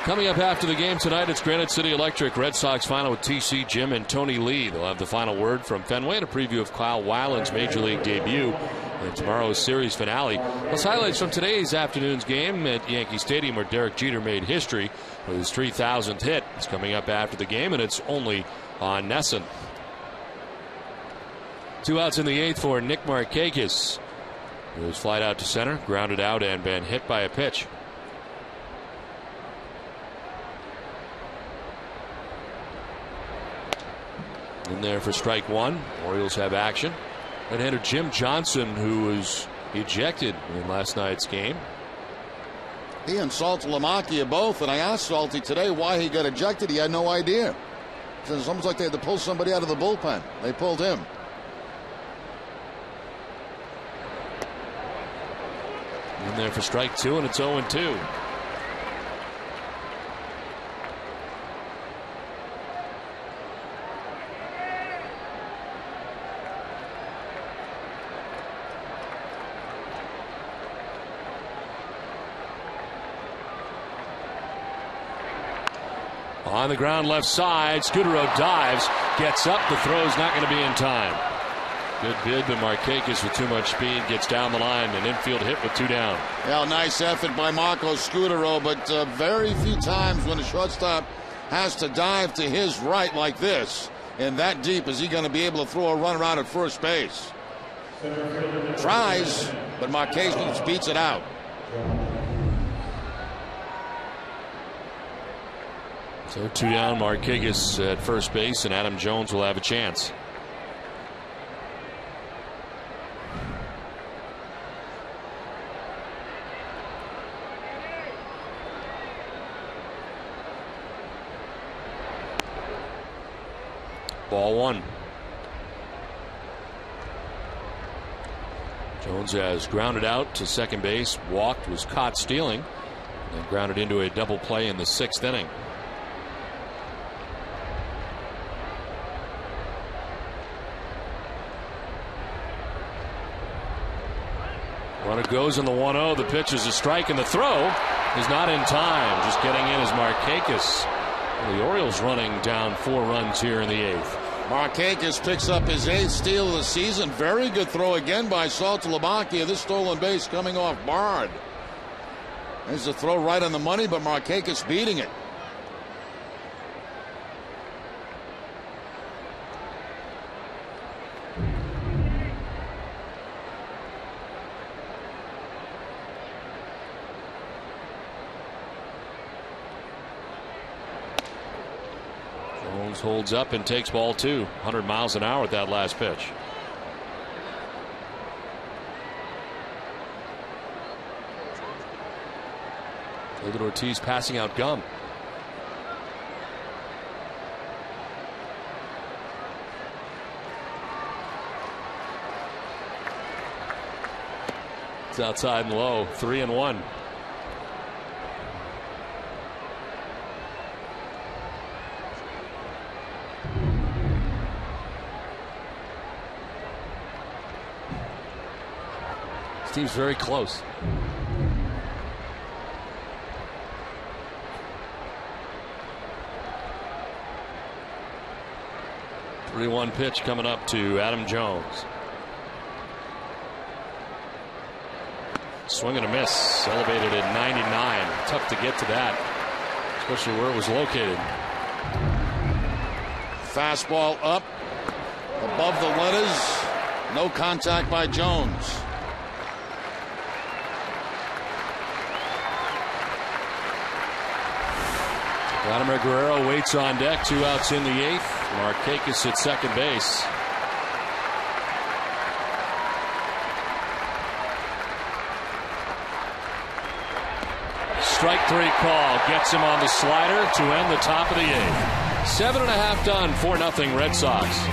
S1: Coming up after the game tonight, it's Granite City Electric Red Sox final with TC Jim and Tony Lee. They'll have the final word from Fenway and a preview of Kyle Weiland's Major League debut and tomorrow's series finale. Plus highlights from today's afternoon's game at Yankee Stadium, where Derek Jeter made history with his 3,000th hit. It's coming up after the game, and it's only on NESN. 2 outs in the 8th for Nick Markakis. He was flied out to center, grounded out, and been hit by a pitch. In there for strike 1. Orioles have action. Right-hander Jim Johnson, who was ejected in last night's game.
S5: He and Salty Lamacchia both, and I asked Salty today why he got ejected. He had no idea. It's almost like they had to pull somebody out of the bullpen. They pulled him.
S1: In there for strike 2, and it's 0-2. On the ground left side, Scudero dives, gets up, the throw's not going to be in time. Good bid, but Markakis with too much speed gets down the line. An infield hit with 2 down.
S5: Well, nice effort by Marco Scudero, but very few times when a shortstop has to dive to his right like this and that deep is he going to be able to throw a runner out at first base. Tries, but Markakis beats it out.
S1: So 2 down, Markakis at first base, and Adam Jones will have a chance. Ball one. Jones has grounded out to second base, walked, was caught stealing, and grounded into a double play in the 6th inning. Runner goes in the 1-0. The pitch is a strike, and the throw is not in time. Just getting in is Markakis. The Orioles running down 4 runs here in the 8th.
S5: Markakis picks up his 8th steal of the season. Very good throw again by Saltalamacchia. This stolen base coming off Bard. There's a throw right on the money, but Markakis beating it.
S1: Jones holds up and takes ball 2. 100 miles an hour with that last pitch. David Ortiz passing out gum. It's outside and low. 3-1. Team's very close. Three-1 pitch coming up to Adam Jones. Swing and a miss. Elevated at 99. Tough to get to that, especially where it was located.
S5: Fastball up above the letters. No contact by Jones.
S1: VLADIMIR Guerrero waits on deck. 2 outs in the 8th. Markakis at second base. Strike 3 call gets him on the slider to end the top of the 8th. 7.5 done. 4-0 Red Sox.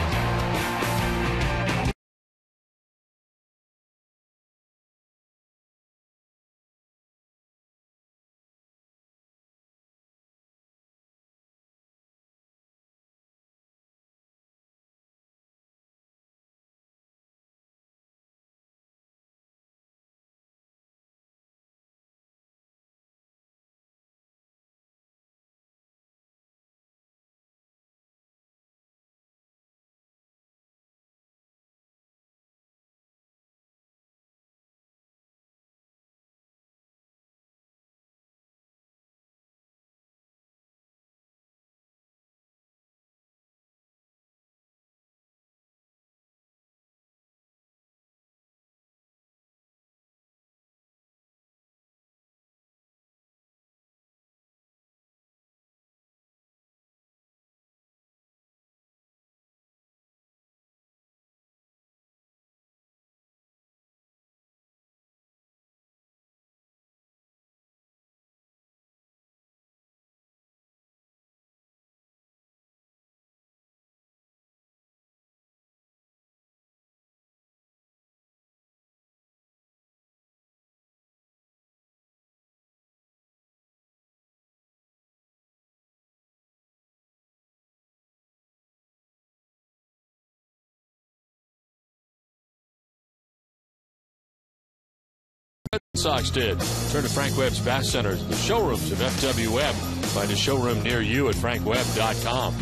S1: Red Sox did. Turn to Frank Webb's Bass Centers, the showrooms of FW Webb. Find a showroom near you at frankwebb.com.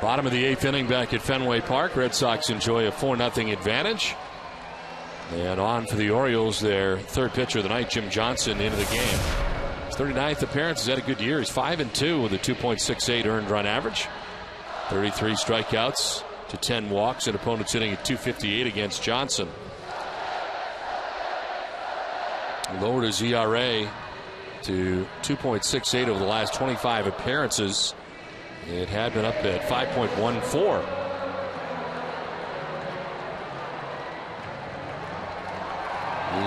S1: Bottom of the 8th inning back at Fenway Park. Red Sox enjoy a 4-0 advantage. And on for the Orioles, their 3rd pitcher of the night, Jim Johnson, into the game. His 39th appearance. He's had a good year. He's 5-2 with a 2.68 earned run average. 33 strikeouts to 10 walks, and opponents hitting at 258 against Johnson. Lowered his ERA to 2.68 over the last 25 appearances. It had been up at 5.14.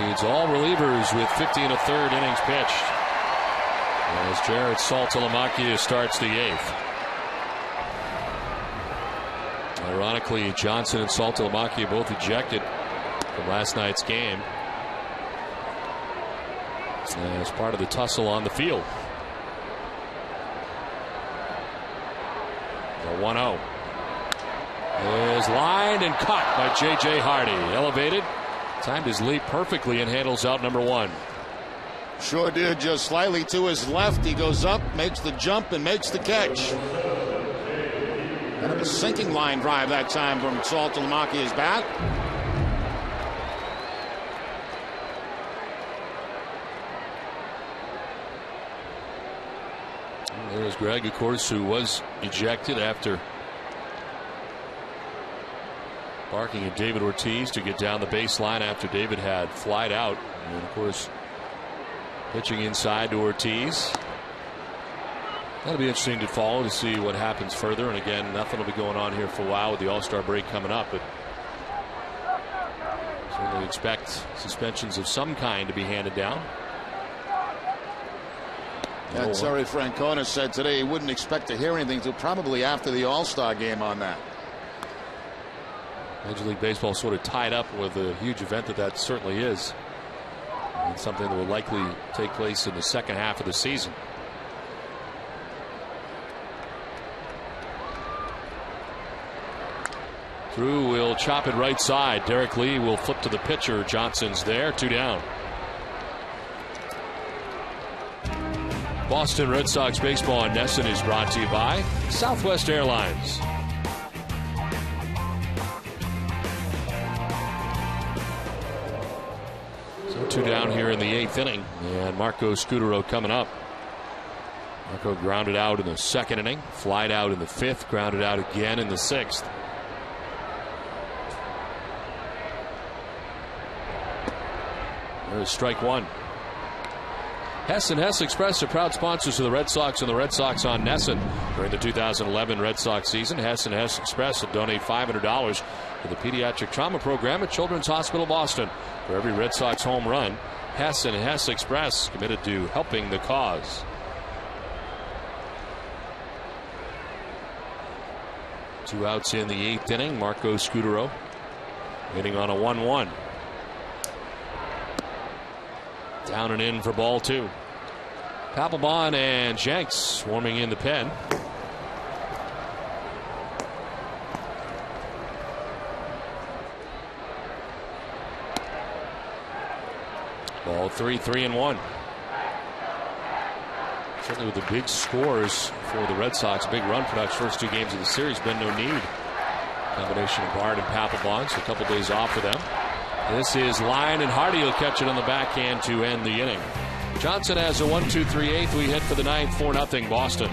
S1: Leads all relievers with 50 1/3 innings pitched. As Jared Saltalamacchia starts the 8th. Ironically, Johnson and Saltalamacchia both ejected from last night's game as part of the tussle on the field. The 1-0 is lined and caught by J.J. Hardy. Elevated, timed his leap perfectly, and handles out number 1.
S5: Sure did, just slightly to his left. He goes up, makes the jump, and makes the catch. Kind of a sinking line drive that time from Saltalamacchia's bat.
S1: There's Greg, of course, who was ejected after barking at David Ortiz to get down the baseline after David had flied out. And, of course, pitching inside to Ortiz. That'll be interesting to follow to see what happens further. And again, nothing will be going on here for a while with the All-Star break coming up. But certainly expect suspensions of some kind to be handed down.
S5: And Terry Francona said today he wouldn't expect to hear anything until probably after the All-Star game on that.
S1: Major League Baseball sort of tied up with a huge event that certainly is. And something that will likely take place in the second half of the season. Drew will chop it right side. Derek Lee will flip to the pitcher. Johnson's there. 2 down. Boston Red Sox baseball on NESN is brought to you by Southwest Airlines. So 2 down here in the 8th inning, and Marco Scutaro coming up. Marco grounded out in the 2nd inning, flied out in the 5th, grounded out again in the 6th. There's strike 1. Hess and Hess Express are proud sponsors of the Red Sox and the Red Sox on NESN. During the 2011 Red Sox season, Hess and Hess Express will donate $500 to the Pediatric Trauma Program at Children's Hospital Boston. For every Red Sox home run, Hess and Hess Express committed to helping the cause. 2 outs in the 8th inning. Marco Scutaro hitting on a 1-1. Down and in for ball 2. Papelbon and Jenks warming in the pen. Ball 3, 3-1. Certainly with the big scores for the Red Sox, big run production first 2 games of the series, been no need. Combination of Bard and Papelbon, so a couple days off for them. This is line, and Hardy will catch it on the backhand to end the inning. Johnson has a 1-2-3-8. We hit for the 9th, 4-0 Boston.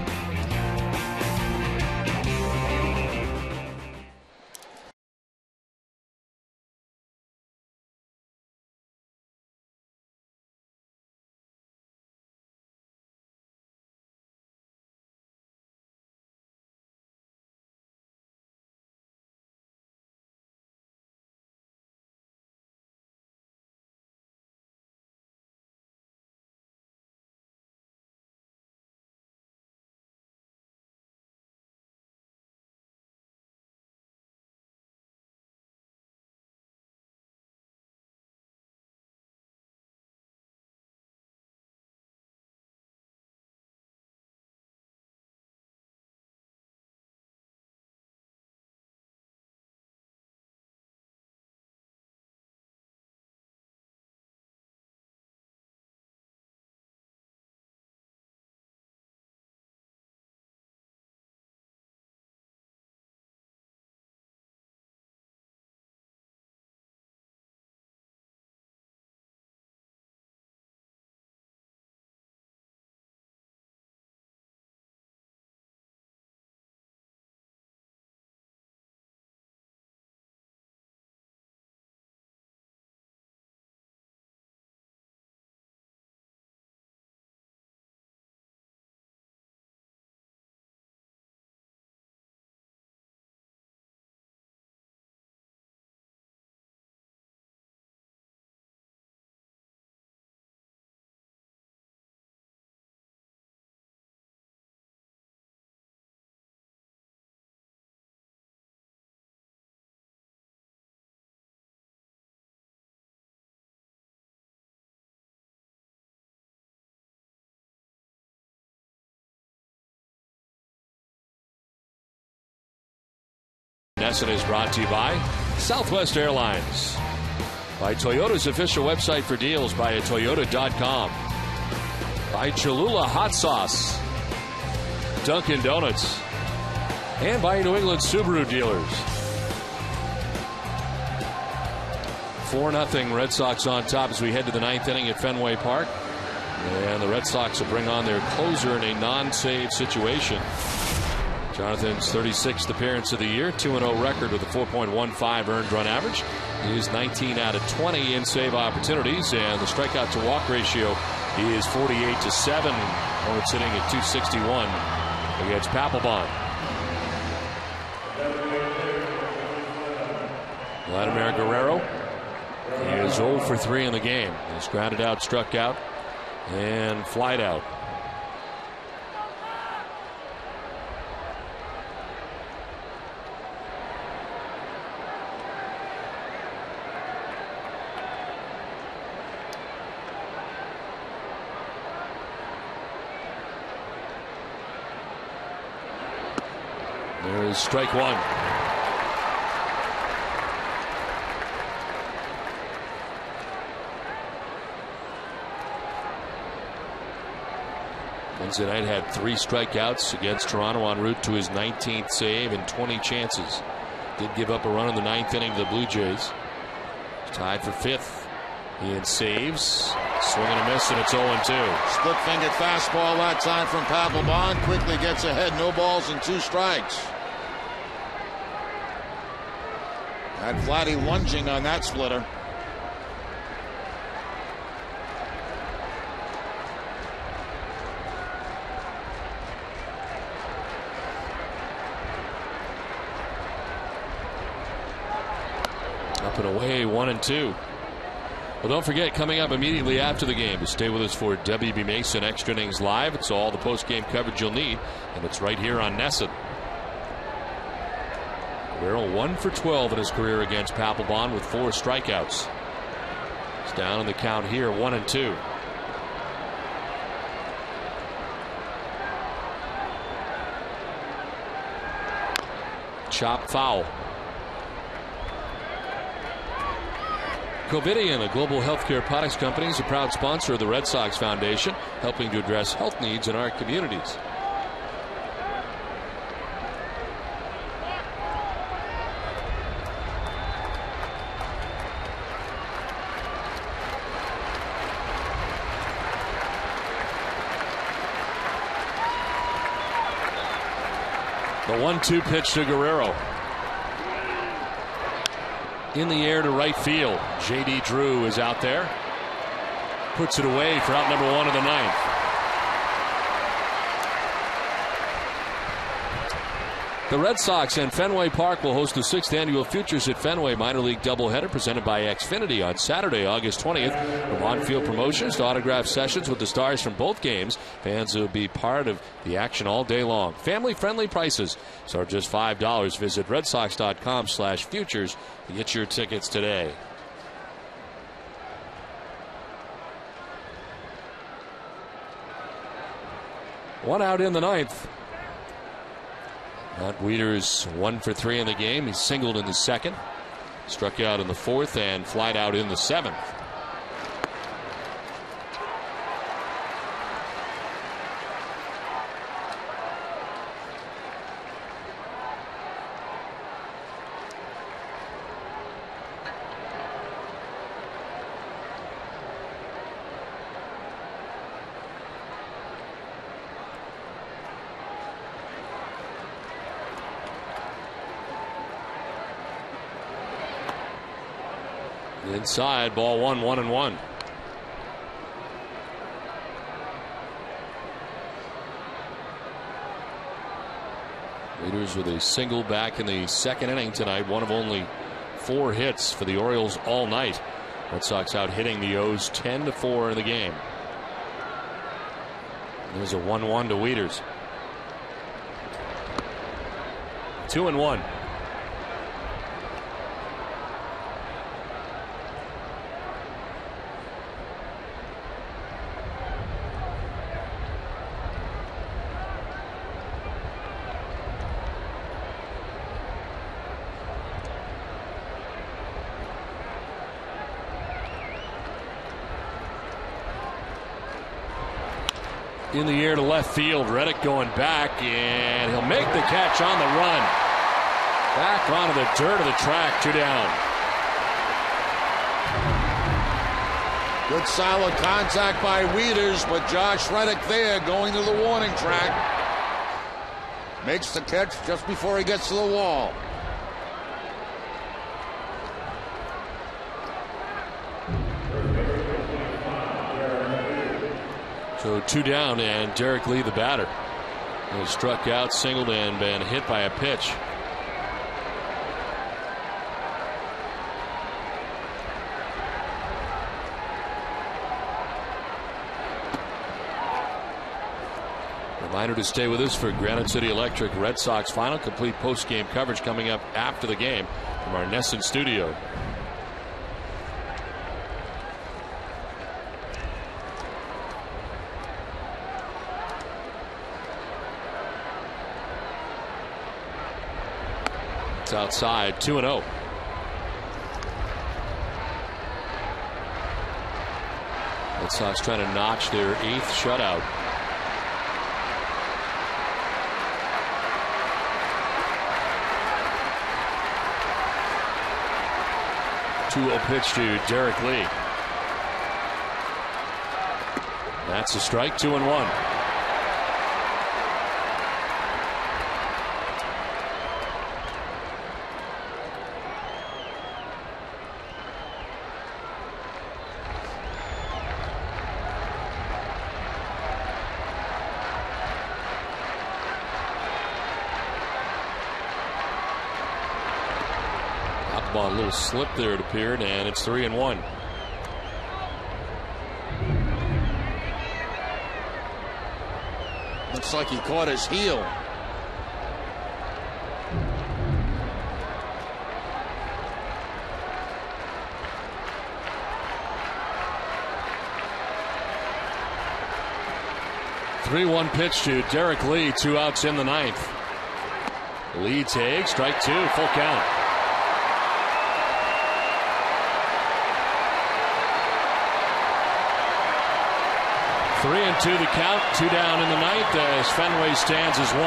S1: NESN is brought to you by Southwest Airlines, by Toyota's official website for deals, by Toyota.com, by Cholula Hot Sauce, Dunkin' Donuts, and by New England Subaru dealers. 4-0 Red Sox on top as we head to the 9th inning at Fenway Park. And the Red Sox will bring on their closer in a non-save situation. Jonathan's 36th appearance of the year, 2-0 record with a 4.15 earned run average. He is 19 out of 20 in save opportunities, and the strikeout to walk ratio is 48-7. Hornets hitting at .261 against Papelbon. Vladimir Guerrero is 0 for 3 in the game. He's grounded out, struck out, and flied out. There is strike one. Wednesday night had 3 strikeouts against Toronto en route to his 19th save and 20 chances. Did give up a run in the 9th inning to the Blue Jays. Tied for 5th in saves. Swing and a miss, and it's 0-2.
S5: Split-fingered fastball that time from Papelbon. Quickly gets ahead. No balls and 2 strikes. Had Vladdy lunging on that splitter.
S1: Up and away, 1-2. Well, don't forget, coming up immediately after the game, to stay with us for WB Mason Extra Innings Live. It's all the post-game coverage you'll need, and it's right here on NESN. Guerrero 1 for 12 in his career against Papelbon with 4 strikeouts. He's down in the count here, 1-2. Chop foul. Covidien, a global healthcare products company, is a proud sponsor of the Red Sox Foundation, helping to address health needs in our communities. The 1-2 pitch to Guerrero. In the air to right field. J.D. Drew is out there. Puts it away for out number 1 of the 9th. The Red Sox and Fenway Park will host the 6th annual Futures at Fenway minor league doubleheader presented by Xfinity on Saturday, August 20th. From on-field promotions to autograph sessions with the stars from both games, fans will be part of the action all day long. Family-friendly prices start just $5. Visit redsox.com/futures to get your tickets today. One out in the 9th. Matt Wieters 1 for 3 in the game. He singled in the 2nd, struck out in the 4th, and flied out in the 7th. Inside, ball 1, 1-1. Wieters with a single back in the 2nd inning tonight. One of only 4 hits for the Orioles all night. Red Sox out hitting the O's 10-4 in the game. There's a 1-1 to Wieters. 2-1. in the air to left field. Reddick going back, and he'll make the catch on the run. Back onto the dirt of the track, 2 down.
S5: Good solid contact by Wieters, but Josh Reddick there going to the warning track. Makes the catch just before he gets to the wall.
S1: So 2 down, and Derrek Lee, the batter, has struck out, singled, and been hit by a pitch. Reminder to stay with us for Granite City Electric Red Sox final. Complete post-game coverage coming up after the game from our Nesson studio. It's outside, 2-0. Red Sox trying to notch their 8th shutout. Two-0 pitch to Derrek Lee. That's a strike, 2-1. A little slip there, it appeared, and it's 3-1.
S5: Looks like he caught his heel.
S1: Three-one pitch to Derrek Lee, 2 outs in the 9th. Lee takes strike 2, full count. Three and 2 the count, 2 down in the 9th as Fenway stands as 1.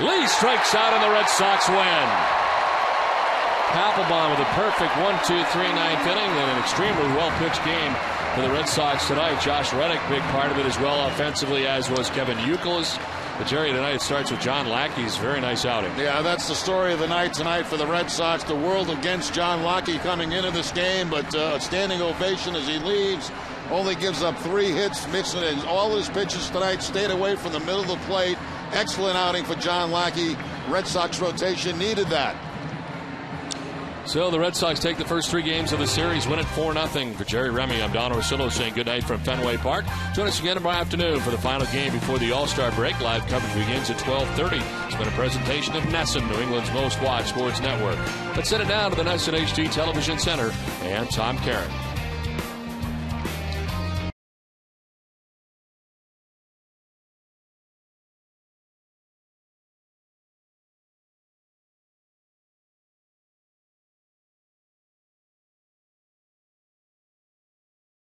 S1: Lee strikes out and the Red Sox win. Papelbon with a perfect 1-2-3 9th inning and an extremely well-pitched game for the Red Sox tonight. Josh Reddick, big part of it as well offensively, as was Kevin Youkilis. But Jerry, tonight it starts with John Lackey's very nice outing.
S5: Yeah, that's the story of the night tonight for the Red Sox. The world against John Lackey coming into this game, but a standing ovation as he leaves. Only gives up 3 hits, mixing in all his pitches tonight, stayed away from the middle of the plate. Excellent outing for John Lackey. Red Sox rotation needed that.
S1: So the Red Sox take the first 3 games of the series, win it 4-0. For Jerry Remy, I'm Don Orsillo saying good night from Fenway Park. Join us again tomorrow afternoon for the final game before the All-Star break. Live coverage begins at 12:30. It's been a presentation of Nesson, New England's most watched sports network. Let's send it down to the Nesson HD Television Center and Tom Caron.